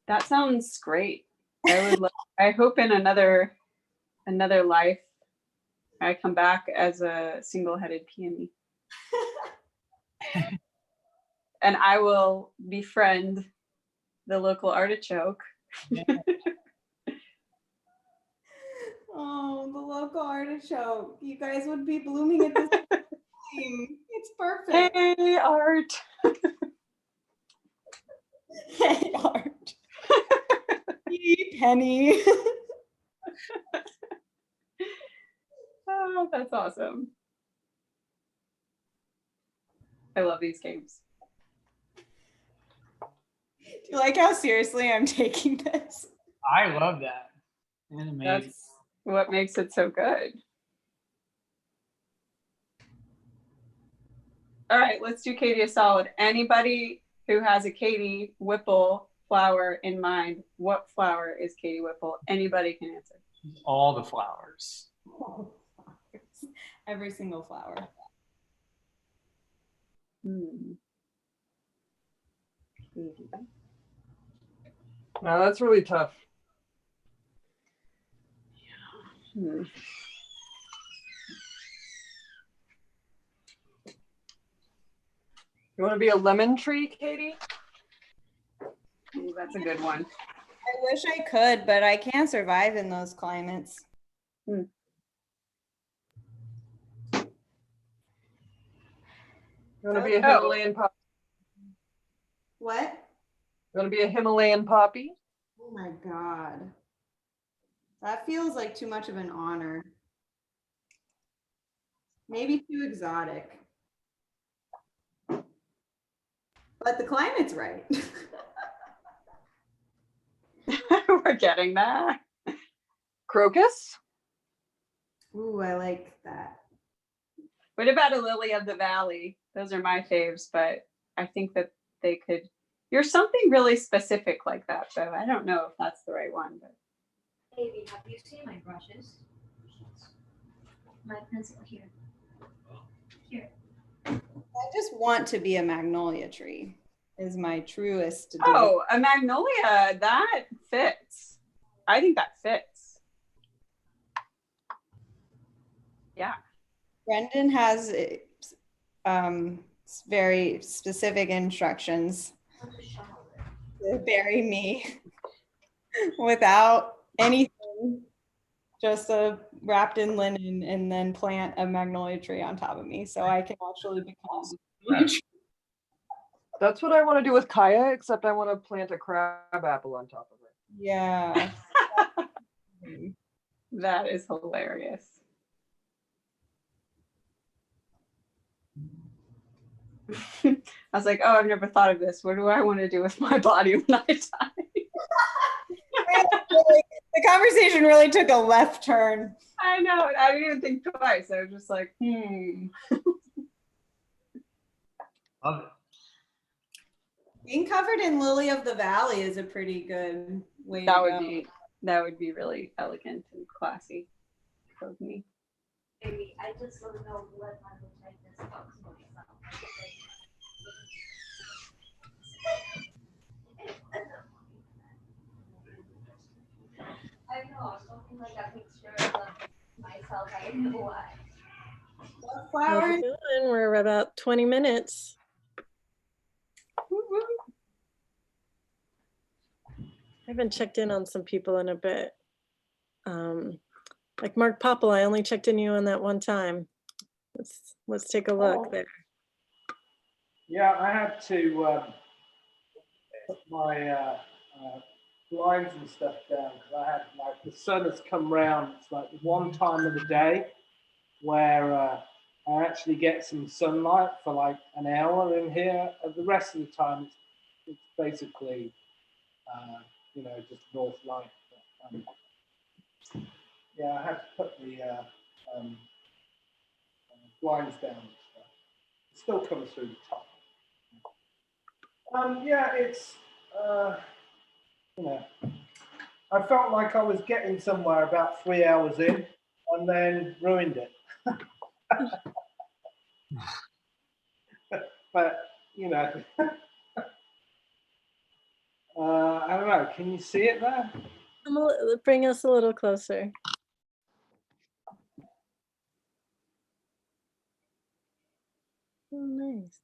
That sounds great. I would love, I hope in another life I come back as a single-headed peony. And I will befriend the local artichoke. Oh, the local artichoke. You guys would be blooming at the same time. It's perfect. Hey, Art. Hey, Art. Hey, Penny. Oh, that's awesome. I love these games. Do you like how seriously I'm taking this? I love that. It's amazing. That's what makes it so good. All right, let's do Katie a solid. Anybody who has a Katie Whipple flower in mind, what flower is Katie Whipple? Anybody can answer. All the flowers. Every single flower. No, that's really tough. Hmm. You want to be a lemon tree, Katie? Ooh, that's a good one. I wish I could, but I can't survive in those climates. You want to be a Himalayan poppy? What? You want to be a Himalayan poppy? Oh my God. That feels like too much of an honor. Maybe too exotic. But the climate's right. We're getting that. Crocus? Ooh, I like that. What about a lily of the valley? Those are my faves, but I think that they could. You're something really specific like that, though. I don't know if that's the right one. But Baby, have you seen my brushes? My pencil here. Here. I just want to be a magnolia tree is my truest. Oh, a magnolia, that fits. I think that fits. Yeah. Brendan has very specific instructions to bury me without anything, just wrapped in linen, and then plant a magnolia tree on top of me so I can actually become a magnolia tree. That's what I want to do with Kaya, except I want to plant a crab apple on top of it. Yeah. That is hilarious. I was like, oh, I've never thought of this. What do I want to do with my body when I die? The conversation really took a left turn. I know. I didn't even think twice. I was just like, Love it. Being covered in lily of the valley is a pretty good way That to would go. be really elegant and classy of me. Maybe I just don't know what my tightness talks about. I know, something like a picture of myself. I don't know why. What How flower? you doing? We're about 20 minutes. I haven't checked in on some people in a bit. Like Mark Popple, I only checked in you on that one time. Let's take a look there. Yeah, I had to put my blinds and stuff down because I had like the sun has come round. It's like one time of the day where I actually get some sunlight for like an hour in here. The rest of the time, it's basically just north light. But, yeah, I had to put the blinds down. It still comes through the top. Yeah, it's I felt like I was getting somewhere about 3 hours in, and then ruined it. But I don't know. Can you see it there? Bring us a little closer. Oh, nice.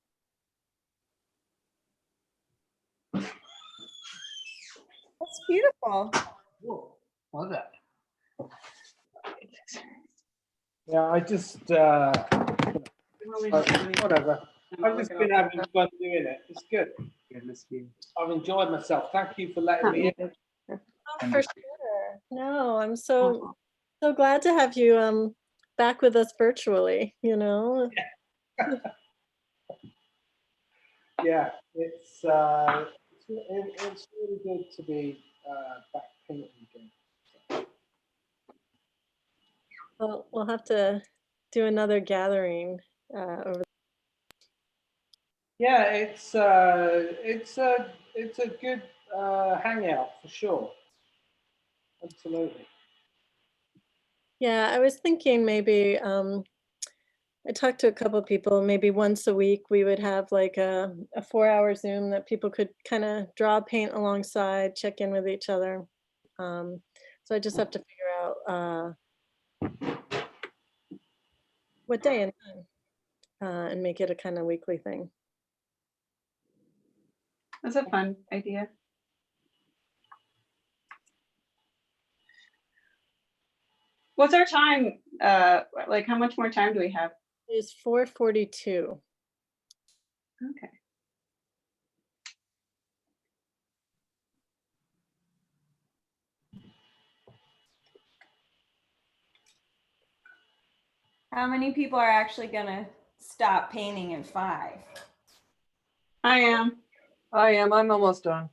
That's beautiful. Whoa, love that. Yeah, I just whatever. I've just been having fun doing it. It's good. I've enjoyed myself. Thank you for letting me in. Oh, for sure. No, I'm so glad to have you back with us virtually, Yeah, it's really good to be back painting again. Well, we'll have to do another gathering over. Yeah, it's a good hangout for sure. Absolutely. Yeah, I was thinking maybe I talked to a couple of people, maybe once a week we would have like a 4-hour Zoom that people could kind of draw, paint alongside, check in with each other. So I just have to figure out what day and time and make it a kind of weekly thing. That's a fun idea. What's our time? Like how much more time do we have? It's 4:42. Okay. How many people are actually gonna stop painting in 5? I am. I'm almost done.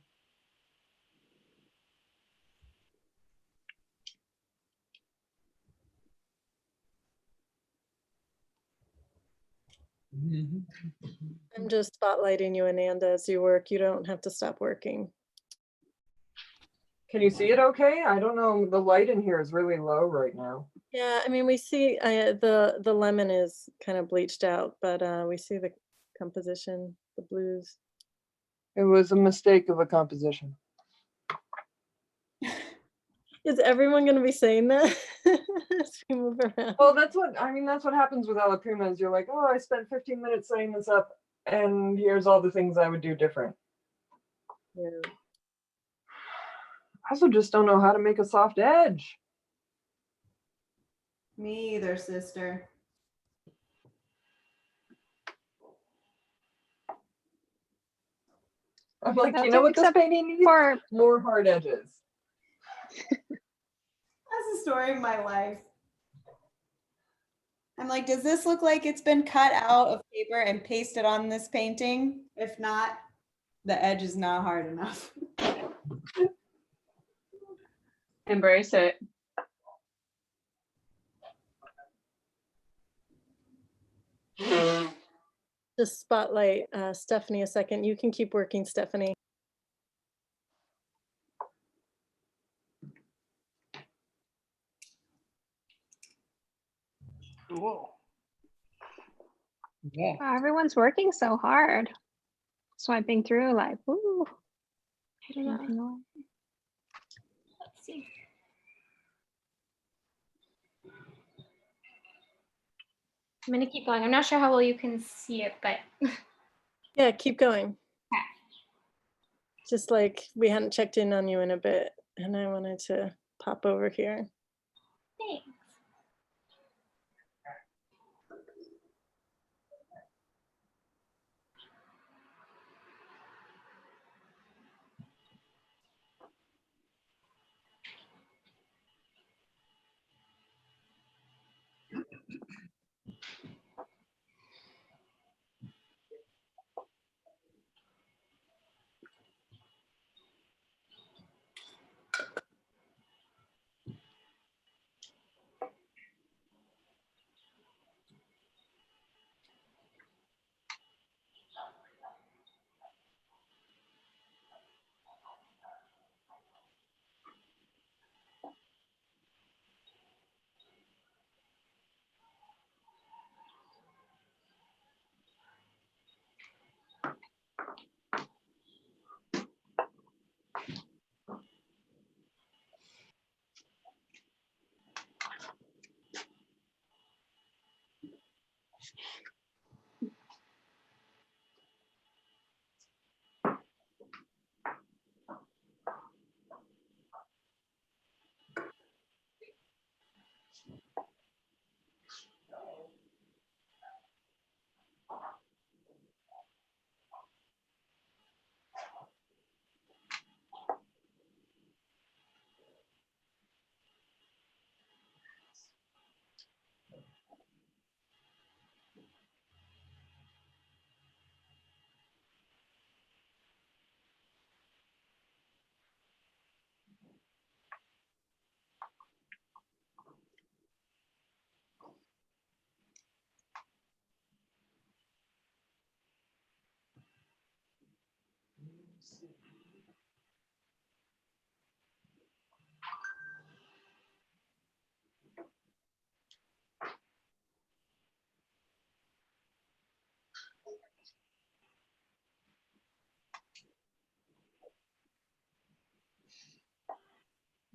I'm just spotlighting you, Ananda, as you work. You don't have to stop working. Can you see it okay? I don't know. The light in here is really low right now. Yeah, I mean, we see the lemon is kind of bleached out, but we see the composition, the blues. It was a mistake of a composition. Is everyone going to be saying that as we move around? Well, that's what happens with Alla Prima is you're like, oh, I spent 15 minutes setting this up, and here's all the things I would do different. Yeah. I also just don't know how to make a soft edge. Me either, sister. I'm like, you know what this painting needs? More hard edges. That's the story of my life. I'm like, does this look like it's been cut out of paper and pasted on this painting? If not, the edge is not hard enough. Embrace it. Just spotlight Stephanie a second. You can keep working, Stephanie. Cool. Yeah. Wow, everyone's working so hard. Swiping through like, ooh. I don't know. Anything away. Let's see. I'm gonna keep going. I'm not sure how well you can see it, but Yeah, keep going. Just like we hadn't checked in on you in a bit, and I wanted to pop over here. thanks.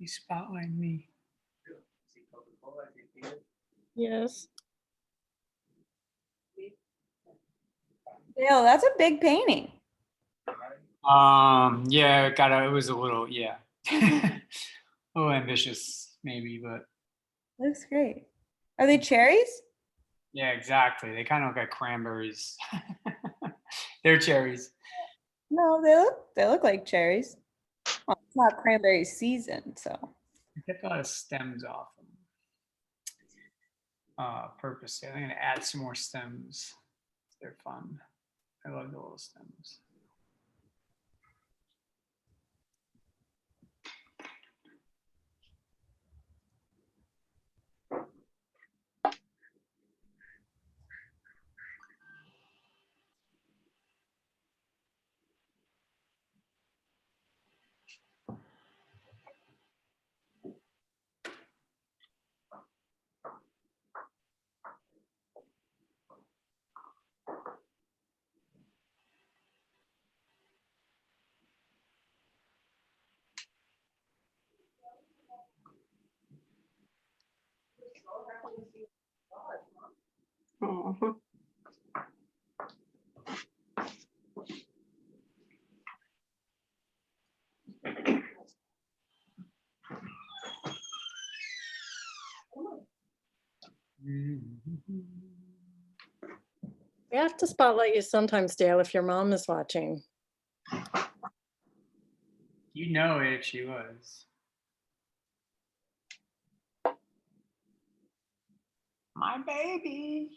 You spotlight me. Yes. Dale, that's a big painting. Yeah, it was a little, yeah. A little ambitious, maybe, but Looks great. Are they cherries? yeah, exactly. They kind of look like cranberries. They're cherries. No, they look like cherries. Well, it's not cranberry season, so. I kept a lot of stems off them. Purposely. I'm gonna add some more stems. They're fun. I love the little stems. Oh. We have to spotlight you sometimes, Dale, if your mom is watching. You know it if she was. My baby.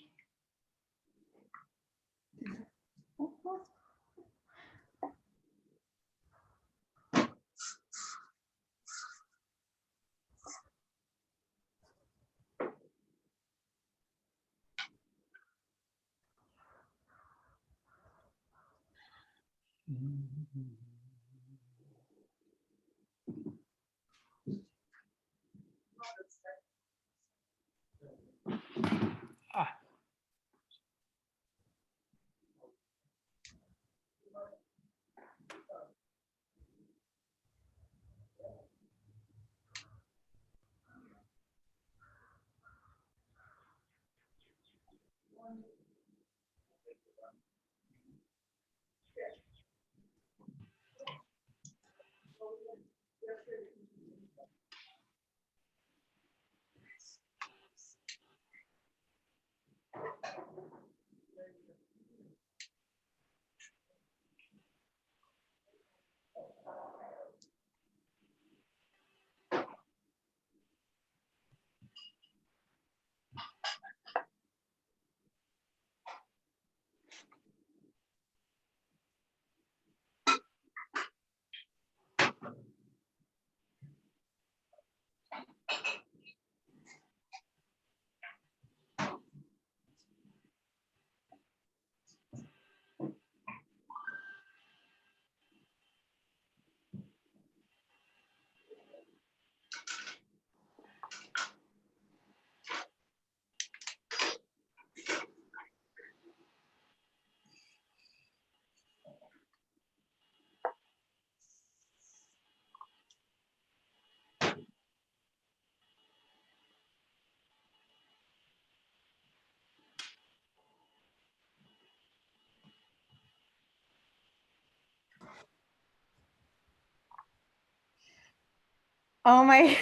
Oh my,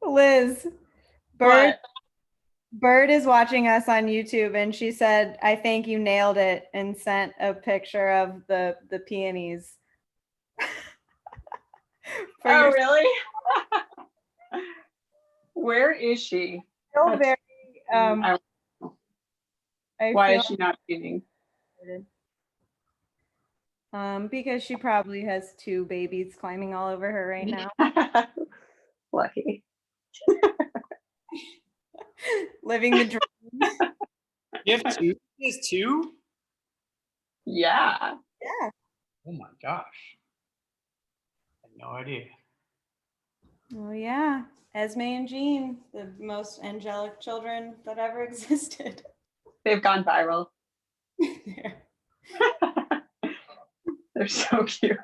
Liz, Bird, Bird is watching us on YouTube, and she said, "I think you nailed it," and sent a picture of the peonies. Oh, really? Where is she? So very. Why is she not eating? Because she probably has 2 babies climbing all over her right now. Lucky. Living the dream. You have 2? He has 2? Yeah. Yeah. Oh my gosh. I had no idea. Oh yeah, Esme and Jean, the most angelic children that ever existed. They've gone viral. They're so cute.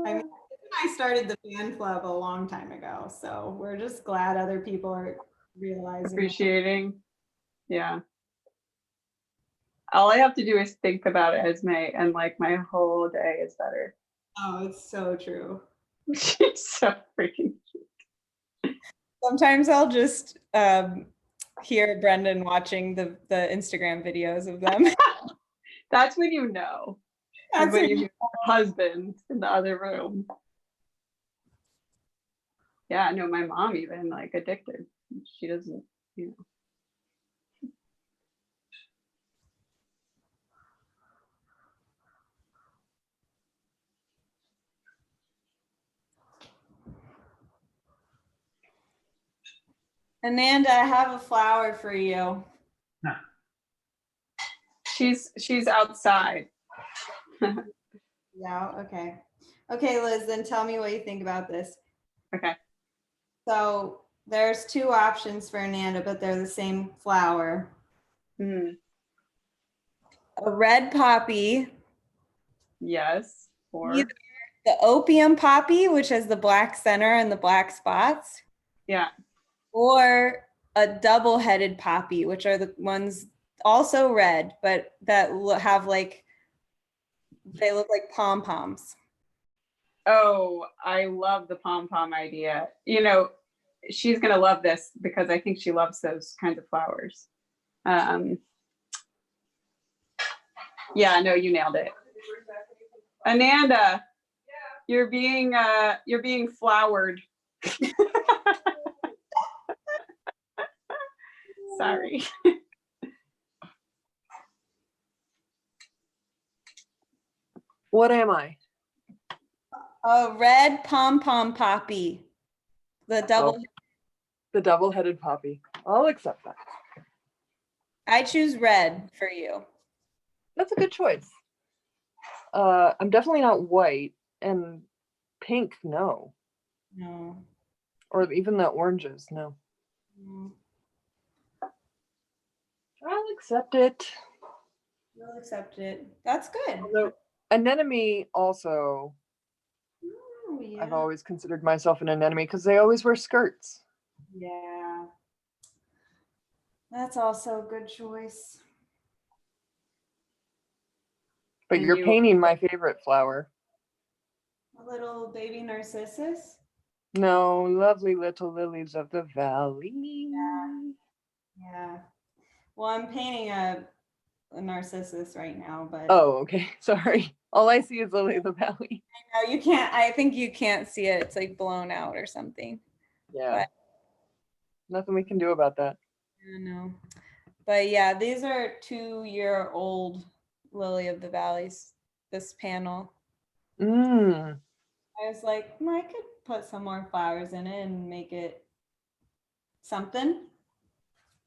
I mean, I started the fan club a long time ago, so we're just glad other people are realizing. Appreciating. Yeah. All I have to do is think about Esme and like my whole day is better. Oh, it's so true. She's so freaking cute. Sometimes I'll just hear Brendan watching the Instagram videos of them. That's when you know. That's when you hear her husband in the other room. Yeah, no, my mom even like addicted. She doesn't, you know. Ananda, I have a flower for you. She's outside. Yeah, okay. Okay, Liz, then tell me what you think about this. Okay. So there's 2 options for Ananda, but they're the same flower. Hmm. A red poppy. Yes. Or Either the opium poppy, which has the black center and the black spots. Yeah. Or a double-headed poppy, which are the ones also red, but that have like, they look like pom-poms. Oh, I love the pom-pom idea. You know, she's gonna love this because I think she loves those kinds of flowers. Yeah, no, you nailed it. Ananda, you're being flowered. Sorry. What am I? A red pom-pom poppy. The double. The double-headed poppy. I'll accept that. I choose red for you. That's a good choice. I'm definitely not white, and pink, no. No. Or even the oranges, no. No. I'll accept it. You'll accept it. That's good. Although anemone also, Oh, yeah. I've always considered myself an anemone because they always wear skirts. Yeah. That's also a good choice. But And you're you- painting my favorite flower. A little baby narcissus. No, lovely little lilies of the valley. Yeah. Well, I'm painting a narcissus right now, but Oh, okay. Sorry. All I see is lily of the valley. I know you can't. I think you can't see it. It's like blown out or something. Yeah. But Nothing we can do about that. I know. But yeah, these are 2-year-old lily of the valleys. This panel. Mm. I was like, I could put some more flowers in it and make it something.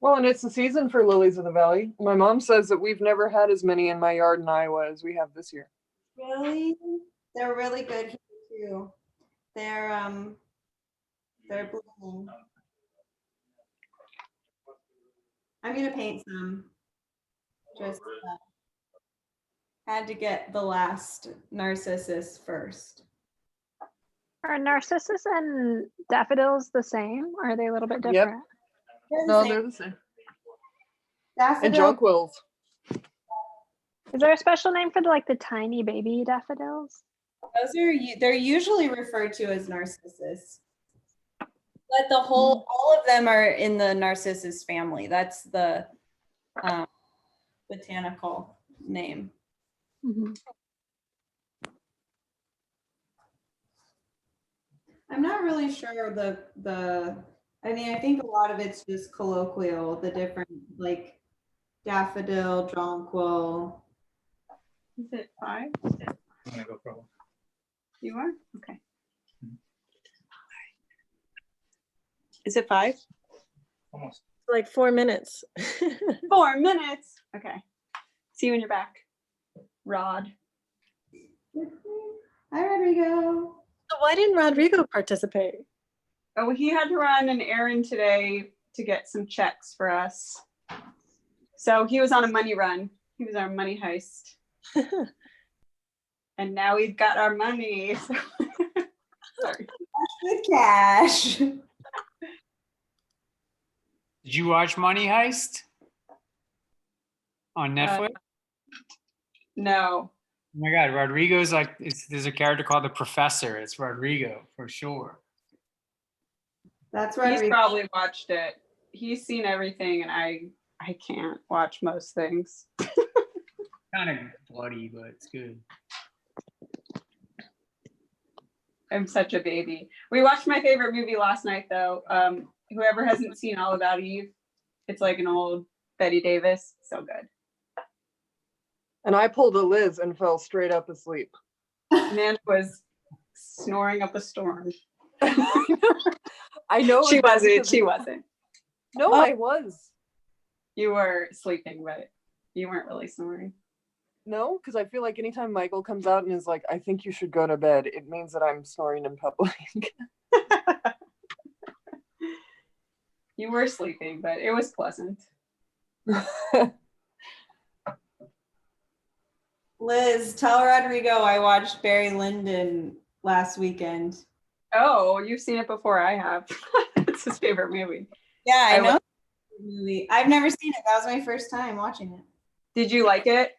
Well, and it's the season for lilies of the valley. My mom says that we've never had as many in my yard in Iowa as we have this year. Really? They're really good here too. They're blooming. I'm gonna paint some. Just had to get the last narcissus first. Are narcissus and daffodils the same? Or are they a little bit Yep. different? No, they're the same. And Daffodil. jonquils. Is there a special name for the tiny baby daffodils? Those are they're usually referred to as narcissus. But all of them are in the narcissus family. That's the botanical name. Mm-hmm. I'm not really sure I mean, I think a lot of it's just colloquial, the different daffodil, jonquil. Is it 5? I'm gonna go for one. You are? Okay. Is it 5? Almost. Like 4 minutes. 4 minutes. Okay. See you when you're back. Rod. Hi, Rodrigo. So why didn't Rodrigo participate? Oh, he had to run an errand today to get some checks for us. So he was on a money run. He was our money heist. And now we've got our money. Sorry. Good cash. Did you watch Money Heist on Netflix? No. Oh my God, Rodrigo's there's a character called the Professor. It's Rodrigo for sure. That's He's Rodrigo. probably watched it. He's seen everything, and I can't watch most things. Kind of bloody, but it's good. I'm such a baby. We watched my favorite movie last night, though. Whoever hasn't seen All About Eve, it's like an old Betty Davis. So good. And I pulled a Liz and fell straight up asleep. Amanda was snoring up a storm. I know. She wasn't. She wasn't. No, I was. You were sleeping, but you weren't really snoring. No, because I feel like anytime Michael comes out and is like, I think you should go to bed, it means that I'm snoring in public. You were sleeping, but it was pleasant. Liz, tell Rodrigo I watched Barry Lyndon last weekend. Oh, you've seen it before I have. It's his favorite movie. Yeah, I know. Movie. I've never seen it. That was my first time watching it. Did you like it?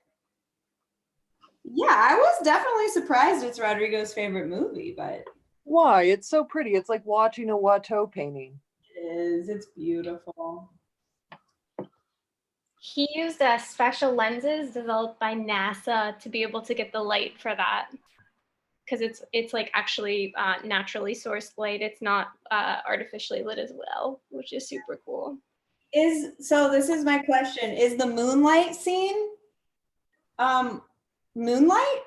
Yeah, I was definitely surprised it's Rodrigo's favorite movie, but Why? It's so pretty. It's like watching a Watteau painting. it is. It's beautiful. He used special lenses developed by NASA to be able to get the light for that, because it's like actually naturally sourced light. It's not artificially lit as well, which is super cool. So this is my question: is the moonlight scene moonlight?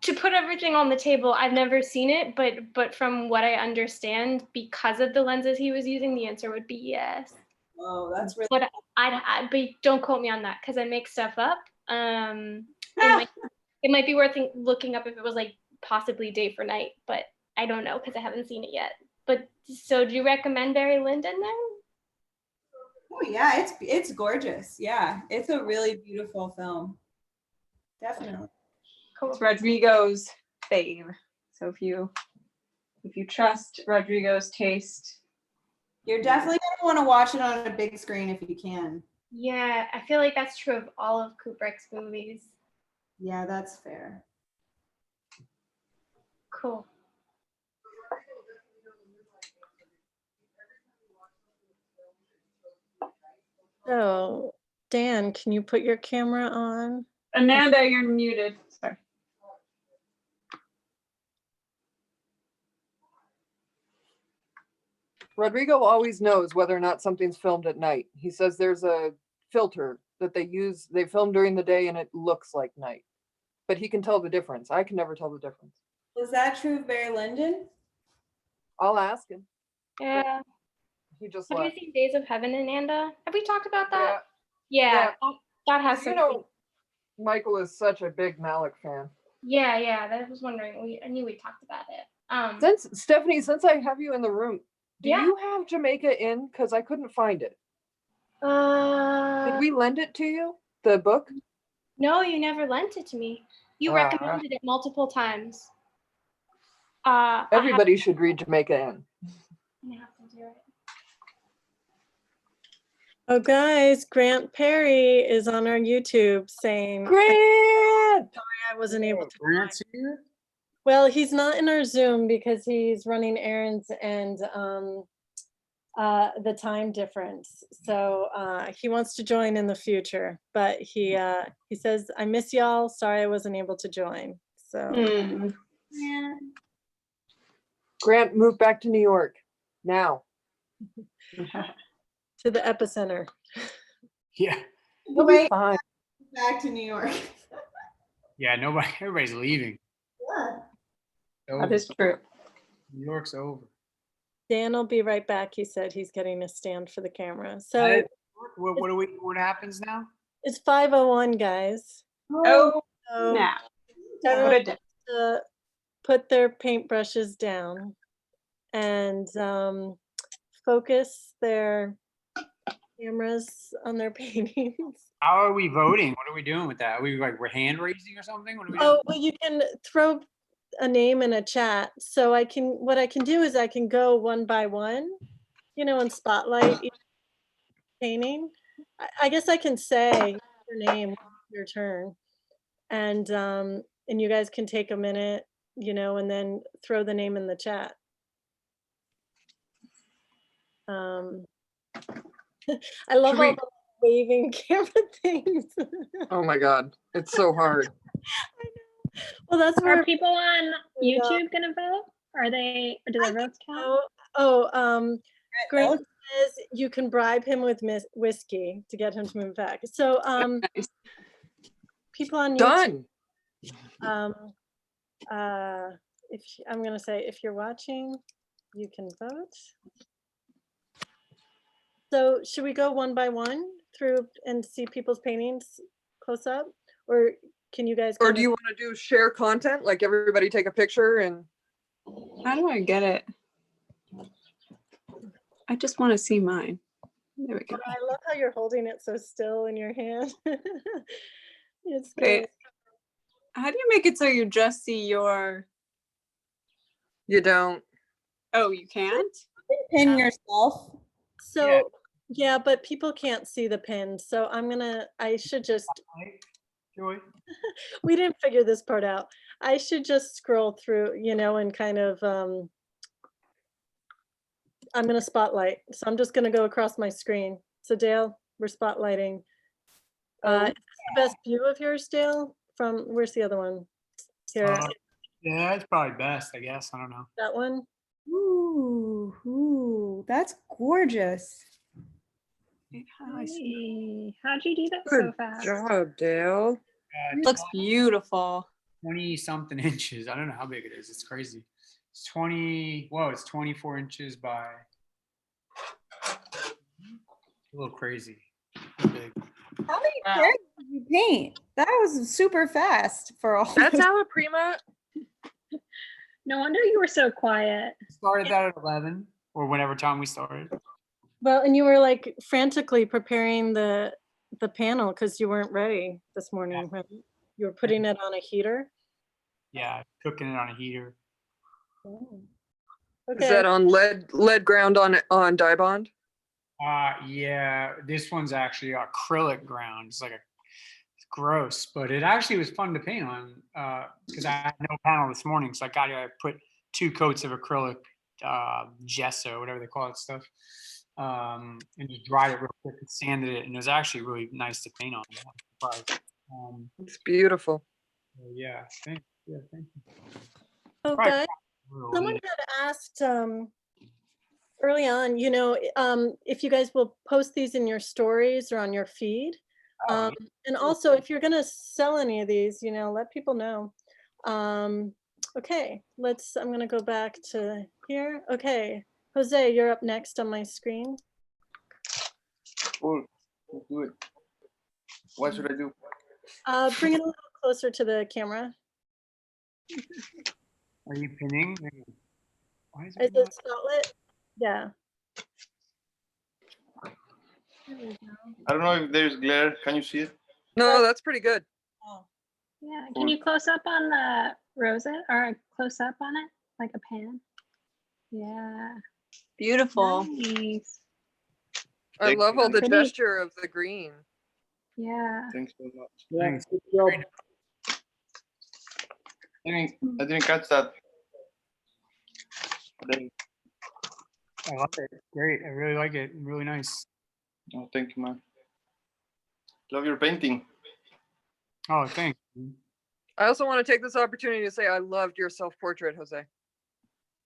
To put everything on the table, I've never seen it, but from what I understand, because of the lenses he was using, the answer would be yes. Oh, that's really. But but don't quote me on that because I make stuff up. It might be worth looking up if it was like possibly day for night, but I don't know because I haven't seen it yet. But so, do you recommend Barry Lyndon then? Oh yeah, it's gorgeous. Yeah, it's a really beautiful film. Definitely. Cool. It's Rodrigo's fave. So if you trust Rodrigo's taste, you're definitely gonna want to watch it on a big screen if you can. Yeah, I feel like that's true of all of Kubrick's movies. Yeah, that's fair. Cool. So, Dan, can you put your camera on? Amanda, you're muted. Sorry. Rodrigo always knows whether or not something's filmed at night. He says there's a filter that they film during the day and it looks like night. But he can tell the difference. I can never tell the difference. Was that true of Barry Lyndon? I'll ask him. Yeah. He just Have left. you seen Days of Heaven, Ananda? Have we talked about that? Yeah. That has some. You know, Michael is such a big Malick fan. Yeah. I was wondering. I knew we talked about it. Since I have you in the room, do you have Jamaica in? Because I couldn't find it. Did we lend it to you? The book? No, you never lent it to me. You recommended it multiple times. Everybody should read Jamaica in. I have to do it. Oh, guys, Grant Perry is on our YouTube saying, Grant! Sorry, I wasn't able to. Grant's here? Well, he's not in our Zoom because he's running errands and the time difference. So he wants to join in the future, but he says, I miss y'all. Sorry I wasn't able to join. So Yeah. Grant, move back to New York now. To the epicenter. Yeah. You'll be fine. Back to New York. Yeah, everybody's leaving. That is true. New York's over. Dan will be right back. He said he's getting a stand for the camera. So what happens now? it's 5:01, guys. Oh, so now. Everyone needs to put their paintbrushes down and focus their cameras on their paintings. How are we voting? What are we doing with that? Are we we're hand raising or something? What are we doing? Oh, well, you can throw a name in a chat. So what I can do is I can go one by one, and spotlight each painting. I guess I can say your name, your turn, and you guys can take a minute, and then throw the name in the chat. I love all the waving camera things. Oh my God, it's so hard. Well, that's where people on YouTube gonna vote? Do their votes count? Grant says you can bribe him with whiskey to get him to move back. So people on YouTube, I'm gonna say if you're watching, you can vote. So should we go one by one through and see people's paintings close up, or can you guys? Or do you want to do share content, like everybody take a picture and? How do I get it? I just want to see mine. There we go. I love how you're holding it so still in your hand. It's Wait, how do you make it so you just see your? You don't. Oh, you can't? Pin yourself. So yeah, but people can't see the pins. So I should just. Joy. We didn't figure this part out. I should just scroll through, and kind of. I'm going to spotlight. So I'm just going to go across my screen. So Dale, we're spotlighting. Is this the best view of yours, Dale? Where's the other one? Here. Yeah, it's probably best, I guess. I don't know. That one? Ooh, that's gorgeous. How'd you do that Good so fast? job, Dale. Looks beautiful. 20 something inches. I don't know how big it is. It's crazy. It's 24 inches by A little crazy. Big. How many characters did you paint? That was super fast for all. That's Alla Prima. No wonder you were so quiet. Started that at 11 or whenever time we started. Well, and you were like frantically preparing the panel because you weren't ready this morning. Right? You were putting it on a heater. Yeah, cooking it on a heater. Oh. Is that on lead ground on dye bond? Yeah, this one's actually acrylic ground. It's gross, but it actually was fun to paint on because I had no panel this morning, so I put 2 coats of acrylic gesso, whatever they call it stuff, and just dried it real quick and sanded it, and it was actually really nice to paint on. It's beautiful. Yeah, thank you. Okay. Someone had asked early on, if you guys will post these in your stories or on your feed. And also, if you're going to sell any of these, let people know. Okay, I'm going to go back to here. Okay, Jose, you're up next on my screen. Cool. Let's do it. What should I do? Bring it a little closer to the camera. Are you pinning? Is it spotlit? Yeah. I don't know if there's glare. Can you see it? No, that's pretty good. Yeah. Can you close up on the rosette or close up on it like a pan? Yeah. Beautiful. Nice. I love all the Pretty. gesture of the green. Yeah. Thanks so much. Yeah, good job. I didn't catch that. I love it. Great. I really like it. Really nice. Oh, thank you, man. Love your painting. Oh, thanks. I also want to take this opportunity to say I loved your self-portrait, Jose.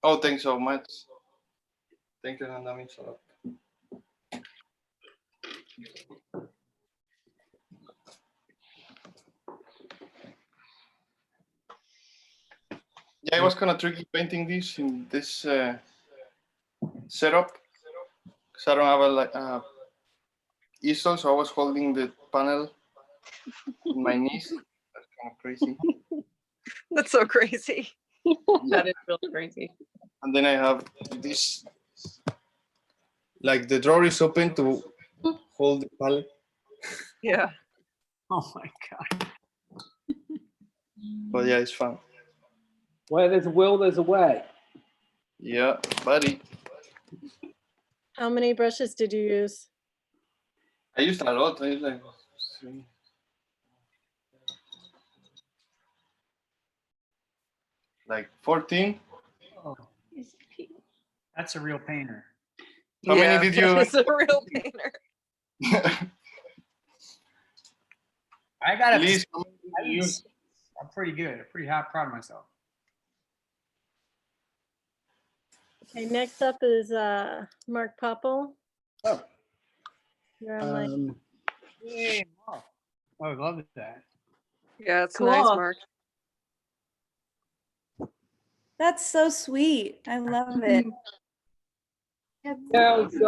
Oh, thanks so much. Thank you, Nanda. Means a lot. Yeah, it was kind of tricky painting this in this setup because I don't have a easel, so I was holding the panel in my knees. That's kind of crazy. That's so crazy. That is really crazy. And then I have this, like the drawer is open to hold the palette. Yeah. Oh my God. But yeah, it's fun. Where there's a will, there's a way. Yeah, buddy. How many brushes did you use? I used a lot. I used like 14. Oh, that's a real painter. How many did you? He's a real painter. I got Please, I'm pretty good. I'm pretty proud of myself. Okay, next up is Mark Popple. Oh. You're on my Yay, Mark. Oh, I love that. Yeah, it's Cool. nice, Mark. That's so sweet. I love it. Yeah, it's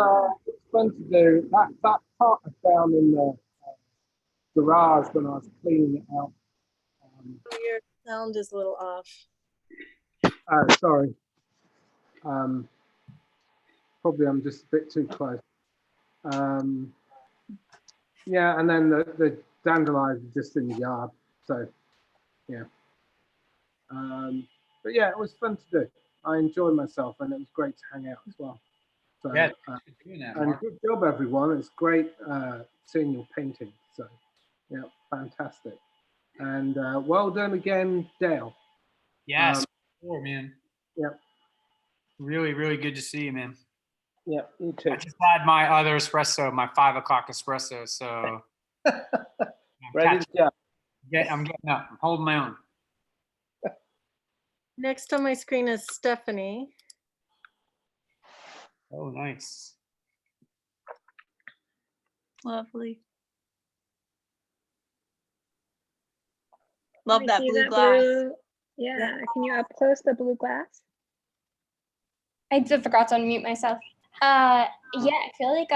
fun to do. That part I found in the garage when I was cleaning it out. Your sound is a little off. Oh, sorry. Probably I'm just a bit too close. Yeah, and then the dandelions are just in the yard. So, yeah. But yeah, it was fun to do. I enjoyed myself, and it was great to hang out as well. So, Yeah, and good job, everyone. It's great seeing your painting. So, yeah, fantastic. And well done again, Dale. Yes, sure, man. Yep. Really, really good to see you, man. Yeah, you too. I just had my other espresso, my 5 o'clock espresso. So ready to go. I'm getting up. I'm holding my own. Next on my screen is Stephanie. Oh, nice. Lovely. Can Love we that see blue glass. Yeah. Can you up close the blue glass? I forgot to unmute myself. Yeah, I feel like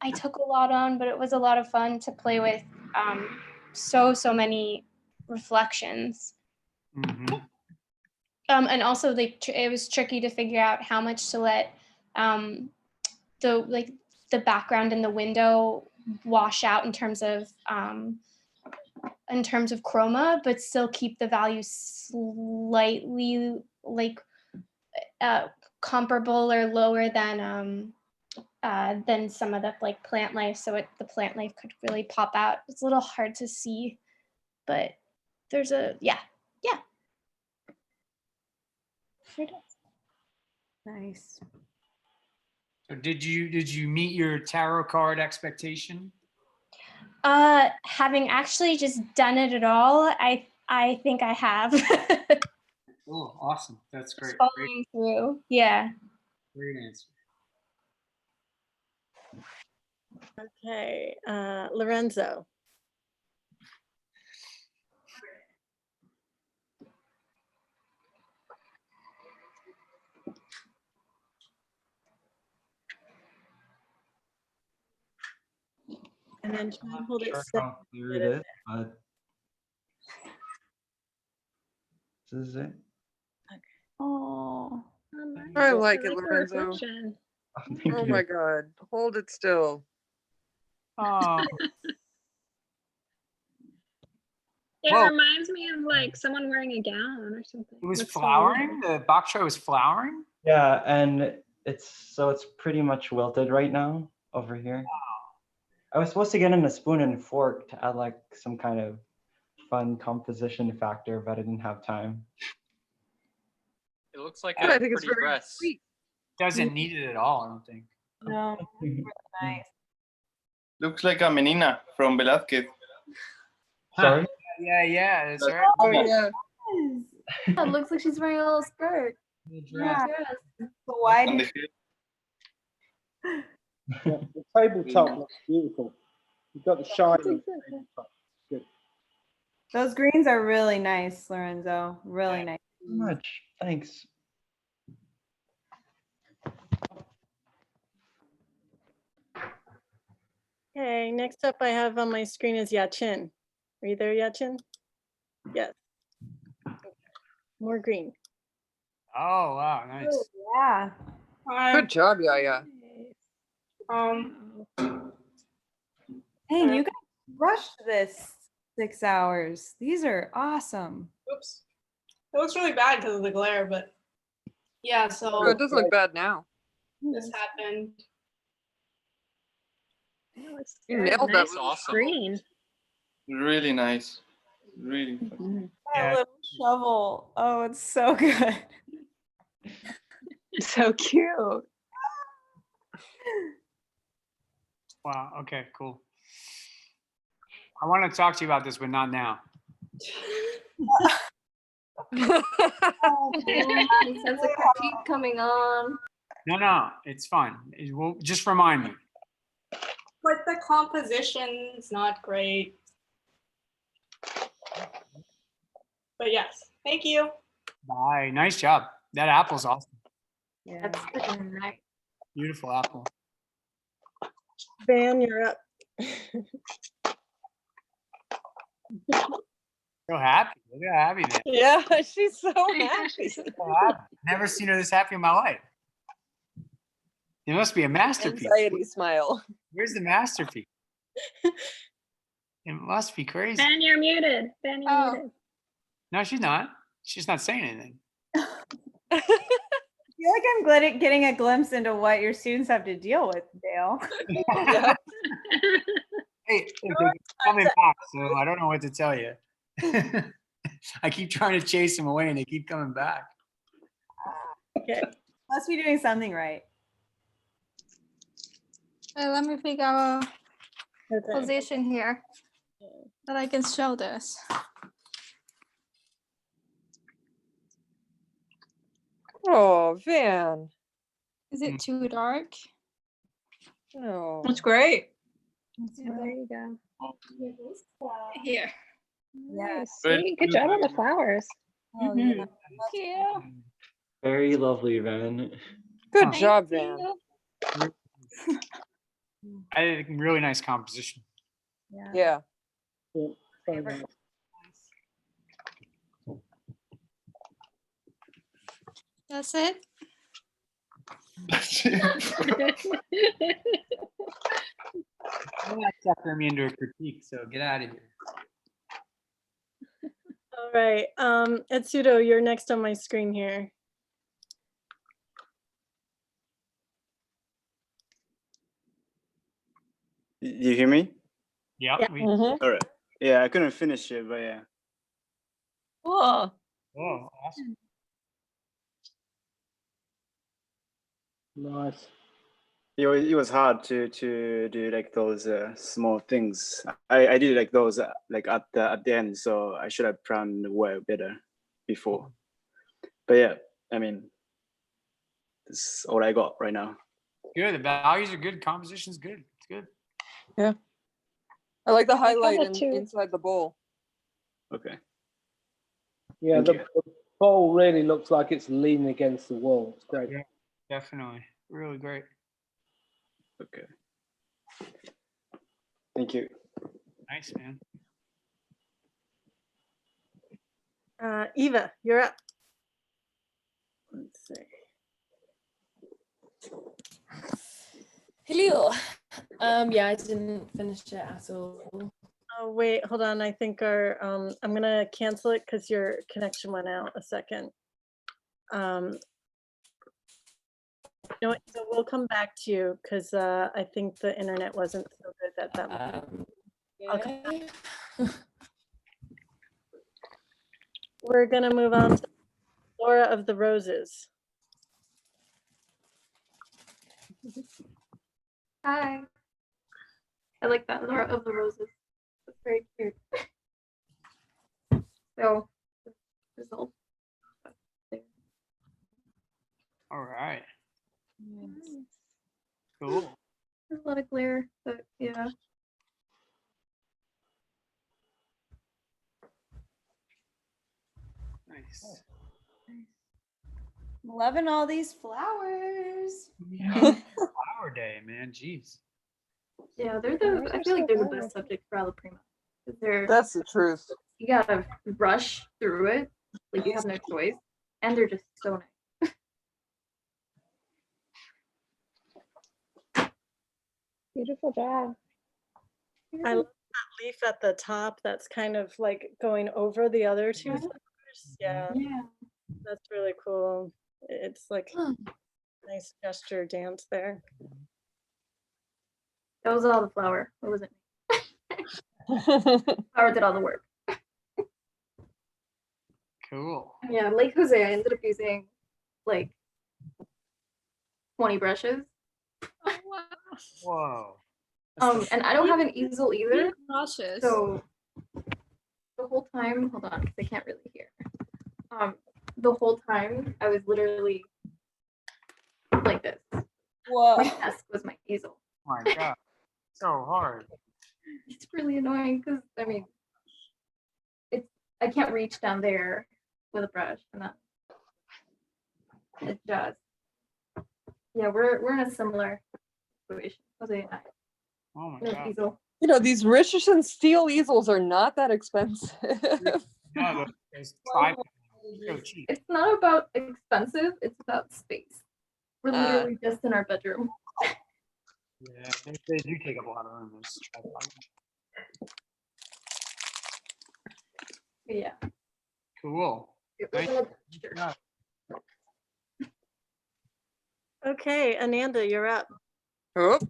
I took a lot on, but it was a lot of fun to play with so many reflections. And also like it was tricky to figure out how much to let the background in the window wash out in terms of chroma, but still keep the value slightly like comparable or lower than some of the like plant life. So the plant life could really pop out. It's a little hard to see, but there's a yeah. Sure does. Nice. So did you meet your tarot card expectation? Having actually just done it at all, I think I have. Oh, awesome. That's great. Following through. Yeah. Great answer. Okay, Lorenzo. And then try and hold it Sure still. how clear it is, but this is it. Oh, I like it, the Lorenzo. reflection. Thank Oh you. my God. Hold it still. Oh. It Whoa. reminds me of like someone wearing a gown or something. It was Looks so flowering? weird. The bok choy was flowering? Yeah, and it's pretty much wilted right now over here. I was supposed to get in a spoon and fork to add like some kind of fun composition factor, but I didn't have time. It looks like I a think it's pretty very dress. sweet. Doesn't need it at all, I don't think. No, nice. Looks like a menina from Velázquez. Sorry? Yeah, that's right. Oh yeah. It looks like she's wearing a little skirt. Yeah. Yes. So why do The tabletop looks beautiful. You've got the shine on the tabletop. Good. those greens are really nice, Lorenzo? Really nice. So much. Thanks. Okay, next up I have on my screen is Yachin. Are you there, Yachin? Yes. More green. Oh, wow, nice. Yeah. Good job, Yaya. Dang, you guys rushed this 6 hours. These are awesome. Oops. It looks really bad because of the glare, but yeah, so Oh, it doesn't look bad now. this happened. Oh, it's You very nailed that. nice That's awesome. green. Really nice. Really. That little shovel. Oh, it's so good. So cute. Wow, okay, cool. I want to talk to you about this, but not now. Oh, man, sense of critique coming on. No, it's fine. It will just remind me. But the composition's not great. But yes, thank you. Bye. Nice job. That apple's awesome. Yeah. That's freaking nice. Beautiful apple. Van, you're up. So happy. Look at how happy that. Yeah, she's so happy. So happy. Never seen her this happy in my life. It must be a masterpiece. Anxiety smile. Where's the masterpiece? It must be crazy. Ben, you're muted. Ben, you're muted. No, she's not. She's not saying anything. I feel like I'm getting a glimpse into what your students have to deal with, Dale. Hey, they're coming back, so I don't know what to tell you. I keep trying to chase them away, and they keep coming back. Okay. Must be doing something right. Let me pick our Okay. position here that I can show this. Oh, Van. Is it too dark? No. That's great. Yeah, there you go. Here. Yes. Very See, good job on the flowers. Oh, yeah. Thank you. Very lovely, Van. Good Thank job, Van. you. I think really nice composition. Yeah. That's it. You're not suckering me into a critique, so get out of here. All right, Etsudo, you're next on my screen here. You hear me? Yeah. All right. Yeah, I couldn't finish it, but yeah. Whoa. Oh, awesome. Nice. It was hard to do like those small things. I did like those like at the end, so I should have planned well better before. But yeah, I mean, this is all I got right now. Good. The values are good. Composition's good. It's good. Yeah. I like the I highlight got it too. inside the bowl. Okay. Yeah, the bowl really looks like it's leaning against the wall. It's great. Yeah, definitely. Really great. Okay. Thank you. Nice, man. Eva, you're up. Let's see. Hello. Yeah, I didn't finish it at all. Oh, wait, hold on. I think our, I'm gonna cancel it because your connection went out a second. You know what, so we'll come back to you because I think the internet wasn't so good at that moment. I'll come back. We're gonna move on to Flora of the Roses. Hi. I like that, Laura of the Roses. That's very cute. So, result. All right. Cool. There's a lot of glare, but yeah. Nice. I'm loving all these flowers. Yeah. Flower day, man. Jeez. Yeah, they're the. I feel like they're the best subject for Alla Prima. They're. That's the truth. You gotta rush through it, like you have no choice, and they're just so nice. Beautiful job. I love that leaf at the top that's kind of like going over the other two flowers. Yeah. That's really cool. It's like nice gesture dance there. That was all the flower. What was it? Flower did all the work. Cool. Yeah, Lake Jose, I ended up using like 20 brushes. Oh, wow. Whoa. And I don't have an easel either. Nauseous. So the whole time, hold on, 'cause I can't really hear. The whole time I was literally like this. Whoa. My desk was my easel. Oh my God. So hard. It's really annoying because I mean, I can't reach down there with a brush, and that it just yeah, we're in a similar situation. Jose and I. Oh my No God. easel. You know, these Richardson steel easels are not that expensive. No, those tripods are so cheap. It's not about expensive, it's about space. We're literally just in our bedroom. Yeah, they do take up a lot of room. Those tripods. But yeah. Cool. Nice. Good job. Okay, Ananda, you're up. Oh.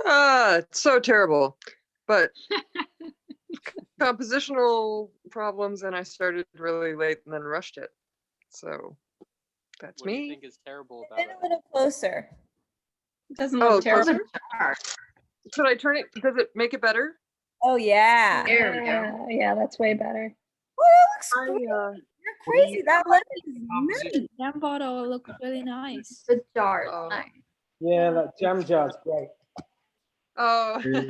It's so terrible. But compositional problems, and I started really late and then rushed it. So that's What do you me. think is terrible about Been it? a little closer. It doesn't Oh, look terrible. Could I turn it? Does it make it better? Oh yeah. There we go. Yeah, that's way better. Oh, that looks great. You're crazy. That lemon is nice. Jam bottle looks really nice. The jar is Oh. nice. Yeah, that jam jar's great. Oh, It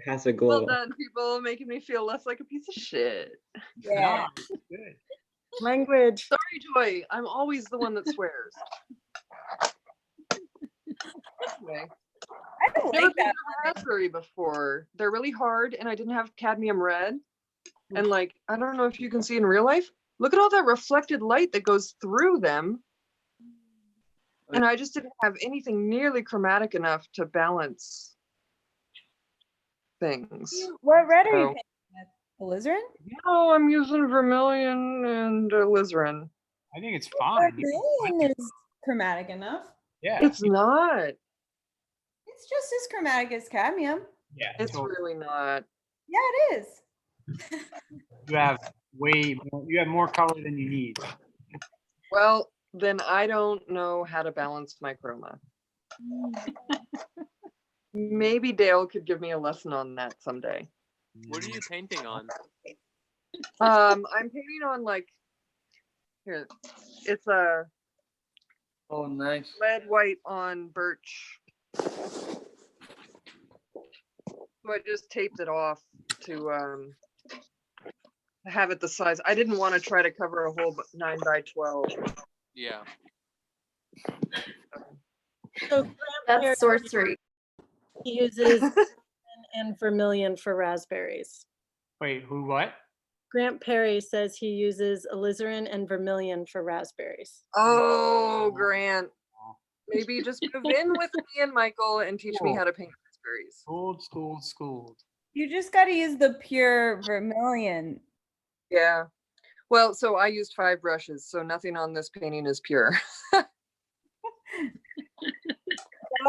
has a well glow. done, people, making me feel less like a piece of shit. Yeah. Good. Language. Sorry, Joy. I'm always the one that swears. Anyway, I don't never like been that. to raspberry before. They're really hard, and I didn't have cadmium red. And like, I don't know if you can see in real life. Look at all that reflected light that goes through them. And I just didn't have anything nearly chromatic enough to balance things. What red are you So- painting with? Alizarin? No, I'm using vermilion and alizarin. I think it's fine. Vermilion is chromatic enough. Yeah. It's not. It's just as chromatic as cadmium. Yeah. It's totally. really not. Yeah, it is. You have way more. You have more color than you need. Well, then I don't know how to balance my chroma. Maybe Dale could give me a lesson on that someday. What are you painting on? I'm painting on like here. It's a Oh, nice. lead white on birch. So I just taped it off to have it the size. I didn't want to try to cover a whole 9x12. Yeah. So That's sorcery. he uses and vermilion for raspberries. Wait, who? What? Grant Perry says he uses alizarin and vermilion for raspberries. Oh, Grant. Maybe just move in with me and Michael and teach me how to paint raspberries. Schooled. You just got to use the pure vermilion. Yeah. Well, so I used 5 brushes, so nothing on this painting is pure. So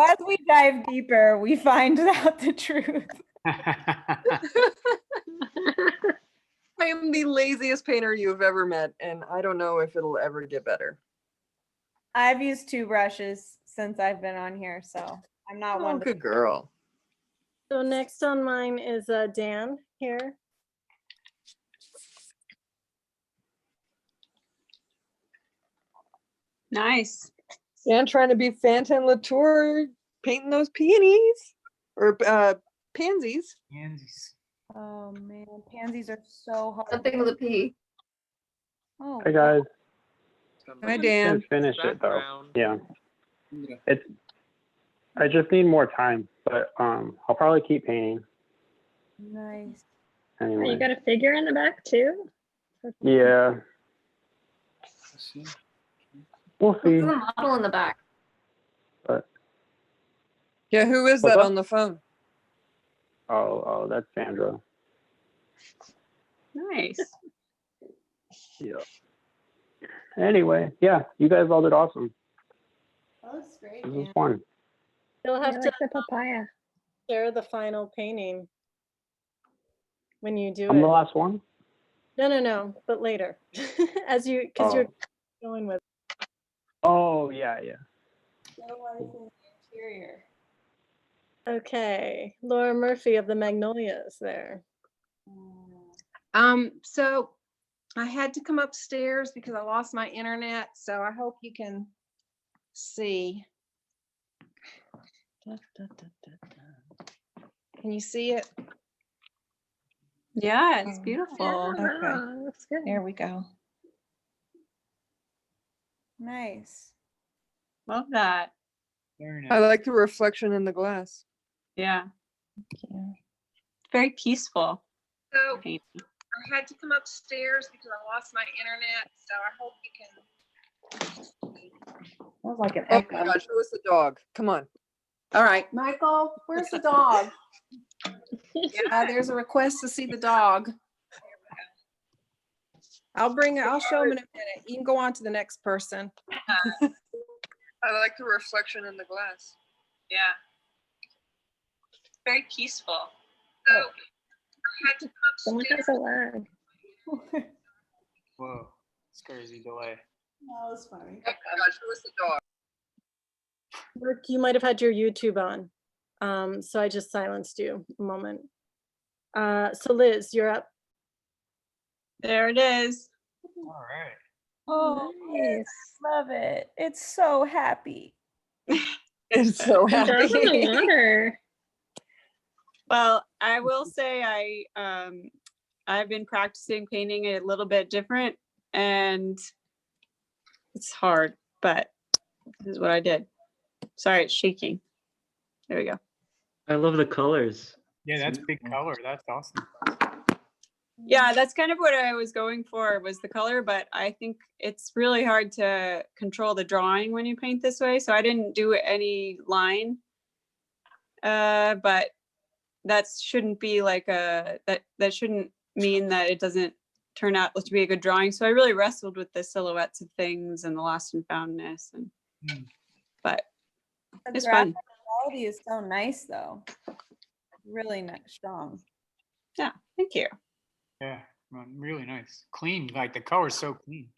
as we dive deeper, we find out the truth. I am the laziest painter you've ever met, and I don't know if it'll ever get better. I've used 2 brushes since I've been on here, so I'm not Oh, one. good girl. So next on mine is Dan here. Nice. Dan trying to be Fantin Latour painting those peonies or pansies. Pansies. Oh man, pansies are so hard. Something with a P. Oh, Hey guys. Hi, Dan. Didn't finish it though. Background. Yeah. It's. I just need more time, but I'll probably keep painting nice. Oh, anyway. you got a figure in the back too? Yeah. We'll see. Who's the model in the back? But Yeah, who is What's that up? on the phone? oh, that's Sandra. Nice. Yeah. Anyway, yeah, you guys all did awesome. That looks great. This was fun. You'll have I to like the papaya. share the final painting when you do I'm the it. last one. No, but later, as you because you're going with. Oh yeah. No life in the interior. Okay, Laura Murphy of the Magnolias there. So I had to come upstairs because I lost my internet. So I hope you can see. Can you see it? Yeah, it's beautiful. Okay. Looks good. There we go. Nice. Love that. Very I nice. like the reflection in the glass. Yeah. Very peaceful. So painting. I had to come upstairs because I lost my internet. So I hope you can. Sounds like an Oh echo. my gosh, who's the dog? Come on. All right, Michael, where's the dog? There's a request to see the dog. I'll show him in a minute. You can go on to the next person. I like the reflection in the glass. Yeah. Very peaceful. So I had to come Someone has a lag. Whoa, it's crazy delay. That was funny. Oh my gosh, who's the dog? Rick, you might have had your YouTube on, so I just silenced you a moment. So Liz, you're up. There it is. All right. Oh, Nice. love it. It's so happy. It's so Good job happy. on the water. Well, I will say I've been practicing painting it a little bit different, and it's hard, but this is what I did. Sorry, it's shaking. There we go. I love the colors. Yeah, that's big color. That's awesome. Yeah, that's kind of what I was going for, was the color, but I think it's really hard to control the drawing when you paint this way. So I didn't do any line. But that shouldn't be like that shouldn't mean that it doesn't turn out to be a good drawing. So I really wrestled with the silhouettes of things and the lost and foundness, and but The it's graphic fun. quality is so nice, though. Really nice, strong. Yeah, thank you. Yeah, really nice. Clean. Like the color's so clean.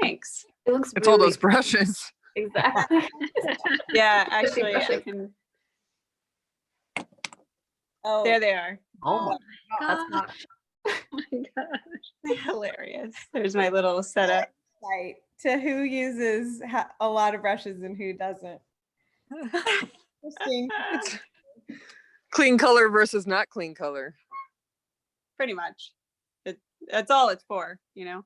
Thanks. It looks. It's all those brushes. Exactly. Yeah, actually, I can. Oh, there they are. Oh my That's not. Oh my gosh. Hilarious. There's my little setup. Right. To who uses a lot of brushes and who doesn't. Interesting. Clean color versus not clean color. Pretty much. That's all it's for, you know.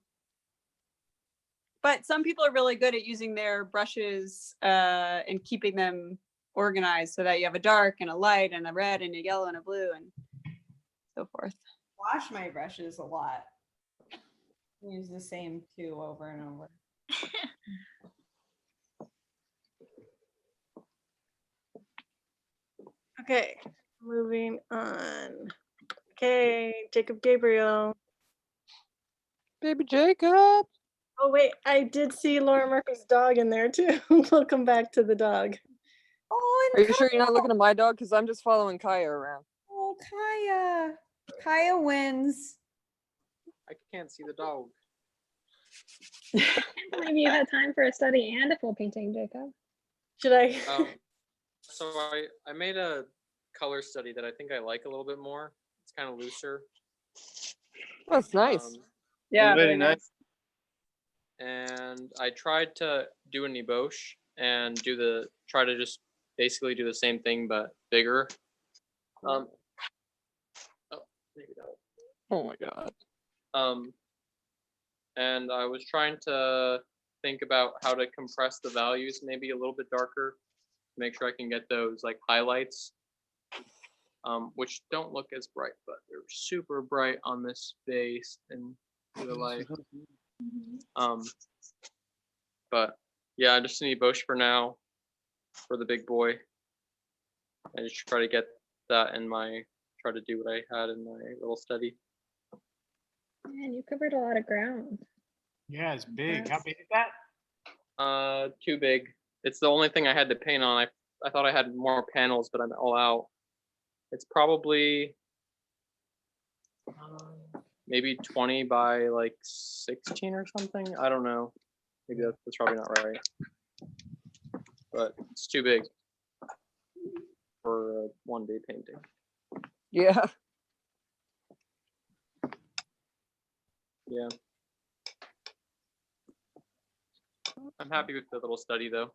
But some people are really good at using their brushes and keeping them organized so that you have a dark and a light and a red and a yellow and a blue and so forth. Wash my brushes a lot. Use the same two over and over. Okay, moving on. Okay, Jacob Gabriel. Baby Jacob. Oh wait, I did see Laura Murphy's dog in there too. Welcome back to the dog. Oh, Are you sure you're not looking at my dog? Because I'm just following Kaya around. Oh, Kaya. Kaya wins. I can't see the dog. I can't believe you had time for a study and a full painting, Jacob. Should I? So I made a color study that I think I like a little bit more. It's kind of looser. That's nice. Yeah, very nice. And I tried to do a nibosh and try to just basically do the same thing but bigger. Oh, maybe that. Oh my god. And I was trying to think about how to compress the values maybe a little bit darker, make sure I can get those like highlights, which don't look as bright, but they're super bright on this space in real life. But yeah, I just need Bosch for now, for the big boy. I just try to get that try to do what I had in my little study. Man, you covered a lot of ground. Yeah, it's big. How big is that? Too big. It's the only thing I had to paint on. I thought I had more panels, but I'm all out. It's probably maybe 20 by like 16 or something. I don't know. Maybe that's probably not right. But it's too big for a one-day painting. Yeah. Yeah. I'm happy with the little study though.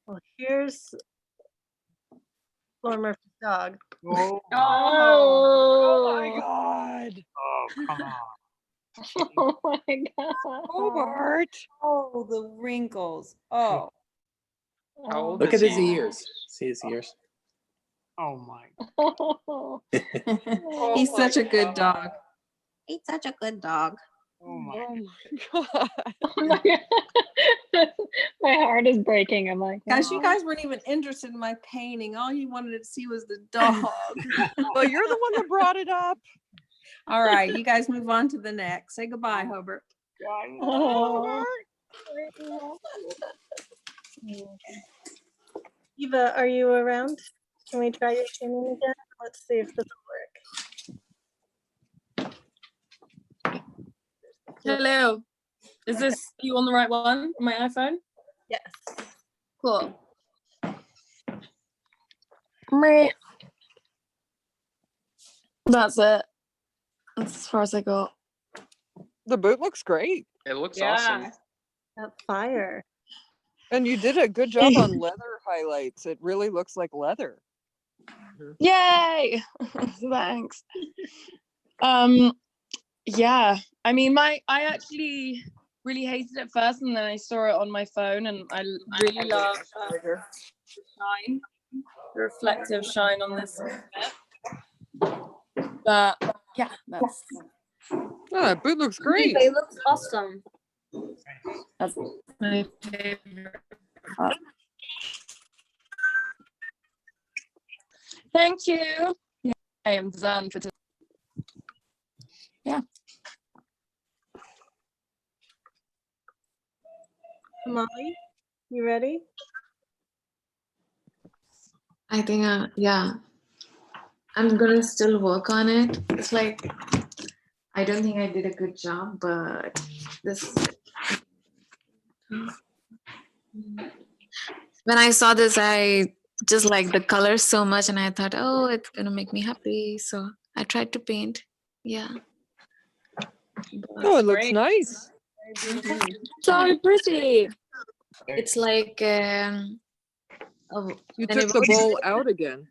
Well, here's Laura Murphy's dog. Oh. Oh my god. Oh, come on. Oh my god. Hobart. Oh, the wrinkles. Oh. How old Look is at his he? ears. See his ears. Oh my. Oh, He's my such a good God. dog. He's such a good dog. Oh my. Oh my god. oh my god. My heart is breaking. I'm like, Guys, you wow. guys weren't even interested in my painting. All you wanted to see was the dog. Well, you're the one that brought it up. All right, you guys move on to the next. Say goodbye, Hobart. Oh. Eva, are you around? Can we try your painting again? Let's see if this will work. Hello. Is this you on the right one on my iPhone? Yes. Cool. Meh. That's it. That's as far as I got. The boot looks great. It looks Yeah. awesome. That fire. And you did a good job on leather highlights. It really looks like leather. Yay! Thanks. Yeah, I mean, I actually really hated it first, and then I saw it on my phone, and I really love the shine, the reflective shine on this bit. But yeah, that's Oh, that boot looks great. It looks awesome. that's my favorite part. Thank you. Yeah, I am done for today. Yeah. Molly, you ready? I think, yeah, I'm gonna still work on it. It's like, I don't think I did a good job, but this, when I saw this, I just like the colors so much, and I thought, oh, it's gonna make me happy. So I tried to paint. Yeah. Oh, it looks nice. So pretty. It's like, You took the bowl out again.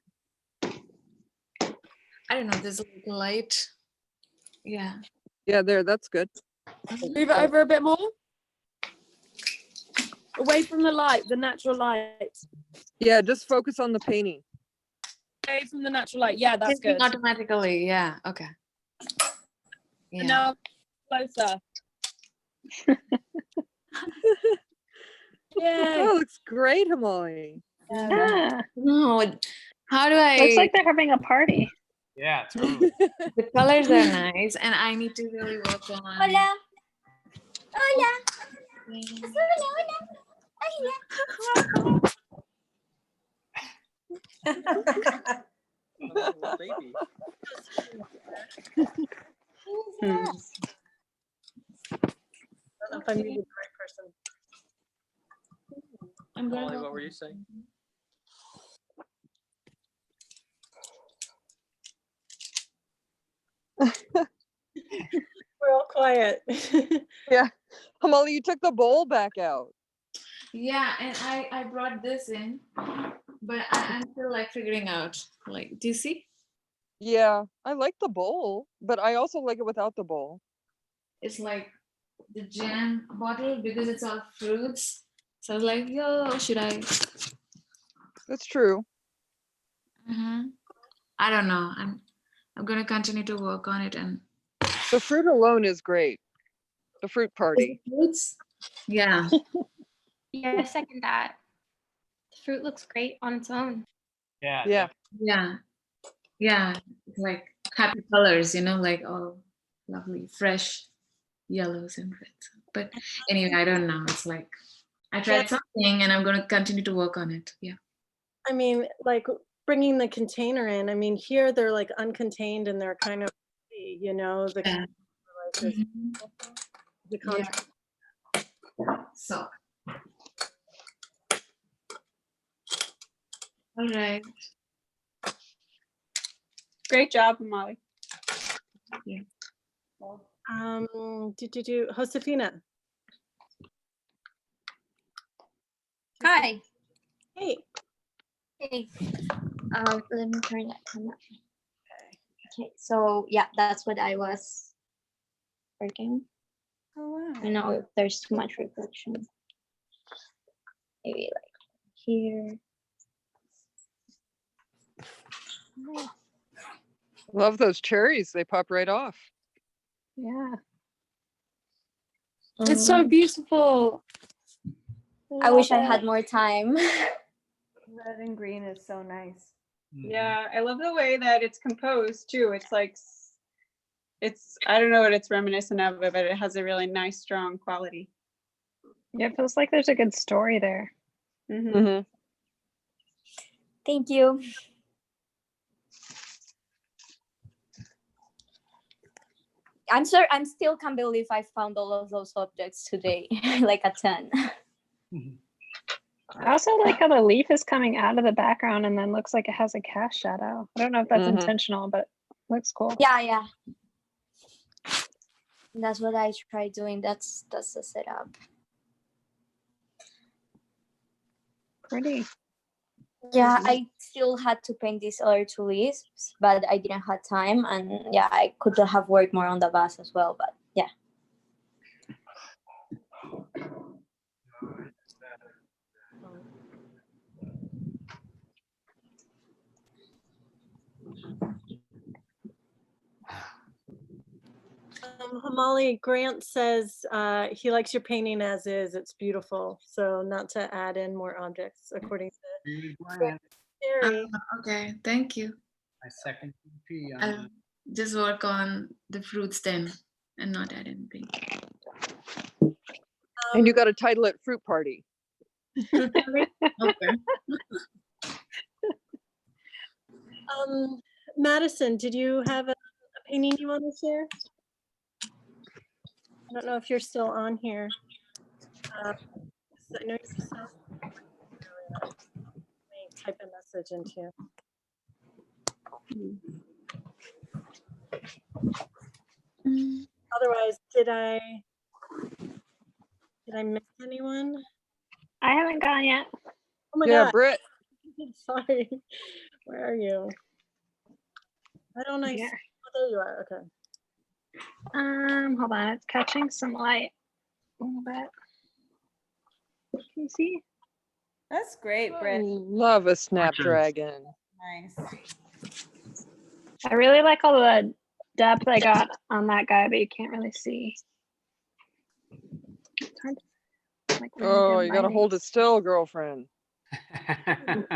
I don't know, there's like light. Yeah. Yeah, there, that's good. Move it over a bit more. Away from the light, the natural light. Yeah, just focus on the painting. Away from the natural light. Yeah, that's Painting good. automatically, yeah, okay. And now closer. Yay. Oh, it looks great, Hamali. Yeah. No, how do I? Looks like they're having a party. Yeah, totally. The colors are nice, and I need to really work on. Hola. Hola. Oh, baby. I don't know if I muted the right person. Molly, what were you saying? We're all quiet. Yeah, Hamali, you took the bowl back out. Yeah, and I brought this in, but I'm still like figuring out. Like, do you see? Yeah, I like the bowl, but I also like it without the bowl. It's like the jam bottle because it's all fruits. So I was like, yo, should I? That's true. I don't know. I'm gonna continue to work on it and The fruit alone is great. The fruit party. fruits. Yeah. Yeah, I second that. The fruit looks great on its own. Yeah. Yeah. Yeah. Yeah. It's like happy colors, you know, like all lovely, fresh yellows and reds. But anyway, I don't know. It's like I tried something and I'm gonna continue to work on it. Yeah. I mean, like bringing the container in. I mean, here they're like uncontained and they're kind of, you know, the the contrast. So. All right. Great job, Molly. Yeah. Josefina. Hi. Hey. Hey. Let me turn that camera. Okay, so yeah, that's what I was working. Oh wow. I know if there's too much reflection. Maybe like here. Love those cherries. They pop right off. Yeah. It's so beautiful. I wish I had more time. Red and green is so nice. Yeah, I love the way that it's composed too. It's like, I don't know what it's reminiscent of, but it has a really nice, strong quality. Yeah, it feels like there's a good story there. Thank you. I'm sorry, I'm still can't believe I found all of those objects today, like a 10. I also like how the leaf is coming out of the background and then looks like it has a cast shadow. I don't know if that's intentional, but it looks cool. Yeah. That's what I tried doing. That's the setup. Pretty. Yeah, I still had to paint these other two leaves, but I didn't have time, and yeah, I could have worked more on the vase as well, but yeah. Hamali, Grant says he likes your painting as is. It's beautiful. So not to add in more objects, according to Grant. Terry. Okay, thank you. My second PP. I'll just work on the fruits then and not add anything. And you got to title it Fruit Party. Fruit party? Okay. Madison, did you have a painting you want to share? I don't know if you're still on here. I know you're still. Let me type a message into you. Otherwise, did I miss anyone? I haven't gone yet. Oh my Yeah, God. Britt. Sorry. Where are you? Why don't I? Here. Oh, there you are. Okay. Hold on. It's catching some light a little bit. Can you see? That's great, I Britt. love a Snapdragon. Nice. I really like all the depth I got on that guy, but you can't really see. It's hard to, like, really Oh, good you got to lighting. hold it still, girlfriend. I'm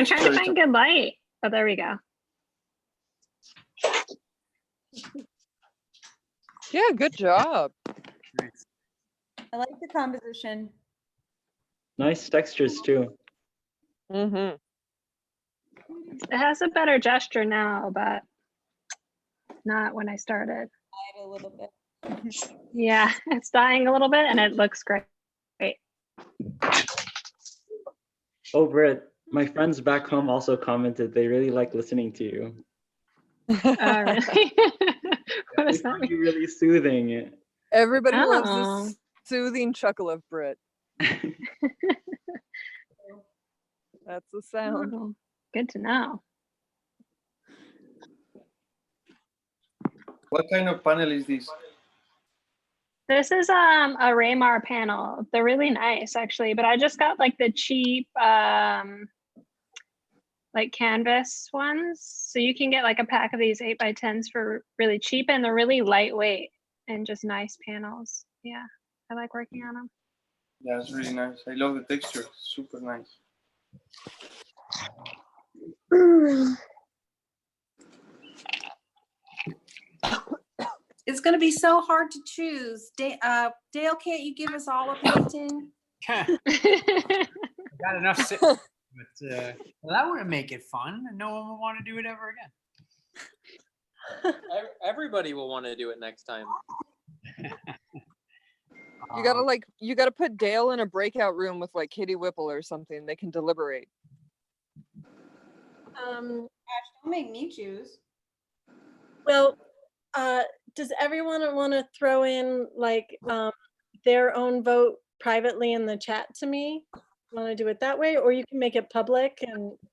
trying to find good light. Oh, there we go. Yeah, good job. I like the composition. Nice textures too. Mm-hmm. It has a better gesture now, but not when I started. A little bit. Yeah, it's dying a little bit and it looks great. Oh, Britt, my friends back home also commented they really like listening to you. Really? What does They that find mean? you really soothing. Everybody loves Oh. this soothing chuckle of Britt. That's the sound. Oh, good to know. What kind of panel is this? This is a Raymar panel. They're really nice actually, but I just got like the cheap like canvas ones. So you can get like a pack of these 8x10s for really cheap, and they're really lightweight and just nice panels. Yeah, I like working on them. Yeah, it's really nice. I love the texture. Super nice. It's going to be so hard to choose. Dale, can't you give us all a painting? I got enough sitting, but well, that wouldn't make it fun, and no one would want to do it ever again. Everybody will want to do it next time. You gotta put Dale in a breakout room with like Katie Whipple or something. They can deliberate. Ash, don't make me choose. Well, does everyone want to throw in like their own vote privately in the chat to me? Want to do it that way, or you can make it public,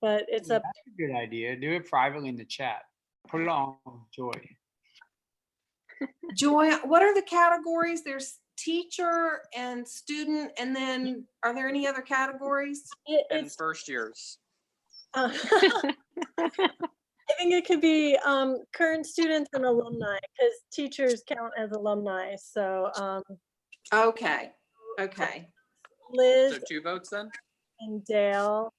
but it's up. That's a good idea. Do it privately in the chat. Put it on Joy. Joy, what are the categories? There's teacher and student, and then are there any other categories? And first years. I think it could be current students and alumni, because teachers count as alumni. So okay. Liz So 2 votes then? and Dale.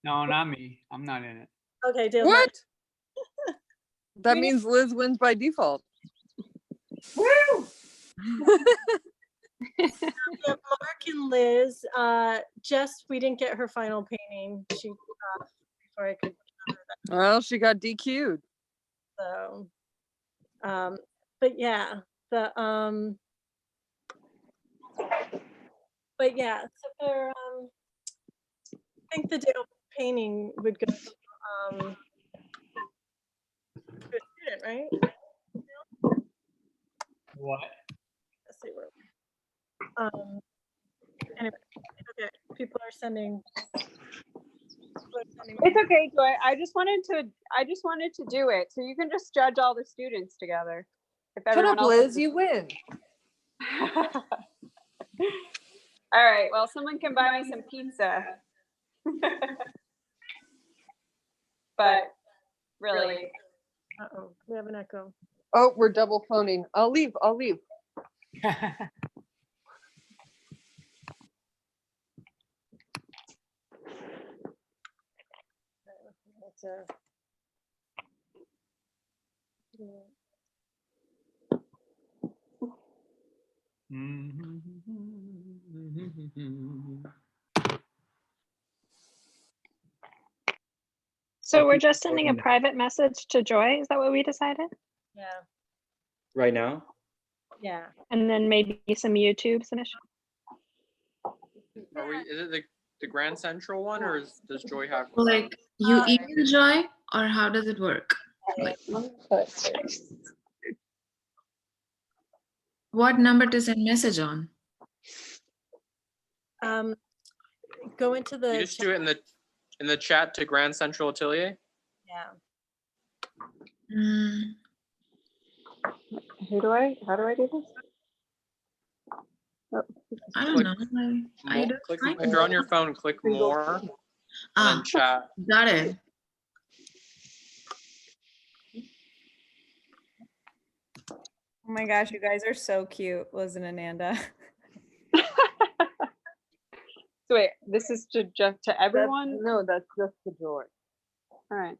No, not me. I'm not in it. Okay, Dale. What? That means Liz wins by default. Woo! We have Mark and Liz. Jess, we didn't get her final painting. She before I could. Well, she got DQ'd. So, but yeah, so for I think the Dale painting would go to a student, right? What? Let's see where. Anyway, okay, people are sending. It's okay, Joy. I just wanted to do it. So you can just judge all the students together. If Shut everyone up, else Liz. You win. All right. Well, someone can buy me some pizza. But really. Uh-oh, we have an echo. Oh, we're double phoning. I'll leave. So we're just sending a private message to Joy. Is that what we decided? Yeah. Right now? Yeah. And then maybe some YouTube submission. Are we? Is it the Grand Central one, or does Joy have? Like you email Joy, or how does it work? Like, what number to send message on? Go into the. You just do it in the chat to Grand Central Atelier. Yeah. How do I do this? Oh. I don't know. If you're on your phone, click more, and then chat. Got it. Oh my gosh, you guys are so cute, Liz and Ananda. So wait, this is to everyone? No, that's just for Joy. All right.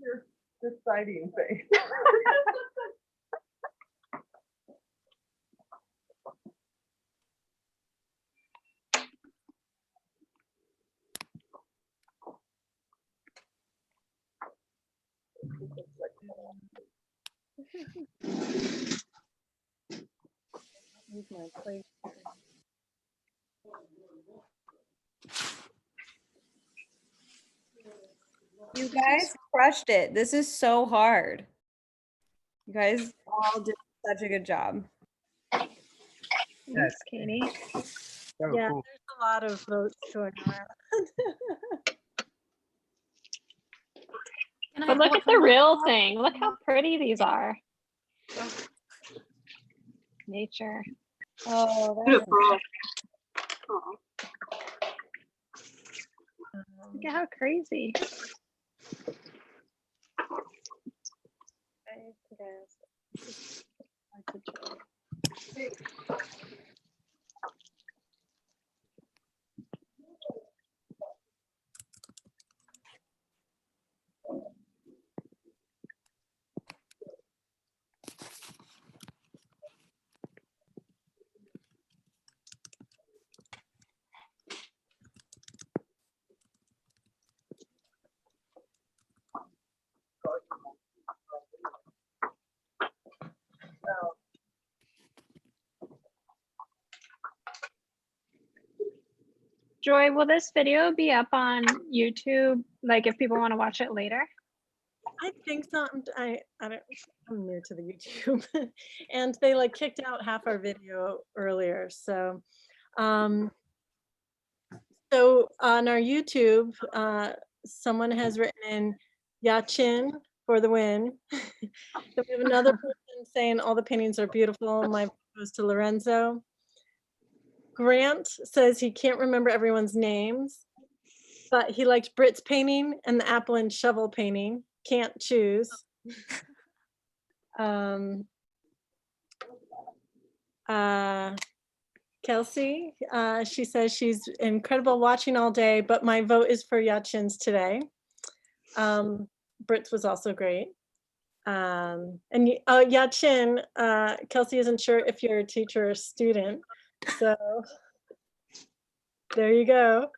Your deciding face. Use my plate. You guys crushed it. This is so hard. You guys all did such a good job. Thanks, Katie. Yeah, cool. there's a lot of votes going around. But look at the real thing. Look how pretty these are. Nature. Oh, that's look at how crazy. Joy, will this video be up on YouTube? Like if people want to watch it later? I think so. I'm new to the YouTube and they like kicked out half our video earlier. So, so on our YouTube, someone has written in Yachin for the win. So we have another person saying all the paintings are beautiful. My vote goes to Lorenzo. Grant says he can't remember everyone's names, but he liked Britt's painting and the apple and shovel painting. Can't choose. Kelsey, she says she's incredible watching all day, but my vote is for Yachin's today. Britt's was also great. And Yachin, Kelsey isn't sure if you're a teacher or a student. So there you go.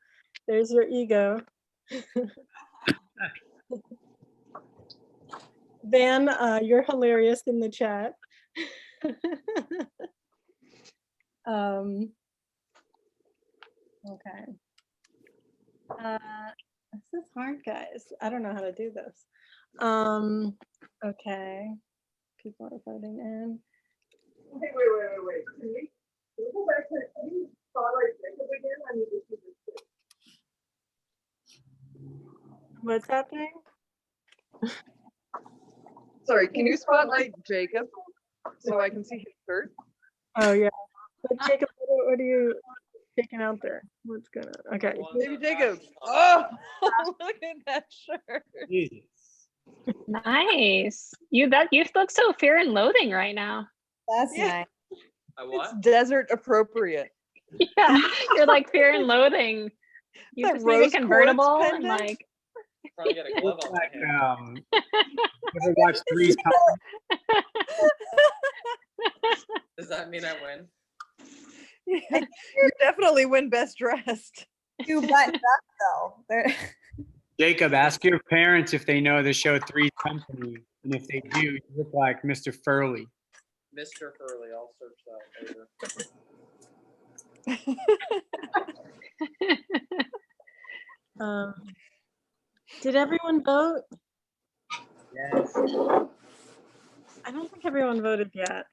There's your ego. Van, you're hilarious in the chat. Okay. This is hard, guys. I don't know how to do this. Okay. People are voting in. Wait. Can we go back to What's happening? Sorry, can you spotlight Jacob so I can see his shirt? Oh yeah. But Jacob, what are you taking out there? What's going on? Okay. Maybe Jacob. Oh, look at that shirt. Nice. You look so fear and loathing right now. That's Yeah. nice. It's desert appropriate. Yeah, you're like fear and loathing. You That just made a rose convertible quartz and pendant? like. Probably get a glove on my hand. Ever watch Three's Company? Does that mean I win? Yeah, you definitely win best dressed. You buttoned up though. Jacob, ask your parents if they know the show Three's Company, and if they do, you look like Mr. Furley. Mr. Furley, I'll search that later. Did everyone vote? Yes. I don't think everyone voted yet.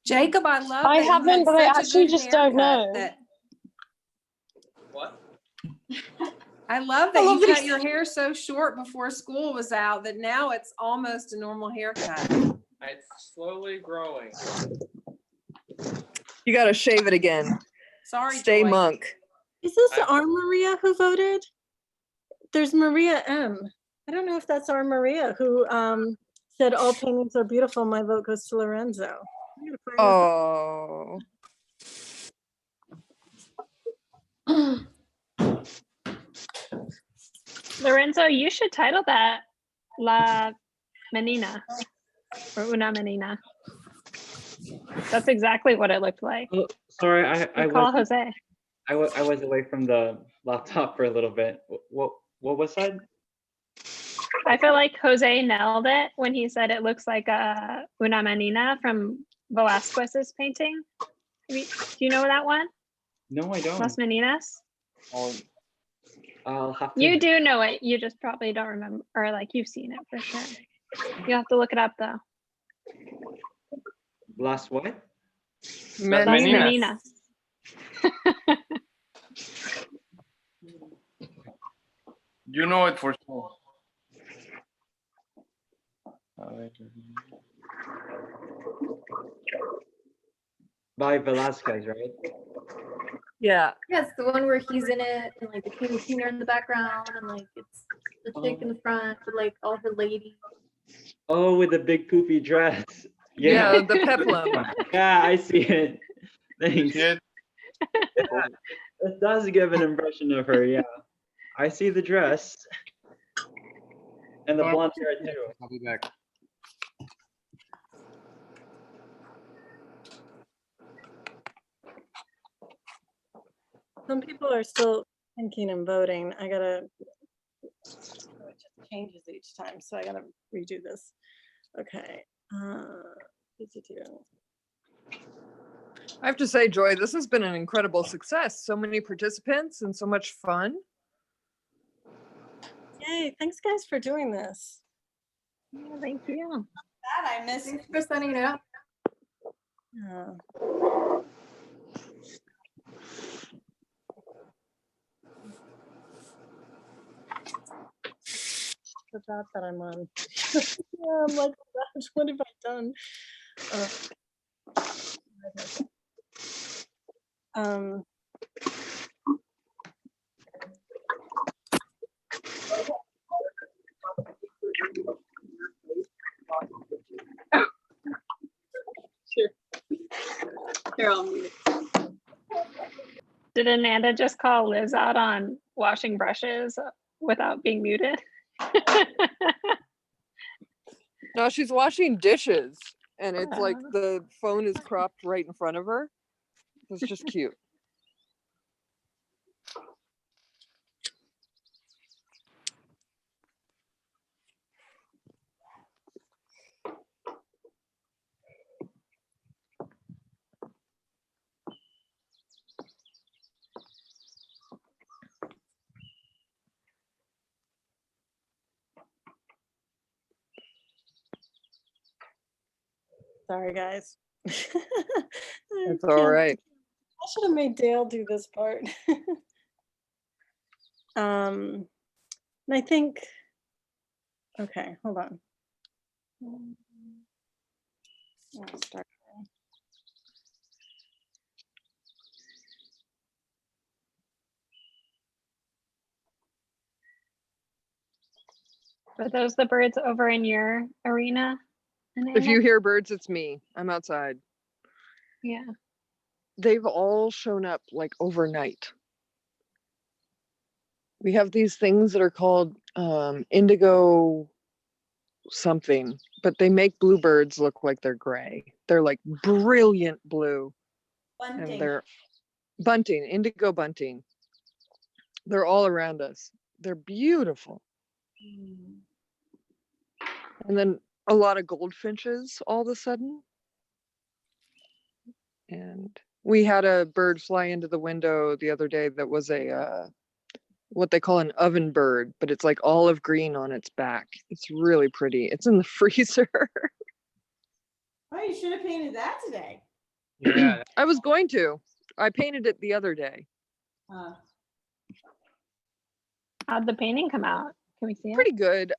Jacob, I love I that you haven't, had but I such a actually good just don't haircut know. that- What? I love that I love you that cut your hair so short before school was out that now it's almost a normal haircut. It's slowly growing. You gotta shave it again. Sorry, Stay Joy. monk. Is this our Maria who voted? There's Maria M. I don't know if that's our Maria who said all paintings are beautiful. My vote goes to Lorenzo. I'm gonna find this Oh. Lorenzo, you should title that La Menina or Una Menina. That's exactly what it looked like. Oh, sorry, I Call was Jose. I was away from the laptop for a little bit. What was said? I feel like Jose nailed it when he said it looks like a Una Menina from Velasquez's painting. Do you know that one? No, I don't. Las Meninas? I'll have to. You do know it. You just probably don't remember, or like you've seen it for sure. You have to look it up though. Last what? Las Meninas. Meninas. You know it for sure. By Velasquez, right? Yeah. Yes, the one where he's in it and like the king and queen are in the background and like it's the chick in the front with like all her ladies. Oh, with the big poofy dress. Yeah, the peplum. Yeah, I see it. Thanks. Yeah. It does give an impression of her, yeah. I see the dress. And the blonde hair too. I'll be back. Some people are still thinking and voting. I gotta, it just changes each time, so I gotta redo this. Okay. I have to say, Joy, this has been an incredible success. So many participants and so much fun. Yay, thanks guys for doing this. Yeah, thank you. That I missed. Thanks for sending it out. Yeah. Forgot that I'm on. Yeah, I'm like, gosh, what have I done? Sure. Here, I'll mute it. Did Ananda just call Liz out on washing brushes without being muted? No, she's washing dishes and it's like the phone is cropped right in front of her. It's just cute. Sorry, guys. It's all right. I should have made Dale do this part. And I think, okay, hold on. I'll start. Are those the birds over in your arena? If you hear birds, it's me. I'm outside. Yeah. They've all shown up like overnight. We have these things that are called indigo something, but they make bluebirds look like they're gray. They're like brilliant blue. Bunting. And they're bunting, indigo bunting. They're all around us. They're beautiful. And then a lot of goldfinches all of a sudden. And we had a bird fly into the window the other day that was a what they call an oven bird, but it's like olive green on its back. It's really pretty. It's in the freezer. Oh, you should have painted that today. Yeah. I was going to. I painted it the other day. How'd the painting come out? Can we see it? Pretty good.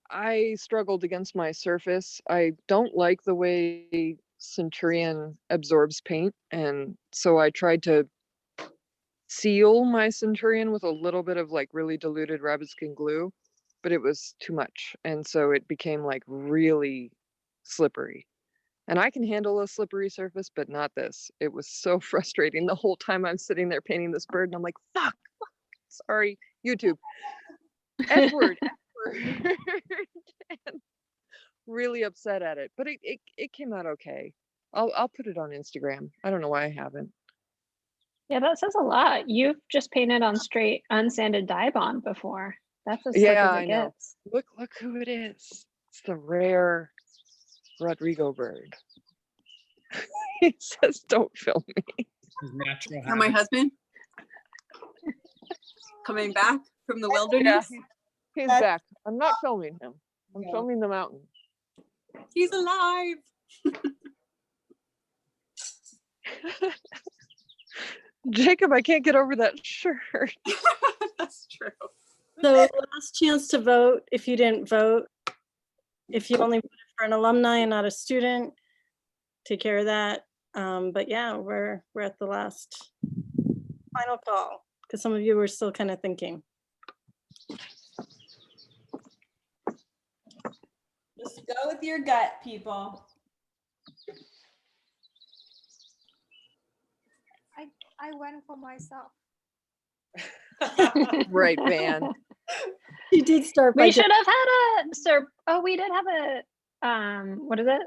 I struggled against my surface. I don't like the way Centurion absorbs paint, and so I tried to seal my Centurion with a little bit of like really diluted rabbit skin glue, but it was too much, and so it became like really slippery. And I can handle a slippery surface, but not this. It was so frustrating the whole time I'm sitting there painting this bird, and I'm like, fuck, sorry, YouTube. Edward. And really upset at it, but it came out okay. I'll put it on Instagram. I don't know why I haven't. Yeah, that says a lot. You've just painted on straight unsanded dye bond before. That's as slick as I it know. gets. Look who it is. It's the rare Rodrigo bird. He says, "Don't film me." His natural Or my habitat. husband coming back from the wilderness. He's back. I'm not filming him. I'm filming the mountain. He's alive. Jacob, I can't get over that shirt. That's true. So last chance to vote if you didn't vote. If you only voted for an alumni and not a student, take care of that. But yeah, we're at the last final call because some of you were still kind of thinking. Just go with your gut, people. I went for myself. Right, Van. You did start by We should have had oh, we did have a what is it?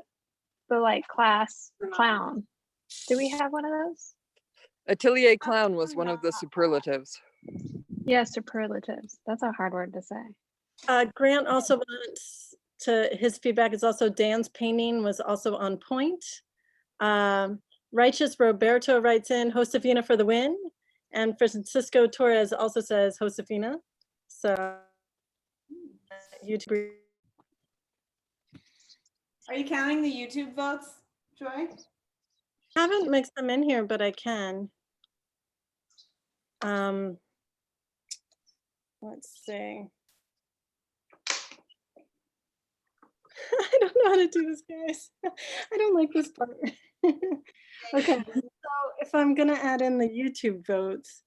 The like class clown. Do we have one of those? Atelier clown was one of the superlatives. Yeah, superlatives. That's a hard word to say. Grant also wants to, his feedback is also Dan's painting was also on point. Righteous Roberto writes in Josefina for the win. And Francisco Torres also says Josefina. So YouTube. Are you counting the YouTube votes, Joy? I haven't mixed them in here, but I can. Let's see. I don't know how to do this, guys. I don't like this part. Okay, so if I'm gonna add in the YouTube votes,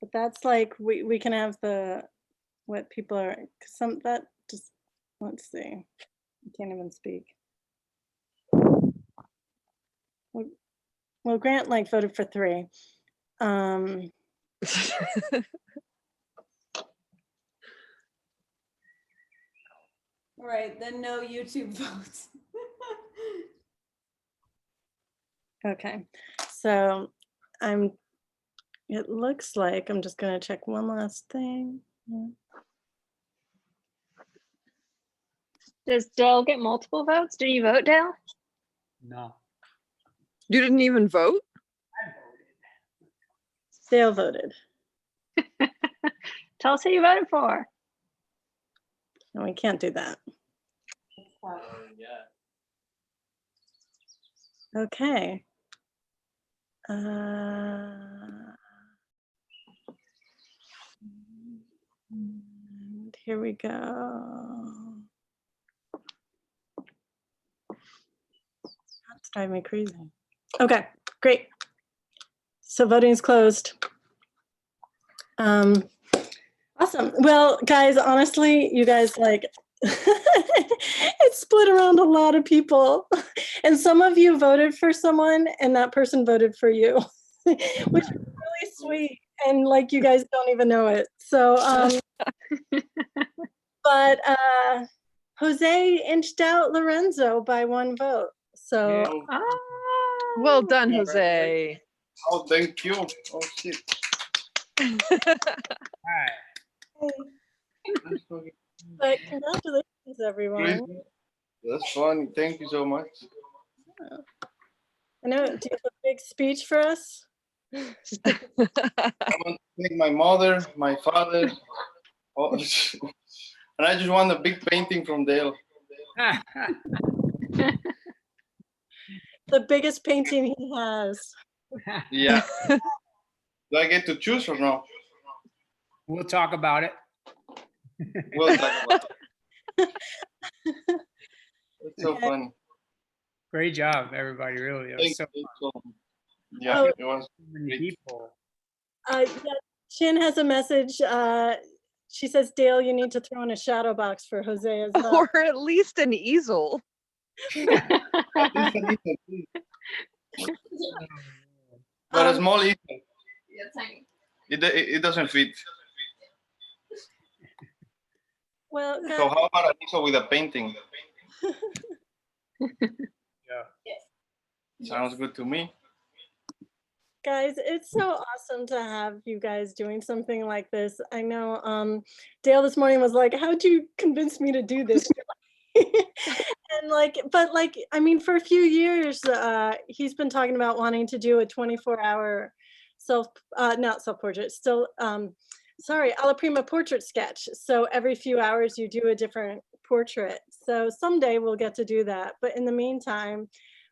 but that's like we can have the what people are some that just let's see. I can't even speak. Well, Grant like voted for 3. All right, then no YouTube votes. Okay, so it looks like I'm just gonna check one last thing. Does Dale get multiple votes? Did you vote, Dale? No. You didn't even vote? Dale voted. Tell us who you voted for. No, we can't do that. Yeah. Okay. And here we go. That's driving me crazy. Okay, great. So voting is closed. Awesome. Well, guys, honestly, you guys like it split around a lot of people, and some of you voted for someone, and that person voted for you, which is really sweet. And like you guys don't even know it. So, but Jose inched out Lorenzo by 1 vote. So, well done, Jose. Oh, thank you. Oh shit. but congratulations, everyone. That's funny. Thank you so much. I know. Do you have a big speech for us? I want to thank my mother, my father, and I just want a big painting from Dale. The biggest painting he has. Yeah. Do I get to choose or no? We'll talk about it. We'll talk about it. It's so funny. Great job, everybody. Really, it was so fun. Yeah, Oh, it was many people. Yeah, Shin has a message. She says, Dale, you need to throw in a shadow box for Jose as well. Or at least an easel. But a small easel. Yeah, tiny. It doesn't fit. Well, guys, so how about an easel with a painting? Yeah. Sounds good to me. guys, it's so awesome to have you guys doing something like this. I know Dale this morning was like, how'd you convince me to do this? And like, but like, I mean, for a few years, he's been talking about wanting to do a 24-hour not self-portrait, still, sorry, Alla Prima portrait sketch. So every few hours you do a different portrait. So someday we'll get to do that. But in the meantime,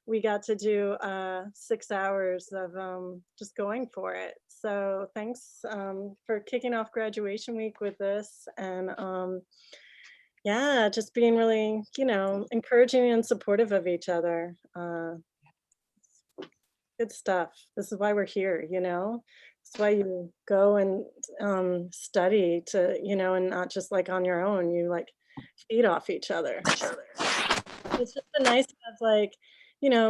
we got to do 6 hours of just going for it. So thanks for kicking off graduation week with this. And yeah, just being really, encouraging and supportive of each other. Good stuff. This is why we're here, It's why you go and study to, and not just like on your own, you like feed off each other. It's just been nice to have like,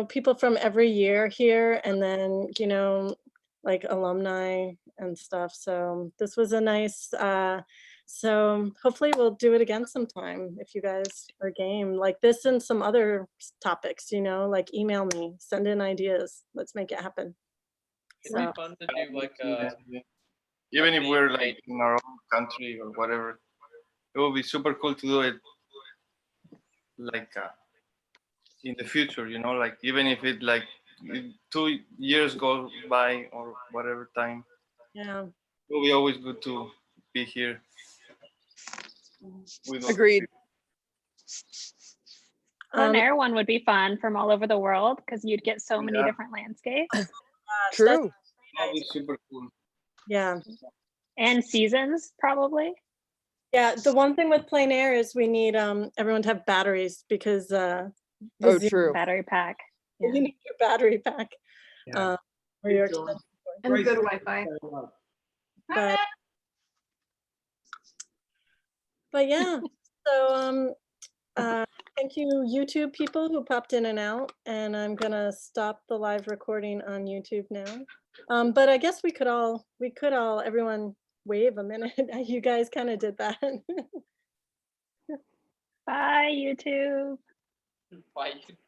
people from every year here and then, like alumni and stuff. So this was a nice, so hopefully we'll do it again sometime if you guys are game like this and some other topics, like email me, send in ideas. Let's make it happen. It'd be fun to do like even if we're like in our own country or whatever, it would be super cool to do it like in the future, like even if it like 2 years go by or whatever time. Yeah. It will be always good to be here. Agreed. An air one would be fun from all over the world because you'd get so many different landscapes. True. That would be super cool. Yeah. And seasons, probably. Yeah, the one thing with plein air is we need everyone to have batteries because true. Battery pack. You need your battery pack. Yeah. For your expensive And good Wi-Fi. But yeah, so thank you YouTube people who popped in and out, and I'm gonna stop the live recording on YouTube now. But I guess we could all everyone wave a minute. You guys kind of did that. Bye YouTube. Bye.